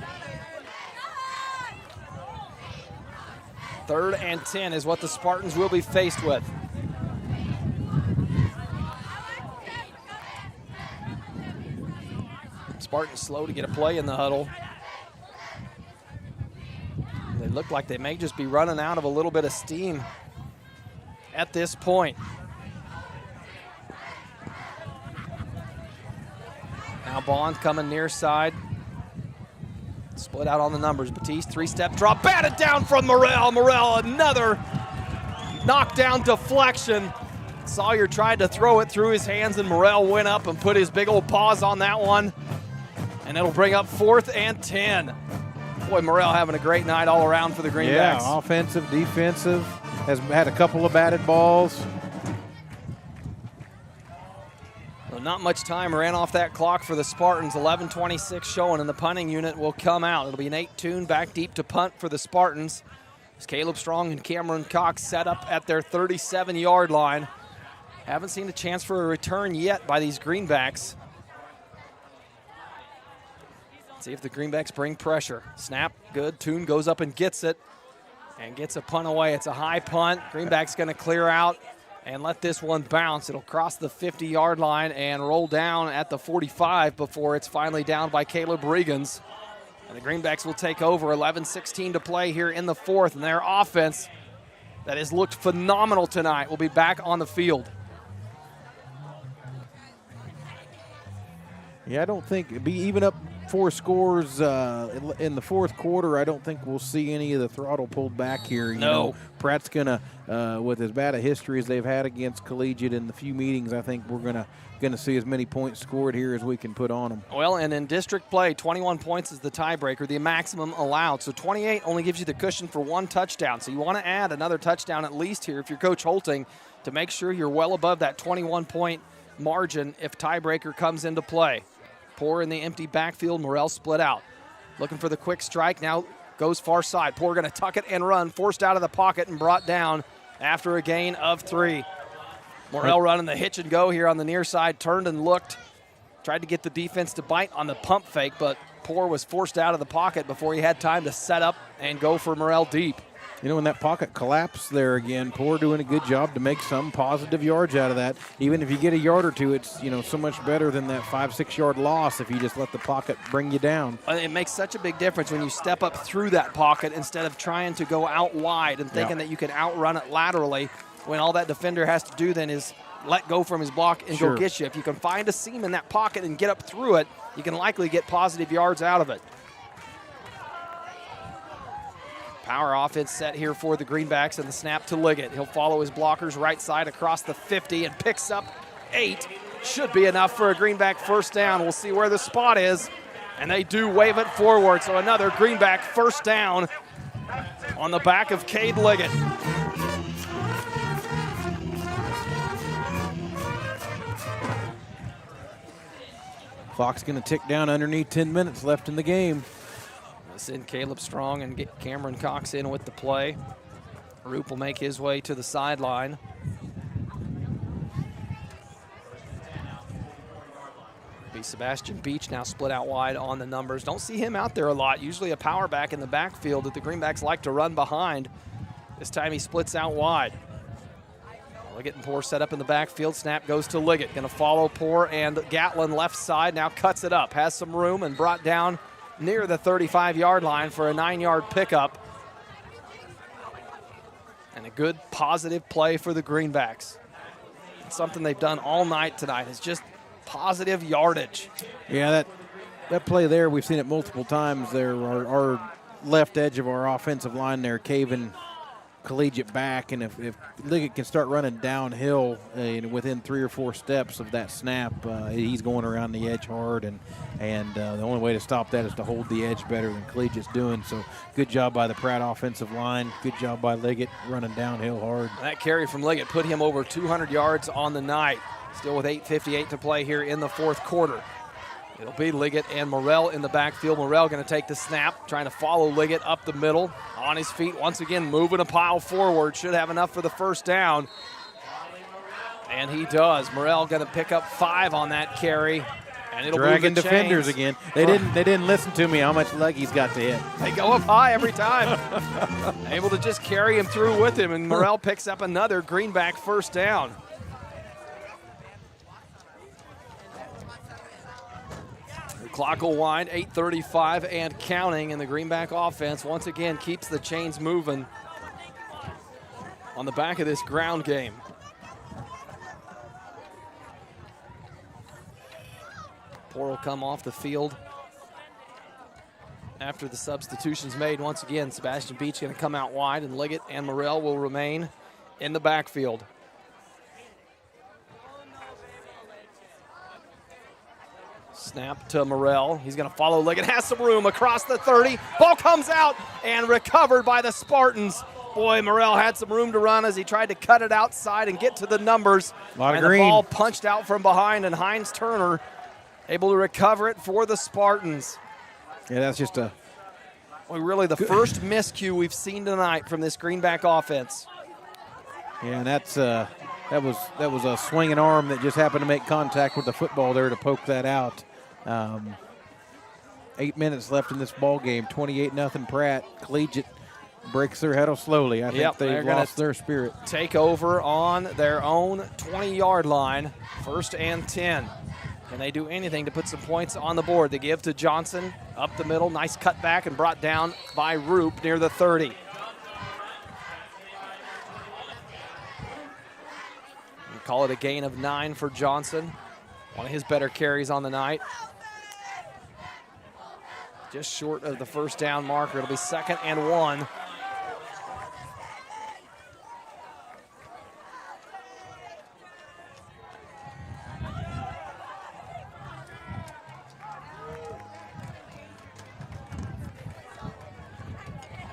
3rd and 10 is what the Spartans will be faced with. Spartans slow to get a play in the huddle. They look like they may just be running out of a little bit of steam at this point. Now Bond coming near side. Split out on the numbers. Batiste, 3-step drop, batted down from Morrell. Morrell, another knockdown deflection. Sawyer tried to throw it through his hands, and Morrell went up and put his big old paws on that one. And it'll bring up 4th and 10. Boy, Morrell having a great night all around for the Greenbacks. Yeah, offensive, defensive, has had a couple of batted balls. Well, not much time ran off that clock for the Spartans. 11:26 showing, and the punting unit will come out. It'll be Nate Toon back deep to punt for the Spartans. As Caleb Strong and Cameron Cox set up at their 37-yard line. Haven't seen a chance for a return yet by these Greenbacks. See if the Greenbacks bring pressure. Snap, good. Toon goes up and gets it and gets a punt away. It's a high punt. Greenback's going to clear out and let this one bounce. It'll cross the 50-yard line and roll down at the 45 before it's finally down by Caleb Regans. And the Greenbacks will take over. 11:16 to play here in the fourth, and their offense that has looked phenomenal tonight will be back on the field. Yeah, I don't think, even up 4 scores in the fourth quarter, I don't think we'll see any of the throttle pulled back here. You know, Pratt's going to, with as bad a history as they've had against Collegiate in the few meetings, I think we're going to see as many points scored here as we can put on them. Well, and in district play, 21 points is the tiebreaker, the maximum allowed. So 28 only gives you the cushion for 1 touchdown. So you want to add another touchdown at least here if you're Coach Holting to make sure you're well above that 21-point margin if tiebreaker comes into play. Poor in the empty backfield. Morrell split out. Looking for the quick strike. Now goes far side. Poor going to tuck it and run. Forced out of the pocket and brought down after a gain of 3. Morrell running the hitch and go here on the near side. Turned and looked. Tried to get the defense to bite on the pump fake, but Poor was forced out of the pocket before he had time to set up and go for Morrell deep. You know, when that pocket collapsed there again, Poor doing a good job to make some positive yards out of that. Even if you get a yard or two, it's, you know, so much better than that 5-6 yard loss if you just let the pocket bring you down. It makes such a big difference when you step up through that pocket instead of trying to go out wide and thinking that you can outrun it laterally. when all that defender has to do then is let go from his block and Sure. go get you. If you can find a seam in that pocket and get up through it, you can likely get positive yards out of it. Power offense set here for the Greenbacks, and the snap to Liggett. He'll follow his blockers right side across the 50 and picks up 8. Should be enough for a Greenback first down. We'll see where the spot is, and they do wave it forward. So another Greenback first down on the back of Cade Liggett. Clock's going to tick down underneath 10 minutes left in the game. Send Caleb Strong and get Cameron Cox in with the play. Roop will make his way to the sideline. Be Sebastian Beach now split out wide on the numbers. Don't see him out there a lot. Usually a power back in the backfield that the Greenbacks like to run behind. This time he splits out wide. Liggett and Poor set up in the backfield. Snap goes to Liggett. Going to follow Poor, and Gatlin left side now cuts it up. Has some room and brought down near the 35-yard line for a 9-yard pickup. And a good positive play for the Greenbacks. It's something they've done all night tonight is just positive yardage. Yeah, that play there, we've seen it multiple times there. Our left edge of our offensive line there caving Collegiate back, and if Liggett can start running downhill within 3 or 4 steps of that snap, he's going around the edge hard, and the only way to stop that is to hold the edge better than Collegiate's doing. So good job by the Pratt offensive line. Good job by Liggett running downhill hard. That carry from Liggett put him over 200 yards on the night. Still with 8:58 to play here in the fourth quarter. It'll be Liggett and Morrell in the backfield. Morrell going to take the snap, trying to follow Liggett up the middle. On his feet, once again, moving a pile forward. Should have enough for the first down. And he does. Morrell going to pick up 5 on that carry. And it'll dragging move the defenders chains. again. They didn't listen to me how much leg he's got to hit. They go up high every time. Able to just carry him through with him, and Morrell picks up another Greenback first down. Clock will wind, 8:35 and counting, and the Greenback offense once again keeps the chains moving on the back of this ground game. Poor will come off the field after the substitutions made. Once again, Sebastian Beach going to come out wide, and Liggett and Morrell will remain in the backfield. Snap to Morrell. He's going to follow Liggett. Has some room across the 30. Ball comes out and recovered by the Spartans. Boy, Morrell had some room to run as he tried to cut it outside and get to the numbers. Lot of green. The ball green. punched out from behind, and Hines Turner able to recover it for the Spartans. Yeah, that's just a... Well, really the first miscue we've seen tonight from this Greenback offense. Yeah, and that was a swinging arm that just happened to make contact with the football there to poke that out. 8 minutes left in this ball game. 28-0 Pratt. Collegiate breaks their huddle slowly. I think they've lost their spirit. Take over on their own 20-yard line. 1st and 10. Can they do anything to put some points on the board? They give to Johnson up the middle. Nice cutback and brought down by Roop near the 30. We call it a gain of 9 for Johnson. One of his better carries on the night. Just short of the first down marker. It'll be 2nd and 1.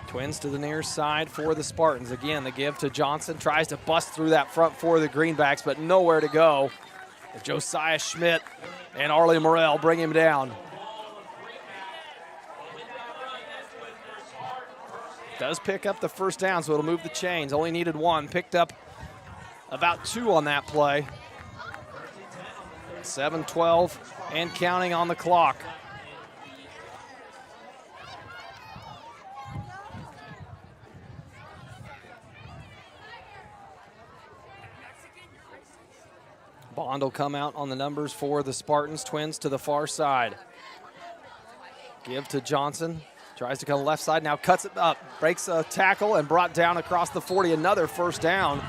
Twins to the near side for the Spartans. Again, the give to Johnson. Tries to bust through that front four of the Greenbacks, but nowhere to go. Josiah Schmidt and Arlie Morrell bring him down. Does pick up the first down, so it'll move the chains. Only needed 1. Picked up about 2 on that play. 7:12 and counting on the clock. Bond will come out on the numbers for the Spartans. Twins to the far side. Give to Johnson. Tries to come left side, now cuts it up. Breaks a tackle and brought down across the 40. Another first down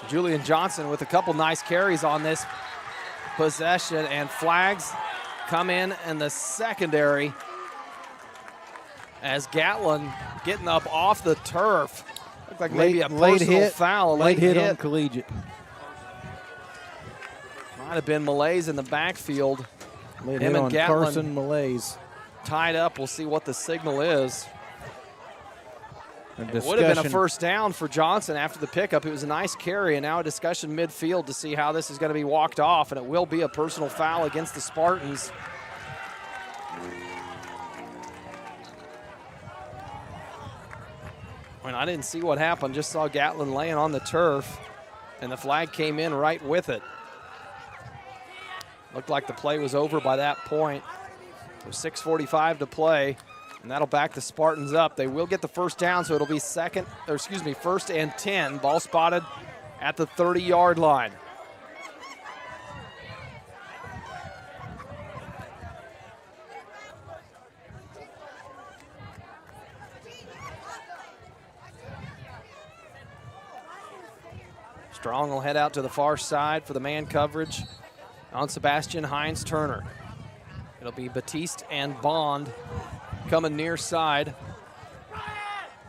Julian Johnson with a couple nice carries on this possession, and flags come in the secondary as Gatlin getting up off the turf. Looked like maybe a personal foul, a late hit on Collegiate. Might have been Malaise in the backfield. Late Him hit and on Gatlin Carson Malaise. tied up. We'll see what the signal is. It discussion. would have been a first down for Johnson after the pickup. It was a nice carry, and now a discussion midfield to see how this is going to be walked off, and it will be a personal foul against the Spartans. I mean, I didn't see what happened, just saw Gatlin laying on the turf, and the flag came in right with it. Looked like the play was over by that point. So 6:45 to play. And that'll back the Spartans up. They will get the first down, so it'll be first and 10. Ball spotted at the 30-yard line. Strong will head out to the far side for the man coverage on Sebastian Hines-Turner. It'll be Batiste and Bond coming near side.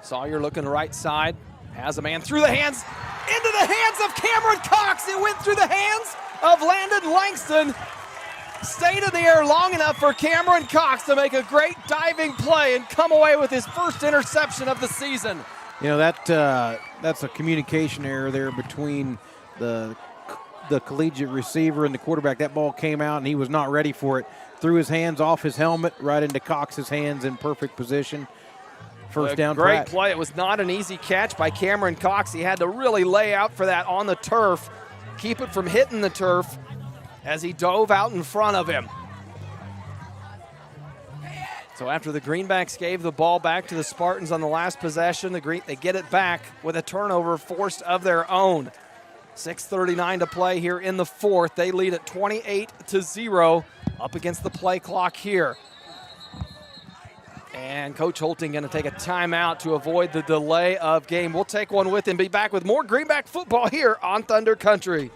Sawyer looking right side. Has a man through the hands, into the hands of Cameron Cox. It went through the hands of Landon Langston. Stayed in the air long enough for Cameron Cox to make a great diving play and come away with his first interception of the season. You know, that's a communication error there between the Collegiate receiver and the quarterback. That ball came out and he was not ready for it. Threw his hands off his helmet right into Cox's hands in perfect position. First down. Great play. It was not an easy catch by Cameron Cox. He had to really lay out for that on the turf, keep it from hitting the turf as he dove out in front of him. So after the Greenbacks gave the ball back to the Spartans on the last possession, they get it back with a turnover forced of their own. 6:39 to play here in the fourth. They lead at 28-0 up against the play clock here. And Coach Holting going to take a timeout to avoid the delay of game. We'll take one with him. Be back with more Greenback football here on Thunder Country.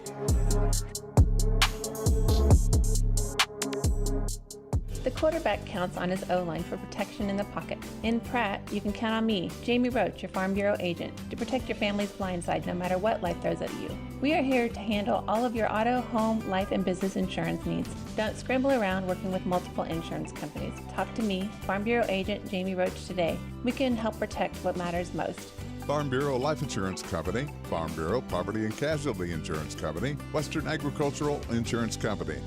The quarterback counts on his O-line for protection in the pocket. In Pratt, you can count on me, Jamie Roach, your Farm Bureau agent, to protect your family's blind side no matter what life throws at you. We are here to handle all of your auto, home, life, and business insurance needs. Don't scramble around working with multiple insurance companies. Talk to me, Farm Bureau agent Jamie Roach, today. We can help protect what matters most. Farm Bureau Life Insurance Company, Farm Bureau Property and Casualty Insurance Company, Western Agricultural Insurance Company.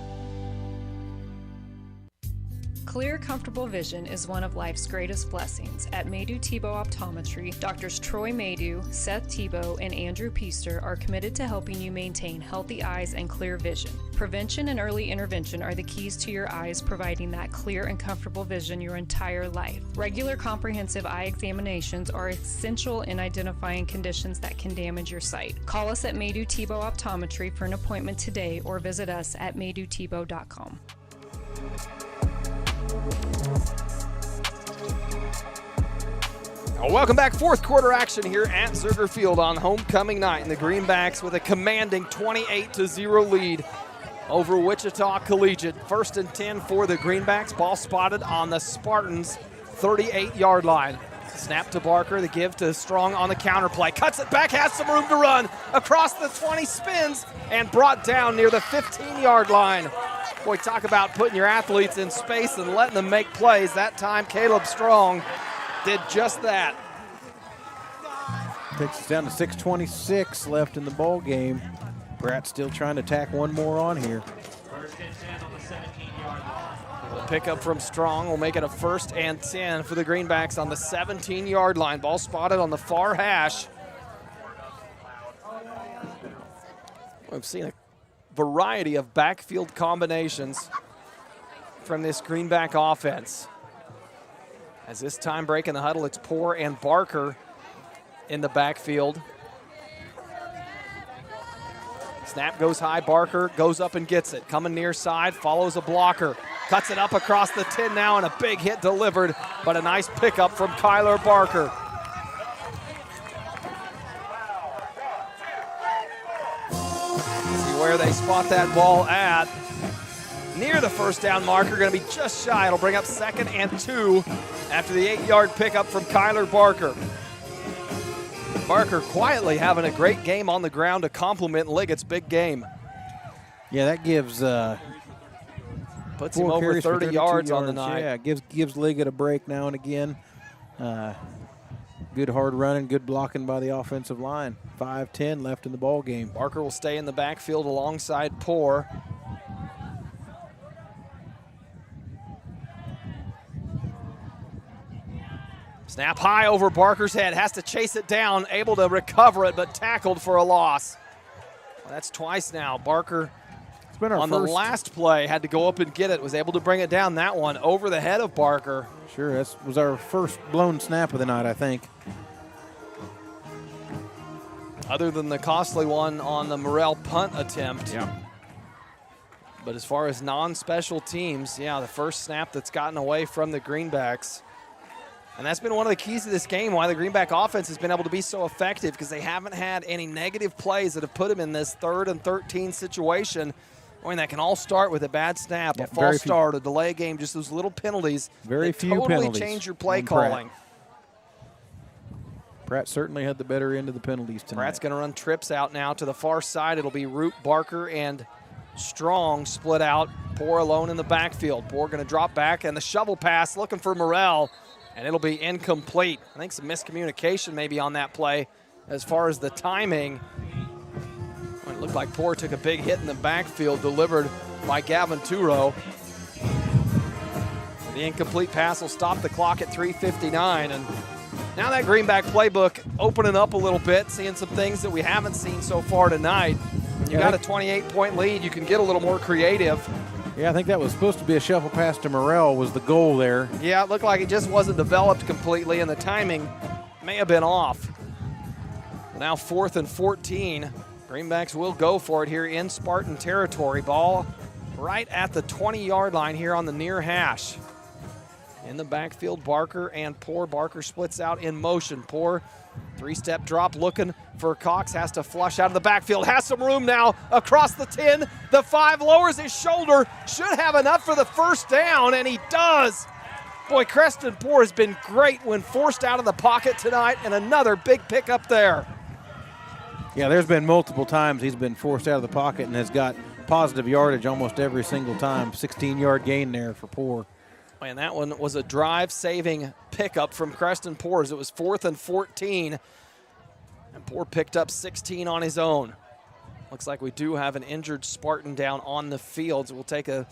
Clear, comfortable vision is one of life's greatest blessings. At Maydew Tebow Optometry, Doctors Troy Maydew, Seth Tebow, and Andrew Piester are committed to helping you maintain healthy eyes and clear vision. Prevention and early intervention are the keys to your eyes, providing that clear and comfortable vision your entire life. Regular comprehensive eye examinations are essential in identifying conditions that can damage your sight. Call us at Maydew Tebow Optometry for an appointment today or visit us at maydewtebow.com. Welcome back. Fourth quarter action here at Zerger Field on homecoming night. And the Greenbacks with a commanding 28-0 lead over Wichita Collegiate. First and 10 for the Greenbacks. Ball spotted on the Spartans' 38-yard line. Snap to Barker. The give to Strong on the counter play. Cuts it back, has some room to run. Across the 20, spins, and brought down near the 15-yard line. Boy, talk about putting your athletes in space and letting them make plays. That time, Caleb Strong did just that. Takes us down to 6:26 left in the ball game. Pratt still trying to tack one more on here. The pickup from Strong will make it a 1st and 10 for the Greenbacks on the 17-yard line. Ball spotted on the far hash. We've seen a variety of backfield combinations from this Greenback offense. As this time break in the huddle, it's Poor and Barker in the backfield. Snap goes high, Barker goes up and gets it. Coming near side, follows a blocker. Cuts it up across the 10 now, and a big hit delivered, but a nice pickup from Kyler Barker. where they spot that ball at. Near the first down marker, going to be just shy. It'll bring up 2nd and 2 after the 8-yard pickup from Kyler Barker. Barker quietly having a great game on the ground to complement Liggett's big game. Yeah, that gives puts him over 30 yards on the night. Yeah, gives Liggett a break now and again. Good hard running, good blocking by the offensive line. 5:10 left in the ball game. Barker will stay in the backfield alongside Poor. Snap high over Barker's head, has to chase it down, able to recover it, but tackled for a loss. Well, that's twice now. Barker on the last play had to go up and get it, was able to bring it down. That one over the head of Barker. Sure, that was our first blown snap of the night, I think. Other than the costly one on the Morrell punt attempt. Yeah. But as far as non-special teams, yeah, the first snap that's gotten away from the Greenbacks. And that's been one of the keys to this game, why the Greenback offense has been able to be so effective, because they haven't had any negative plays that have put them in this 3rd and 13 situation. I mean, that can all start with a bad snap, a false start, a delay game, just those little penalties. Very few totally penalties. Change your play calling. Pratt certainly had the better end of the penalties tonight. Pratt's going to run trips out now to the far side. It'll be Root, Barker, and Strong split out. Poor alone in the backfield. Poor going to drop back, and the shovel pass looking for Morrell. And it'll be incomplete. I think some miscommunication maybe on that play as far as the timing. Well, it looked like Poor took a big hit in the backfield delivered by Gavin Turo. The incomplete pass will stop the clock at 3:59. And now that Greenback playbook opening up a little bit, seeing some things that we haven't seen so far tonight. When you got a 28-point lead, you can get a little more creative. Yeah, I think that was supposed to be a shuffle pass to Morrell was the goal there. Yeah, it looked like it just wasn't developed completely, and the timing may have been off. Now 4th and 14. Greenbacks will go for it here in Spartan territory. Ball right at the 20-yard line here on the near hash. In the backfield, Barker and Poor. Barker splits out in motion. Poor, 3-step drop looking for Cox. Has to flush out of the backfield. Has some room now across the 10. The 5 lowers his shoulder. Should have enough for the first down, and he does. Boy, Creston Poor has been great when forced out of the pocket tonight, and another big pickup there. Yeah, there's been multiple times he's been forced out of the pocket and has got positive yardage almost every single time. 16-yard gain there for Poor. And that one was a drive-saving pickup from Creston Poor as it was 4th and 14. And Poor picked up 16 on his own. Looks like we do have an injured Spartan down on the field. So we'll take a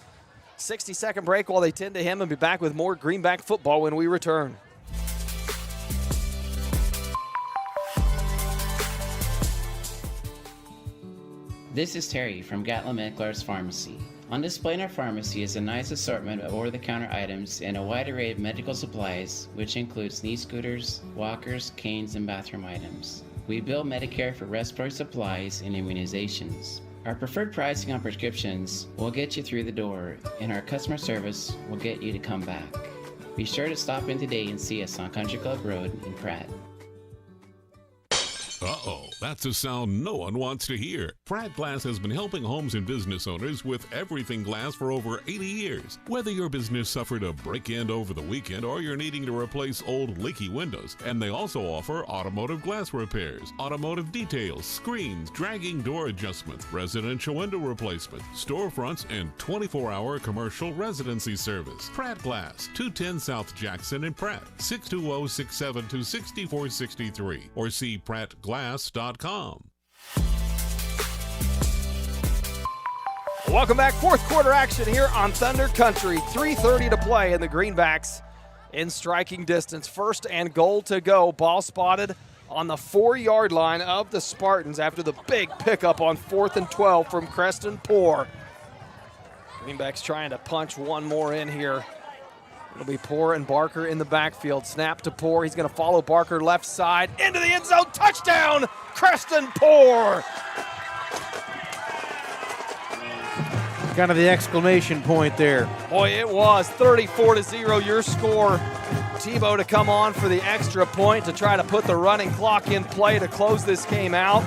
60-second break while they tend to him and be back with more Greenback football when we return. This is Terry from Gatlin Clark's Pharmacy. On display in our pharmacy is a nice assortment of over-the-counter items and a wide array of medical supplies, which includes knee scooters, walkers, canes, and bathroom items. We bill Medicare for respiratory supplies and immunizations. Our preferred pricing on prescriptions will get you through the door, and our customer service will get you to come back. Be sure to stop in today and see us on Country Club Road in Pratt. Uh-oh, that's a sound no one wants to hear. Pratt Glass has been helping homes and business owners with everything glass for over 80 years. Whether your business suffered a break-in over the weekend or you're needing to replace old leaky windows, and they also offer automotive glass repairs, automotive details, screens, dragging door adjustments, residential window replacement, storefronts, and 24-hour commercial residency service. Pratt Glass, 210 South Jackson in Pratt, 620-672-6463, or see prattglass.com. Welcome back. 4th quarter action here on Thunder Country. 3:30 to play, and the Greenbacks in striking distance. 1st and goal to go. Ball spotted on the 4-yard line of the Spartans after the big pickup on 4th and 12 from Creston Poor. Greenbacks trying to punch one more in here. It'll be Poor and Barker in the backfield. Snap to Poor. He's going to follow Barker left side into the end zone. Touchdown, Creston Poor. Kind of the exclamation point there. Boy, it was 34-0 your score. Tebow to come on for the extra point to try to put the running clock in play to close this game out.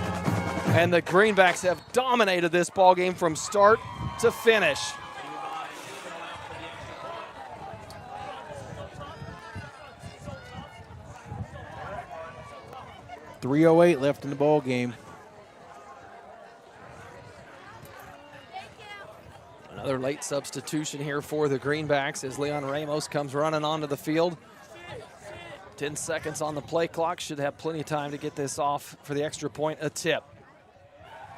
And the Greenbacks have dominated this ball game from start to finish. .308 left in the ball game. Another late substitution here for the Greenbacks as Leon Ramos comes running onto the field. 10 seconds on the play clock. Should have plenty of time to get this off for the extra point. A tip.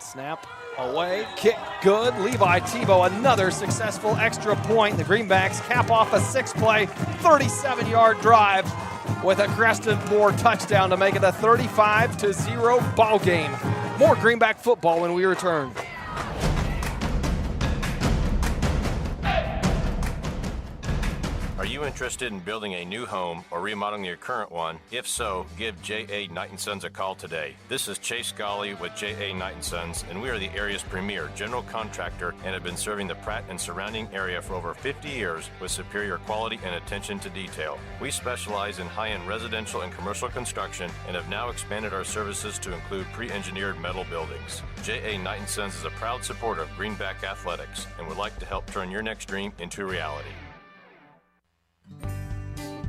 Snap away. Kick good. Levi Tebow, another successful extra point. The Greenbacks cap off a 6-play, 37-yard drive with a Creston Moore touchdown to make it a 35-0 ball game. More Greenback football when we return. Are you interested in building a new home or remodeling your current one? If so, give J.A. Knight & Sons a call today. This is Chase Golly with J.A. Knight & Sons, and we are the area's premier general contractor and have been serving the Pratt and surrounding area for over 50 years with superior quality and attention to detail. We specialize in high-end residential and commercial construction and have now expanded our services to include pre-engineered metal buildings. J.A. Knight & Sons is a proud supporter of Greenback Athletics and would like to help turn your next dream into reality.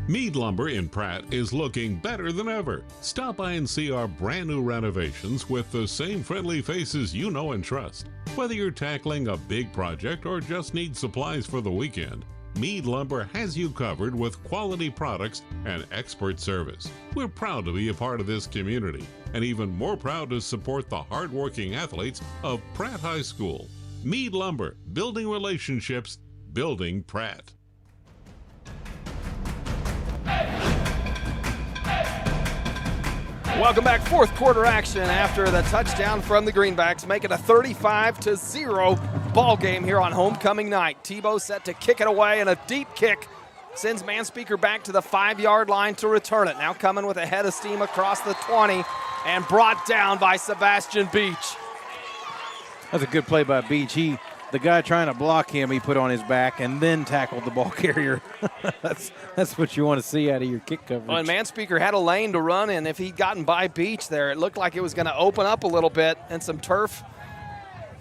Mead Lumber in Pratt is looking better than ever. Stop by and see our brand new renovations with the same friendly faces you know and trust. Whether you're tackling a big project or just need supplies for the weekend, Mead Lumber has you covered with quality products and expert service. We're proud to be a part of this community and even more proud to support the hardworking athletes of Pratt High School. Mead Lumber, building relationships, building Pratt. Welcome back. Fourth quarter action after the touchdown from the Greenbacks, make it a 35-0 ball game here on homecoming night. Tebow set to kick it away, and a deep kick sends Manspeaker back to the 5-yard line to return it. Now coming with a head of steam across the 20 and brought down by Sebastian Beach. That's a good play by Beach. The guy trying to block him, he put on his back and then tackled the ball carrier. That's what you want to see out of your kick coverage. Well, and Manspeaker had a lane to run in. If he'd gotten by Beach there, it looked like it was going to open up a little bit and some turf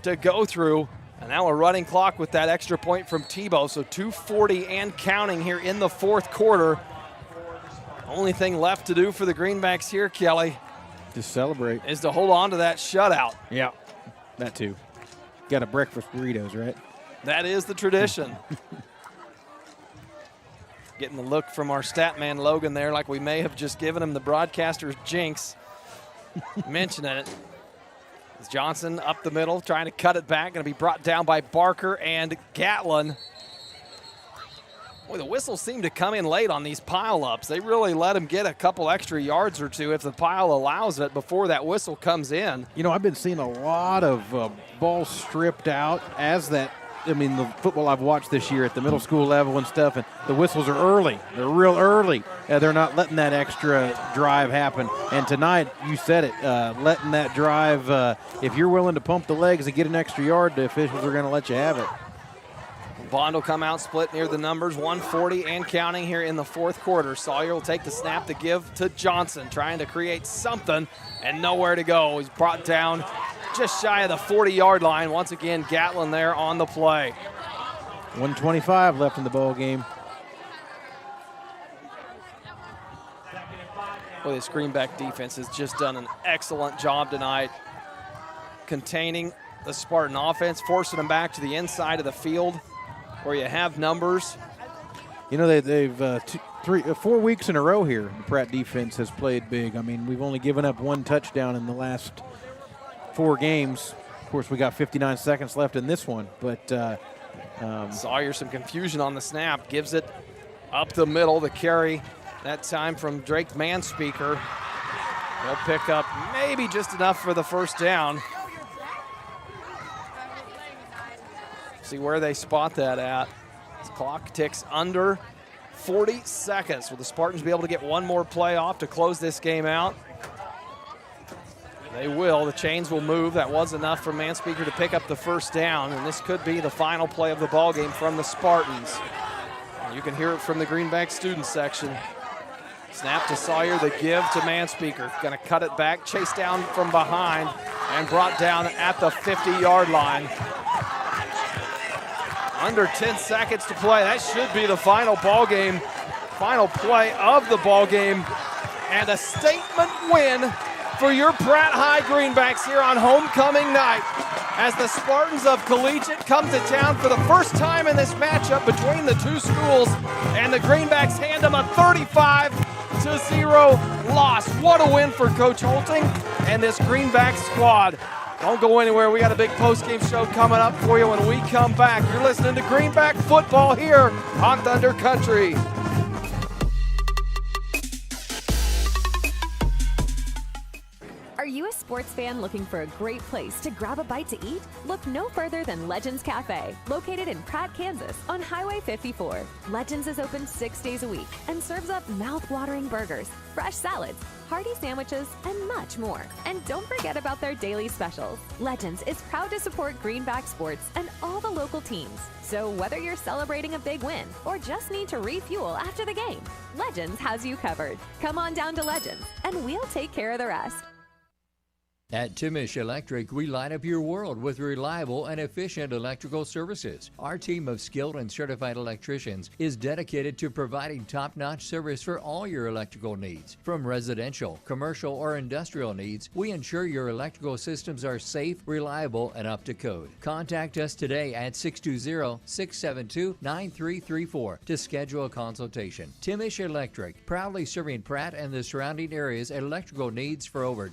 to go through. And now a running clock with that extra point from Tebow. So 2:40 and counting here in the fourth quarter. Only thing left to do for the Greenbacks here, Kelly, just celebrate, is to hold on to that shutout. Yeah, that too. Got a breakfast burritos, right? That is the tradition. Getting the look from our stat man Logan there like we may have just given him the broadcaster's jinx. Mentioning it. As Johnson up the middle, trying to cut it back. Going to be brought down by Barker and Gatlin. Boy, the whistles seem to come in late on these pile-ups. They really let him get a couple extra yards or two if the pile allows it before that whistle comes in. You know, I've been seeing a lot of balls stripped out as that. I mean, the football I've watched this year at the middle school level and stuff, and the whistles are early. They're real early. They're not letting that extra drive happen. And tonight, you said it, letting that drive, if you're willing to pump the legs and get an extra yard, the officials are going to let you have it. Bond will come out split near the numbers, 1:40 and counting here in the fourth quarter. Sawyer will take the snap to give to Johnson, trying to create something and nowhere to go. He's brought down just shy of the 40-yard line. Once again, Gatlin there on the play. 1:25 left in the ball game. Well, this Greenback defense has just done an excellent job tonight containing the Spartan offense, forcing them back to the inside of the field where you have numbers. You know, they've 4 weeks in a row here, the Pratt defense has played big. I mean, we've only given up one touchdown in the last 4 games. Of course, we got 59 seconds left in this one, but Sawyer, some confusion on the snap, gives it up the middle. The carry that time from Drake Manspeaker. They'll pick up maybe just enough for the first down. See where they spot that at. This clock ticks under 40 seconds. Will the Spartans be able to get one more play off to close this game out? They will. The chains will move. That was enough for Manspeaker to pick up the first down, and this could be the final play of the ball game from the Spartans. You can hear it from the Greenback student section. Snap to Sawyer, the give to Manspeaker. Going to cut it back, chase down from behind. and brought down at the 50-yard line. Under 10 seconds to play. That should be the final play of the ball game, and a statement win for your Pratt High Greenbacks here on homecoming night as the Spartans of Collegiate come to town for the first time in this matchup between the two schools, and the Greenbacks hand them a 35-0 loss. What a win for Coach Holting and this Greenback squad. Don't go anywhere. We got a big post-game show coming up for you when we come back. You're listening to Greenback football here on Thunder Country. Are you a sports fan looking for a great place to grab a bite to eat? Look no further than Legends Cafe, located in Pratt, Kansas on Highway 54. Legends is open 6 days a week and serves up mouth-watering burgers, fresh salads, hearty sandwiches, and much more. And don't forget about their daily specials. Legends is proud to support Greenback sports and all the local teams. So whether you're celebrating a big win or just need to refuel after the game, Legends has you covered. Come on down to Legends and we'll take care of the rest. At Timish Electric, we light up your world with reliable and efficient electrical services. Our team of skilled and certified electricians is dedicated to providing top-notch service for all your electrical needs. From residential, commercial, or industrial needs, we ensure your electrical systems are safe, reliable, and up to code. Contact us today at 620-672-9334 to schedule a consultation. Timish Electric, proudly serving Pratt and the surrounding areas' electrical needs for over